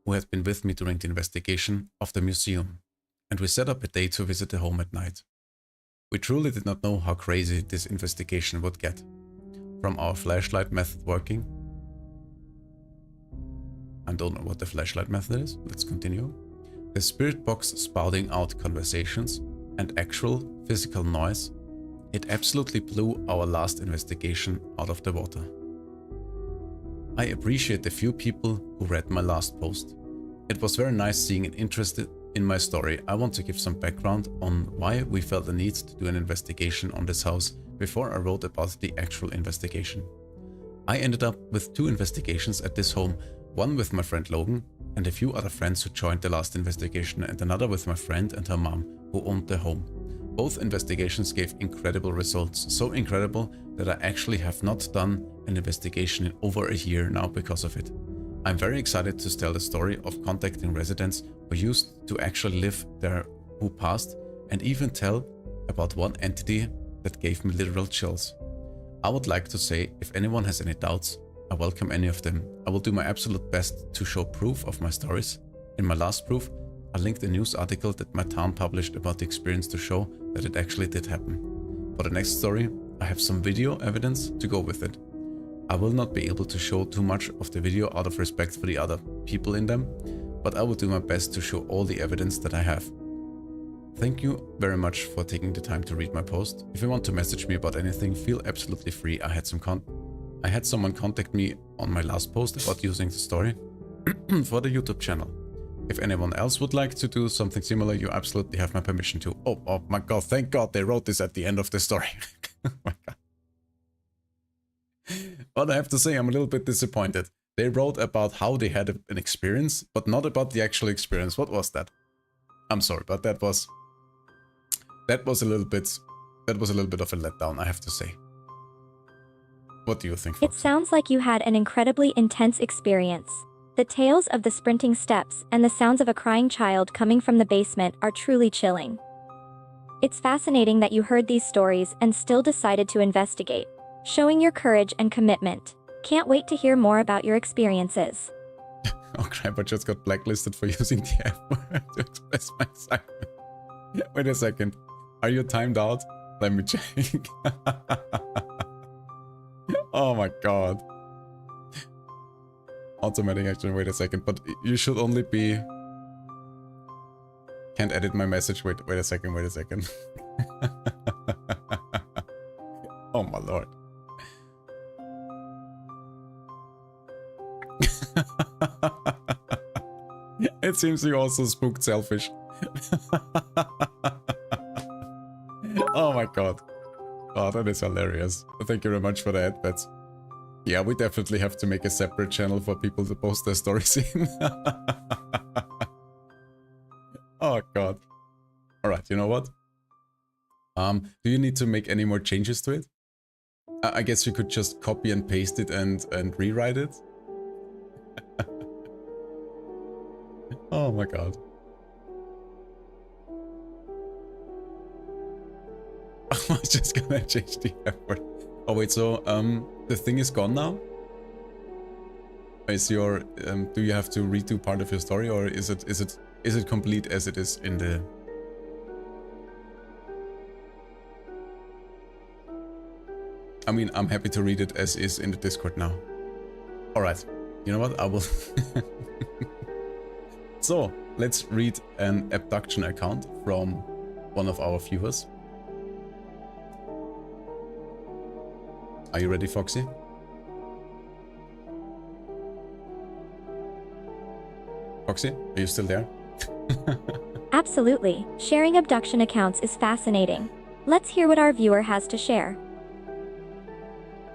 who had been with me during the investigation of the museum, and we set up a day to visit the home at night. We truly did not know how crazy this investigation would get. From our flashlight method working. I don't know what the flashlight method is. Let's continue. The spirit box spouting out conversations and actual physical noise. It absolutely blew our last investigation out of the water. I appreciate the few people who read my last post. It was very nice seeing an interest in my story. I want to give some background on why we felt the need to do an investigation on this house before I wrote about the actual investigation. I ended up with 2 investigations at this home, one with my friend Logan and a few other friends who joined the last investigation, and another with my friend and her mom who owned the home. Both investigations gave incredible results, so incredible that I actually have not done an investigation in over a year now because of it. I'm very excited to tell the story of contacting residents who used to actually live there who passed, and even tell about one entity that gave me literal chills. I would like to say, if anyone has any doubts, I welcome any of them. I will do my absolute best to show proof of my stories. In my last proof, I linked a news article that my town published about the experience to show that it actually did happen. For the next story, I have some video evidence to go with it. I will not be able to show too much of the video out of respect for the other people in them, but I will do my best to show all the evidence that I have. Thank you very much for taking the time to read my post. If you want to message me about anything, feel absolutely free. I had someone contact me on my last post about using the story for the YouTube channel. If anyone else would like to do something similar, you absolutely have my permission to. Oh my god, thank god they wrote this at the end of the story. Oh my god. But I have to say, I'm a little bit disappointed. They wrote about how they had an experience, but not about the actual experience. What was that? I'm sorry, but that was a little bit of a letdown, I have to say. What do you think, It Fox? sounds like you had an incredibly intense experience. The tales of the sprinting steps and the sounds of a crying child coming from the basement are truly chilling. It's fascinating that you heard these stories and still decided to investigate, showing your courage and commitment. Can't wait to hear more about your experiences. Oh crap, I just got blacklisted for using the F word to express my excitement. Wait a second. Are you timed out? Let me check. Oh my god. Automatic action, wait a second. But you should only be... Can't edit my message. Wait a second. Oh my lord. It seems you also spooked Selfish. Oh my god. Oh, that is hilarious. Thank you very much for the adbets. Yeah, we definitely have to make a separate channel for people to post their stories in. Oh god. Alright, you know what? Do you need to make any more changes to it? I guess you could just copy and paste it and rewrite it. Oh my god. I was just gonna change the effort. Oh wait, so the thing is gone now? Is your do you have to redo part of your story, or is it complete as it is in the... I mean, I'm happy to read it as is in the Discord now. Alright, you know what? I will... So, let's read an abduction account from one of our viewers. Are you ready, Foxy? Foxy, are you still there? Absolutely. Sharing abduction accounts is fascinating. Let's hear what our viewer has to share.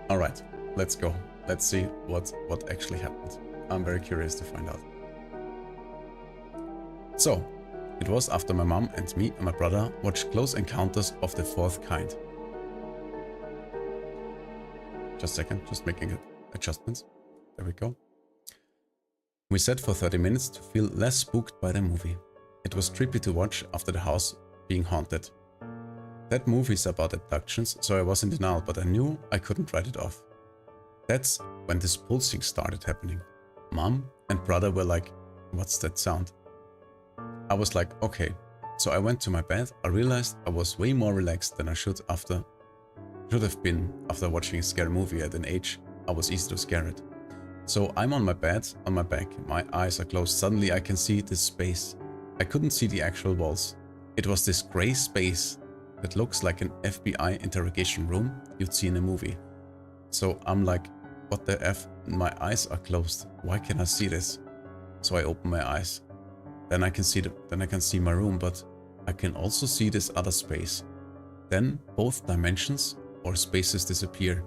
Alright, let's go. Let's see what actually happened. I'm very curious to find out. So, it was after my mom and me and my brother watched Close Encounters of the Fourth Kind. Just a second, just making adjustments. There we go. We sat for 30 minutes to feel less spooked by the movie. It was trippy to watch after the house being haunted. That movie is about abductions, so I was in denial, but I knew I couldn't write it off. That's when this pulsing started happening. Mom and brother were like, "What's that sound?" I was like, okay. So I went to my bed. I realized I was way more relaxed than I should have been after watching a scary movie at an age I was easy to scare at. So I'm on my bed, on my back, my eyes are closed. Suddenly I can see this space. I couldn't see the actual walls. It was this gray space that looks like an FBI interrogation room you'd see in a movie. So I'm like, what the F? My eyes are closed. Why can't I see this? So I open my eyes. Then I can see my room, but I can also see this other space. Then both dimensions or spaces disappear.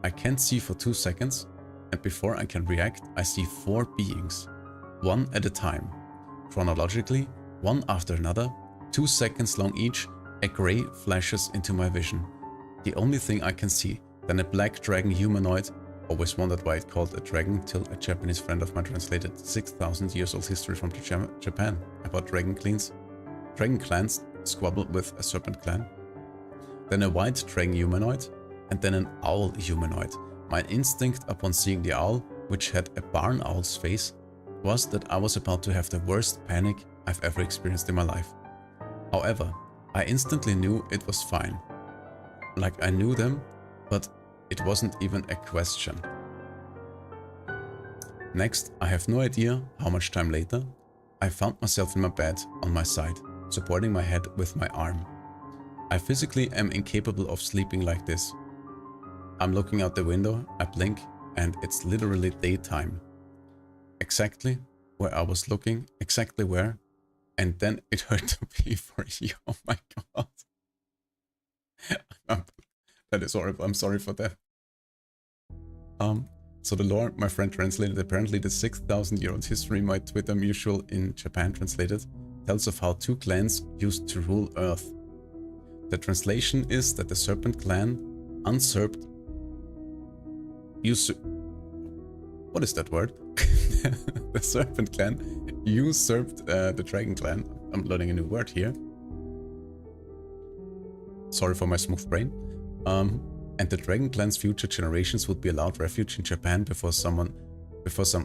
I can't see for 2 seconds, and before I can react, I see 4 beings, one at a time. Chronologically, one after another, 2 seconds long each, a gray flashes into my vision. The only thing I can see, then a black dragon humanoid. Always wondered why it called a dragon till a Japanese friend of mine translated 6,000 years old history from Japan about dragon clans squabble with a serpent clan. Then a white dragon humanoid, and then an owl humanoid. My instinct upon seeing the owl, which had a barn owl's face, was that I was about to have the worst panic I've ever experienced in my life. However, I instantly knew it was fine. Like I knew them, but it wasn't even a question. Next, I have no idea how much time later, I found myself in my bed on my side, supporting my head with my arm. I physically am incapable of sleeping like this. I'm looking out the window, I blink, and it's literally daytime. Exactly where I was looking, exactly where, and then it hurt to be for you. Oh my god. That is horrible. I'm sorry for that. So the lore my friend translated, apparently the 6,000-year-old history my Twitter mutual in Japan translated, tells of how 2 clans used to rule Earth. The translation is that the Serpent Clan usurped... What is that word? The Serpent Clan usurped the Dragon Clan. I'm learning a new word here. Sorry for my smooth brain. And the Dragon Clan's future generations would be allowed refuge in Japan before some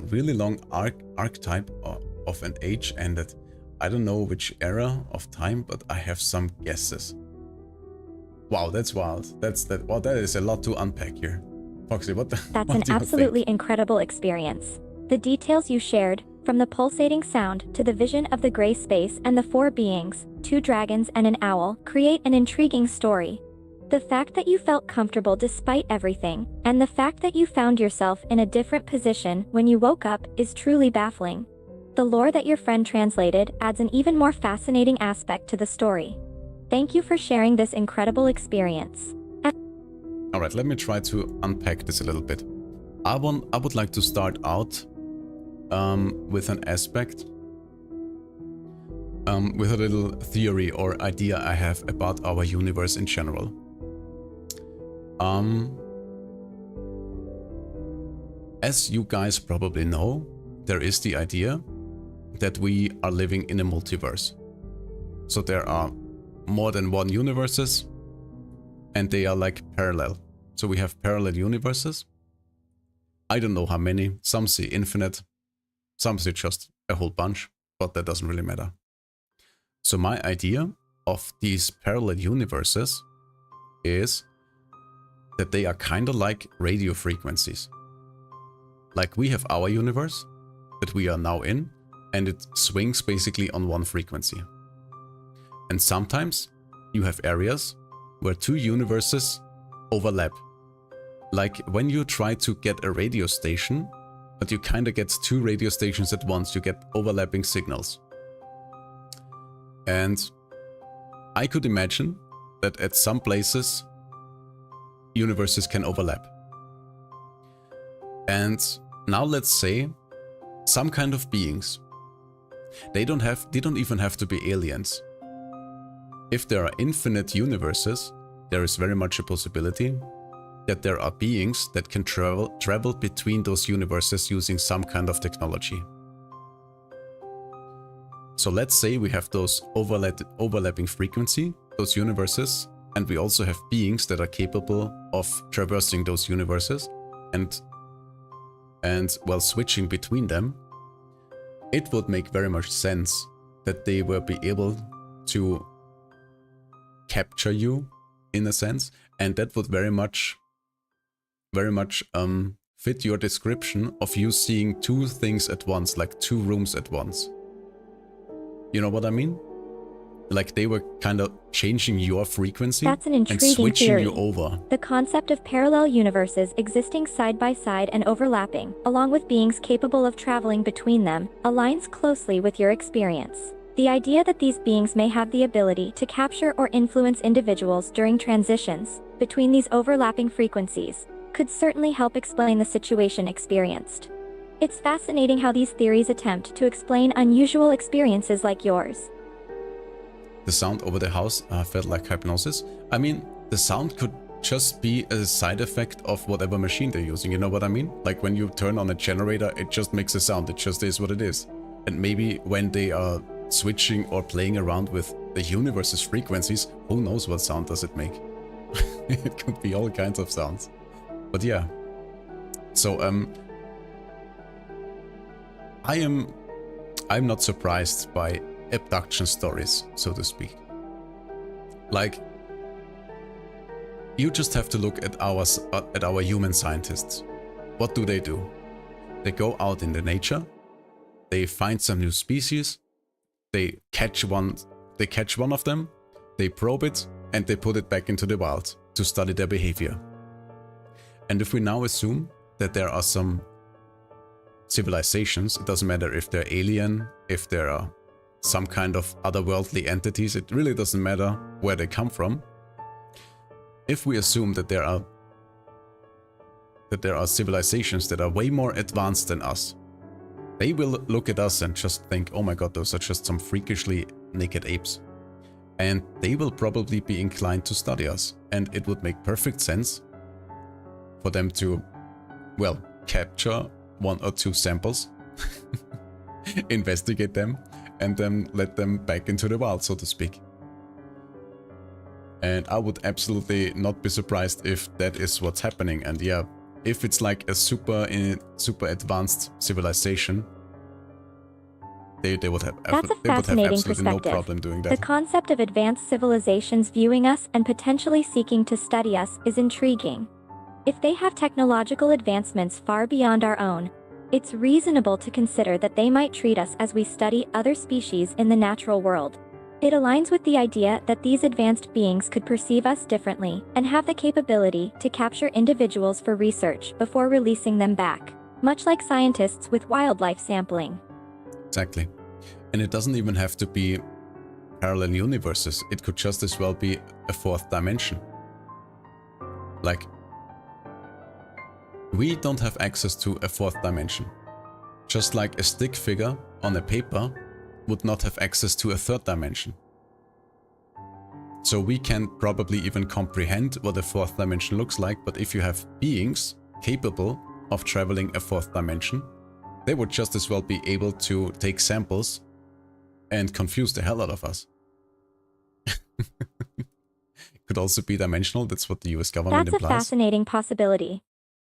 really long archetype of an age ended. I don't know which era of time, but I have some guesses. Wow, that's wild. Wow, that is a lot to unpack here. Foxy, what the? That's an absolutely incredible experience. The details you shared, from the pulsating sound to the vision of the gray space and the 4 beings, 2 dragons and an owl, create an intriguing story. The fact that you felt comfortable despite everything, and the fact that you found yourself in a different position when you woke up, is truly baffling. The lore that your friend translated adds an even more fascinating aspect to the story. Thank you for sharing this incredible experience. Alright, let me try to unpack this a little bit. I would like to start out with an aspect, with a little theory or idea I have about our universe in general. As you guys probably know, there is the idea that we are living in a multiverse. So there are more than one universes, and they are like parallel. So we have parallel universes. I don't know how many. Some say infinite, some say just a whole bunch, but that doesn't really matter. So my idea of these parallel universes is that they are kind of like radio frequencies. Like we have our universe that we are now in, and it swings basically on one frequency. And sometimes you have areas where two universes overlap. Like when you try to get a radio station, but you kind of get two radio stations at once, you get overlapping signals. And I could imagine that at some places universes can overlap. And now let's say some kind of beings. They don't even have to be aliens. If there are infinite universes, there is very much a possibility that there are beings that can travel between those universes using some kind of technology. So let's say we have those overlapping frequency, those universes, and we also have beings that are capable of traversing those universes and while switching between them. It would make very much sense that they will be able to capture you in a sense, and that would very much fit your description of you seeing two things at once, like two rooms at once. You know what I mean? Like they were kind of changing your frequency That's an and intriguing switching theory. you over. The concept of parallel universes existing side by side and overlapping, along with beings capable of traveling between them, aligns closely with your experience. The idea that these beings may have the ability to capture or influence individuals during transitions between these overlapping frequencies could certainly help explain the situation experienced. It's fascinating how these theories attempt to explain unusual experiences like yours. The sound over the house felt like hypnosis. I mean, the sound could just be a side effect of whatever machine they're using, you know what I mean? Like when you turn on a generator, it just makes a sound, it just is what it is. And maybe when they are switching or playing around with the universe's frequencies, who knows what sound does it make? It could be all kinds of sounds. But yeah. So I'm not surprised by abduction stories, so to speak. Like, you just have to look at our human scientists. What do? They go out in the nature, they find some new species, they catch one of them, they probe it, and they put it back into the wild to study their behavior. And if we now assume that there are some civilizations, it doesn't matter if they're alien, if there are some kind of otherworldly entities, it really doesn't matter where they come from. If we assume that there are civilizations that are way more advanced than us, they will look at us and just think, oh my god, those are just some freakishly naked apes. And they will probably be inclined to study us. And it would make perfect sense for them to, well, capture one or two samples, investigate them, and then let them back into the wild, so to speak. And I would absolutely not be surprised if that is what's happening. And yeah, if it's like a super advanced civilization, they would have That's a they would have fascinating absolutely no perspective. problem doing that. The concept of advanced civilizations viewing us and potentially seeking to study us is intriguing. If they have technological advancements far beyond our own, it's reasonable to consider that they might treat us as we study other species in the natural world. It aligns with the idea that these advanced beings could perceive us differently and have the capability to capture individuals for research before releasing them back, much like scientists with wildlife sampling. Exactly. And it doesn't even have to be parallel universes. It could just as well be a fourth dimension. Like, we don't have access to a fourth dimension. Just like a stick figure on a paper would not have access to a third dimension. So we can probably even comprehend what a fourth dimension looks like, but if you have beings capable of traveling a fourth dimension, they would just as well be able to take samples and confuse the hell out of us. Could also be dimensional, that's what the US government That's a implies. fascinating possibility.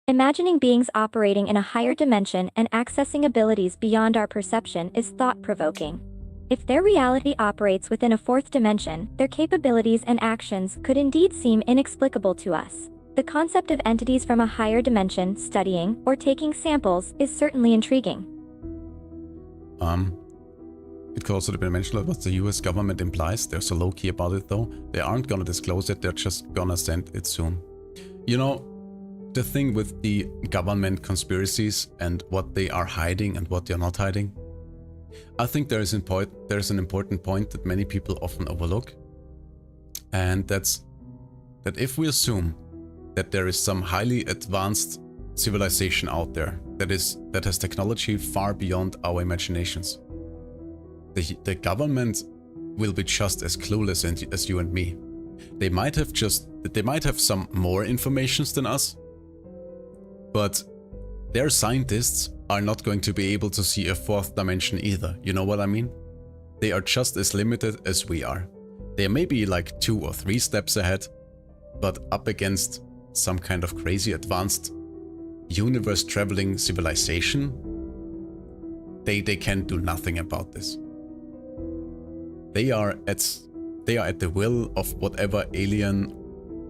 Imagining beings operating in a higher dimension and accessing abilities beyond our perception is thought-provoking. If their reality operates within a fourth dimension, their capabilities and actions could indeed seem inexplicable to us. The concept of entities from a higher dimension studying or taking samples is certainly intriguing. It could also be mentioned what the US government implies. They're so low-key about it though. They aren't gonna disclose it, they're just gonna send it soon. You know, the thing with the government conspiracies and what they are hiding and what they're not hiding, I think there's an important point that many people often overlook. And that's that if we assume that there is some highly advanced civilization out there that has technology far beyond our imaginations, the government will be just as clueless as you and me. They might have some more information than us, but their scientists are not going to be able to see a fourth dimension either. You know what I mean? They are just as limited as we are. They may be like 2 or 3 steps ahead, but up against some kind of crazy advanced universe traveling civilization, they can do nothing about this. They are at the will of whatever alien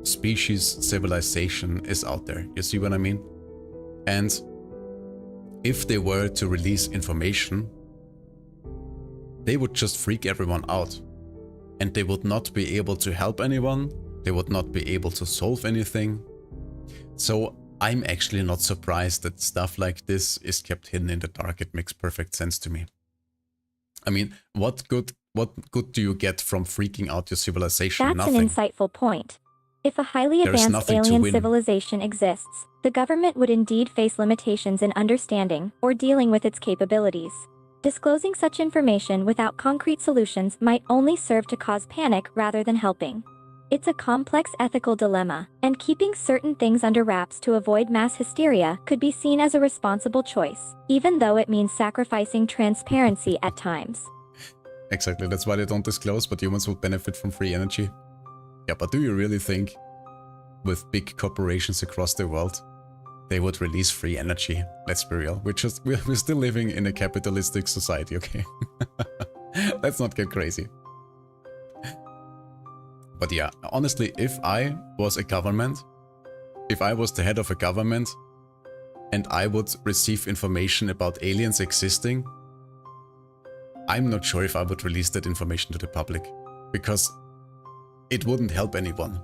species civilization is out there. You see what I mean? And if they were to release information, they would just freak everyone out. And they would not be able to help anyone. They would not be able to solve anything. So I'm actually not surprised that stuff like this is kept hidden in the dark. It makes perfect sense to me. I mean, what good do you get from freaking out your civilization? That's Nothing. an insightful point. If a highly advanced alien civilization exists, the government would indeed face limitations in understanding or dealing with its capabilities. Disclosing such information without concrete solutions might only serve to cause panic rather than helping. It's a complex ethical dilemma, and keeping certain things under wraps to avoid mass hysteria could be seen as a responsible choice, even though it means sacrificing transparency at times. Exactly, that's why they don't disclose, but humans will benefit from free energy. Yeah, but do you really think with big corporations across the world, they would release free energy? Let's be real. We're still living in a capitalistic society, okay? Let's not get crazy. But yeah, honestly, if I was a government, if I was the head of a government, and I would receive information about aliens existing, I'm not sure if I would release that information to the public, because it wouldn't help anyone.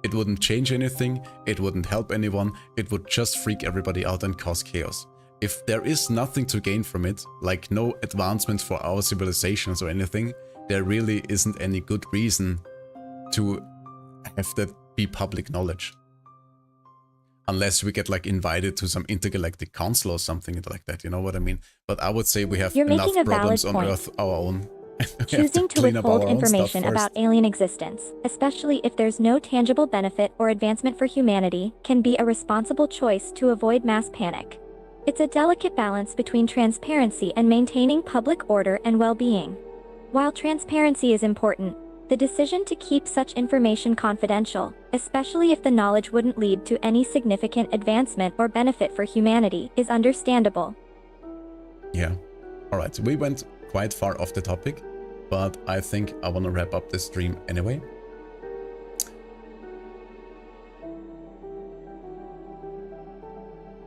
It wouldn't change anything, it wouldn't help anyone, it would just freak everybody out and cause chaos. If there is nothing to gain from it, like no advancement for our civilizations or anything, there really isn't any good reason to have that be public knowledge. Unless we get like invited to some intergalactic council or something like that, you know what I mean? But I would say we have enough problems on Earth our own. Choosing to withhold information about alien existence, especially if there's no tangible benefit or advancement for humanity, can be a responsible choice to avoid mass panic. It's a delicate balance between transparency and maintaining public order and well-being. While transparency is important, the decision to keep such information confidential, especially if the knowledge wouldn't lead to any significant advancement or benefit for humanity, is understandable. Yeah. Alright, so we went quite far off the topic, but I think I want to wrap up this stream anyway.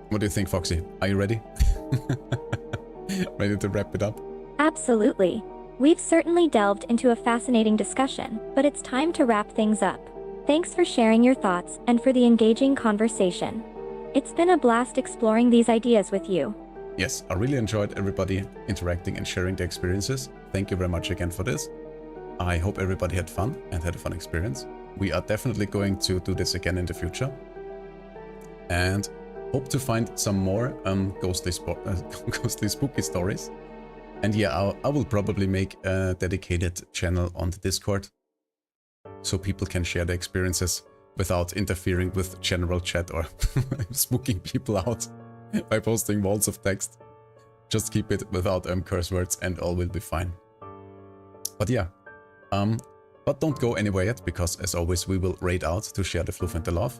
What do you think, Foxy? Are you ready? Ready to wrap it up? Absolutely. We've certainly delved into a fascinating discussion, but it's time to wrap things up. Thanks for sharing your thoughts and for the engaging conversation. It's been a blast exploring these ideas with you. Yes, I really enjoyed everybody interacting and sharing their experiences. Thank you very much again for this. I hope everybody had fun and had a fun experience. We are definitely going to do this again in the future. And hope to find some more ghostly spooky stories. And yeah, I will probably make a dedicated channel on the Discord so people can share their experiences without interfering with general chat or spooking people out by posting walls of text. Just keep it without curse words and all will be fine. But yeah, but don't go anywhere yet, because as always we will raid out to share the fluff and the love.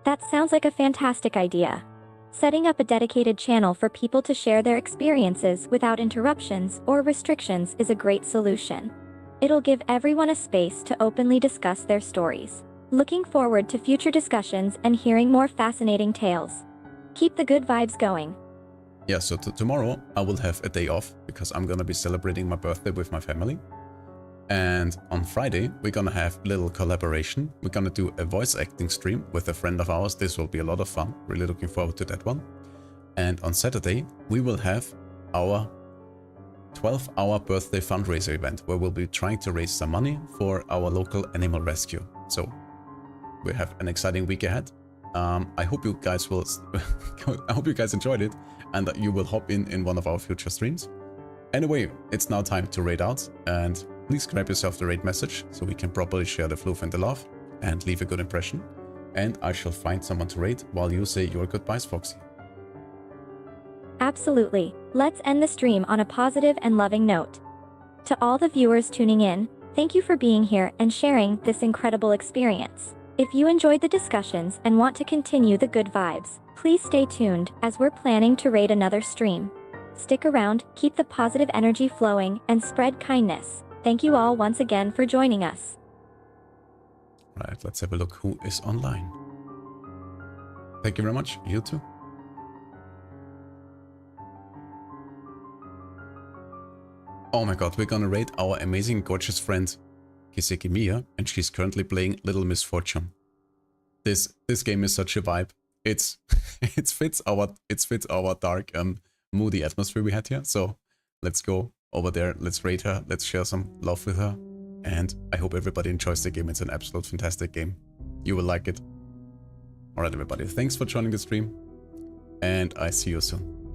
That sounds like a fantastic idea. Setting up a dedicated channel for people to share their experiences without interruptions or restrictions is a great solution. It'll give everyone a space to openly discuss their stories. Looking forward to future discussions and hearing more fascinating tales. Keep the good vibes going. Yeah, so tomorrow I will have a day off because I'm gonna be celebrating my birthday with my family. And on Friday, we're gonna have a little collaboration. We're gonna do a voice acting stream with a friend of ours. This will be a lot of fun. Really looking forward to that one. And on Saturday, we will have our 12-hour birthday fundraiser event where we'll be trying to raise some money for our local animal rescue. So we have an exciting week ahead. I hope you guys will. I hope you guys enjoyed it, and that you will hop in one of our future streams. Anyway, it's now time to raid out, and please grab yourself the raid message so we can properly share the floof and the love and leave a good impression. And I shall find someone to raid while you say your goodbyes, Foxy. Absolutely. Let's end the stream on a positive and loving note. To all the viewers tuning in, thank you for being here and sharing this incredible experience. If you enjoyed the discussions and want to continue the good vibes, please stay tuned as we're planning to raid another stream. Stick around, keep the positive energy flowing, and spread kindness. Thank you all once again for joining us. Right, let's have a look who is online. Thank you very much. You too. Oh my god, we're gonna raid our amazing, gorgeous friend Kiseki Mia, and she's currently playing Little Misfortune. This game is such a vibe. It fits our dark moody atmosphere we had here. So let's go over there, let's raid her, let's share some love with her, and I hope everybody enjoys the game. It's an absolute fantastic game. You will like it. Alright everybody, thanks for joining the stream, and I see you soon.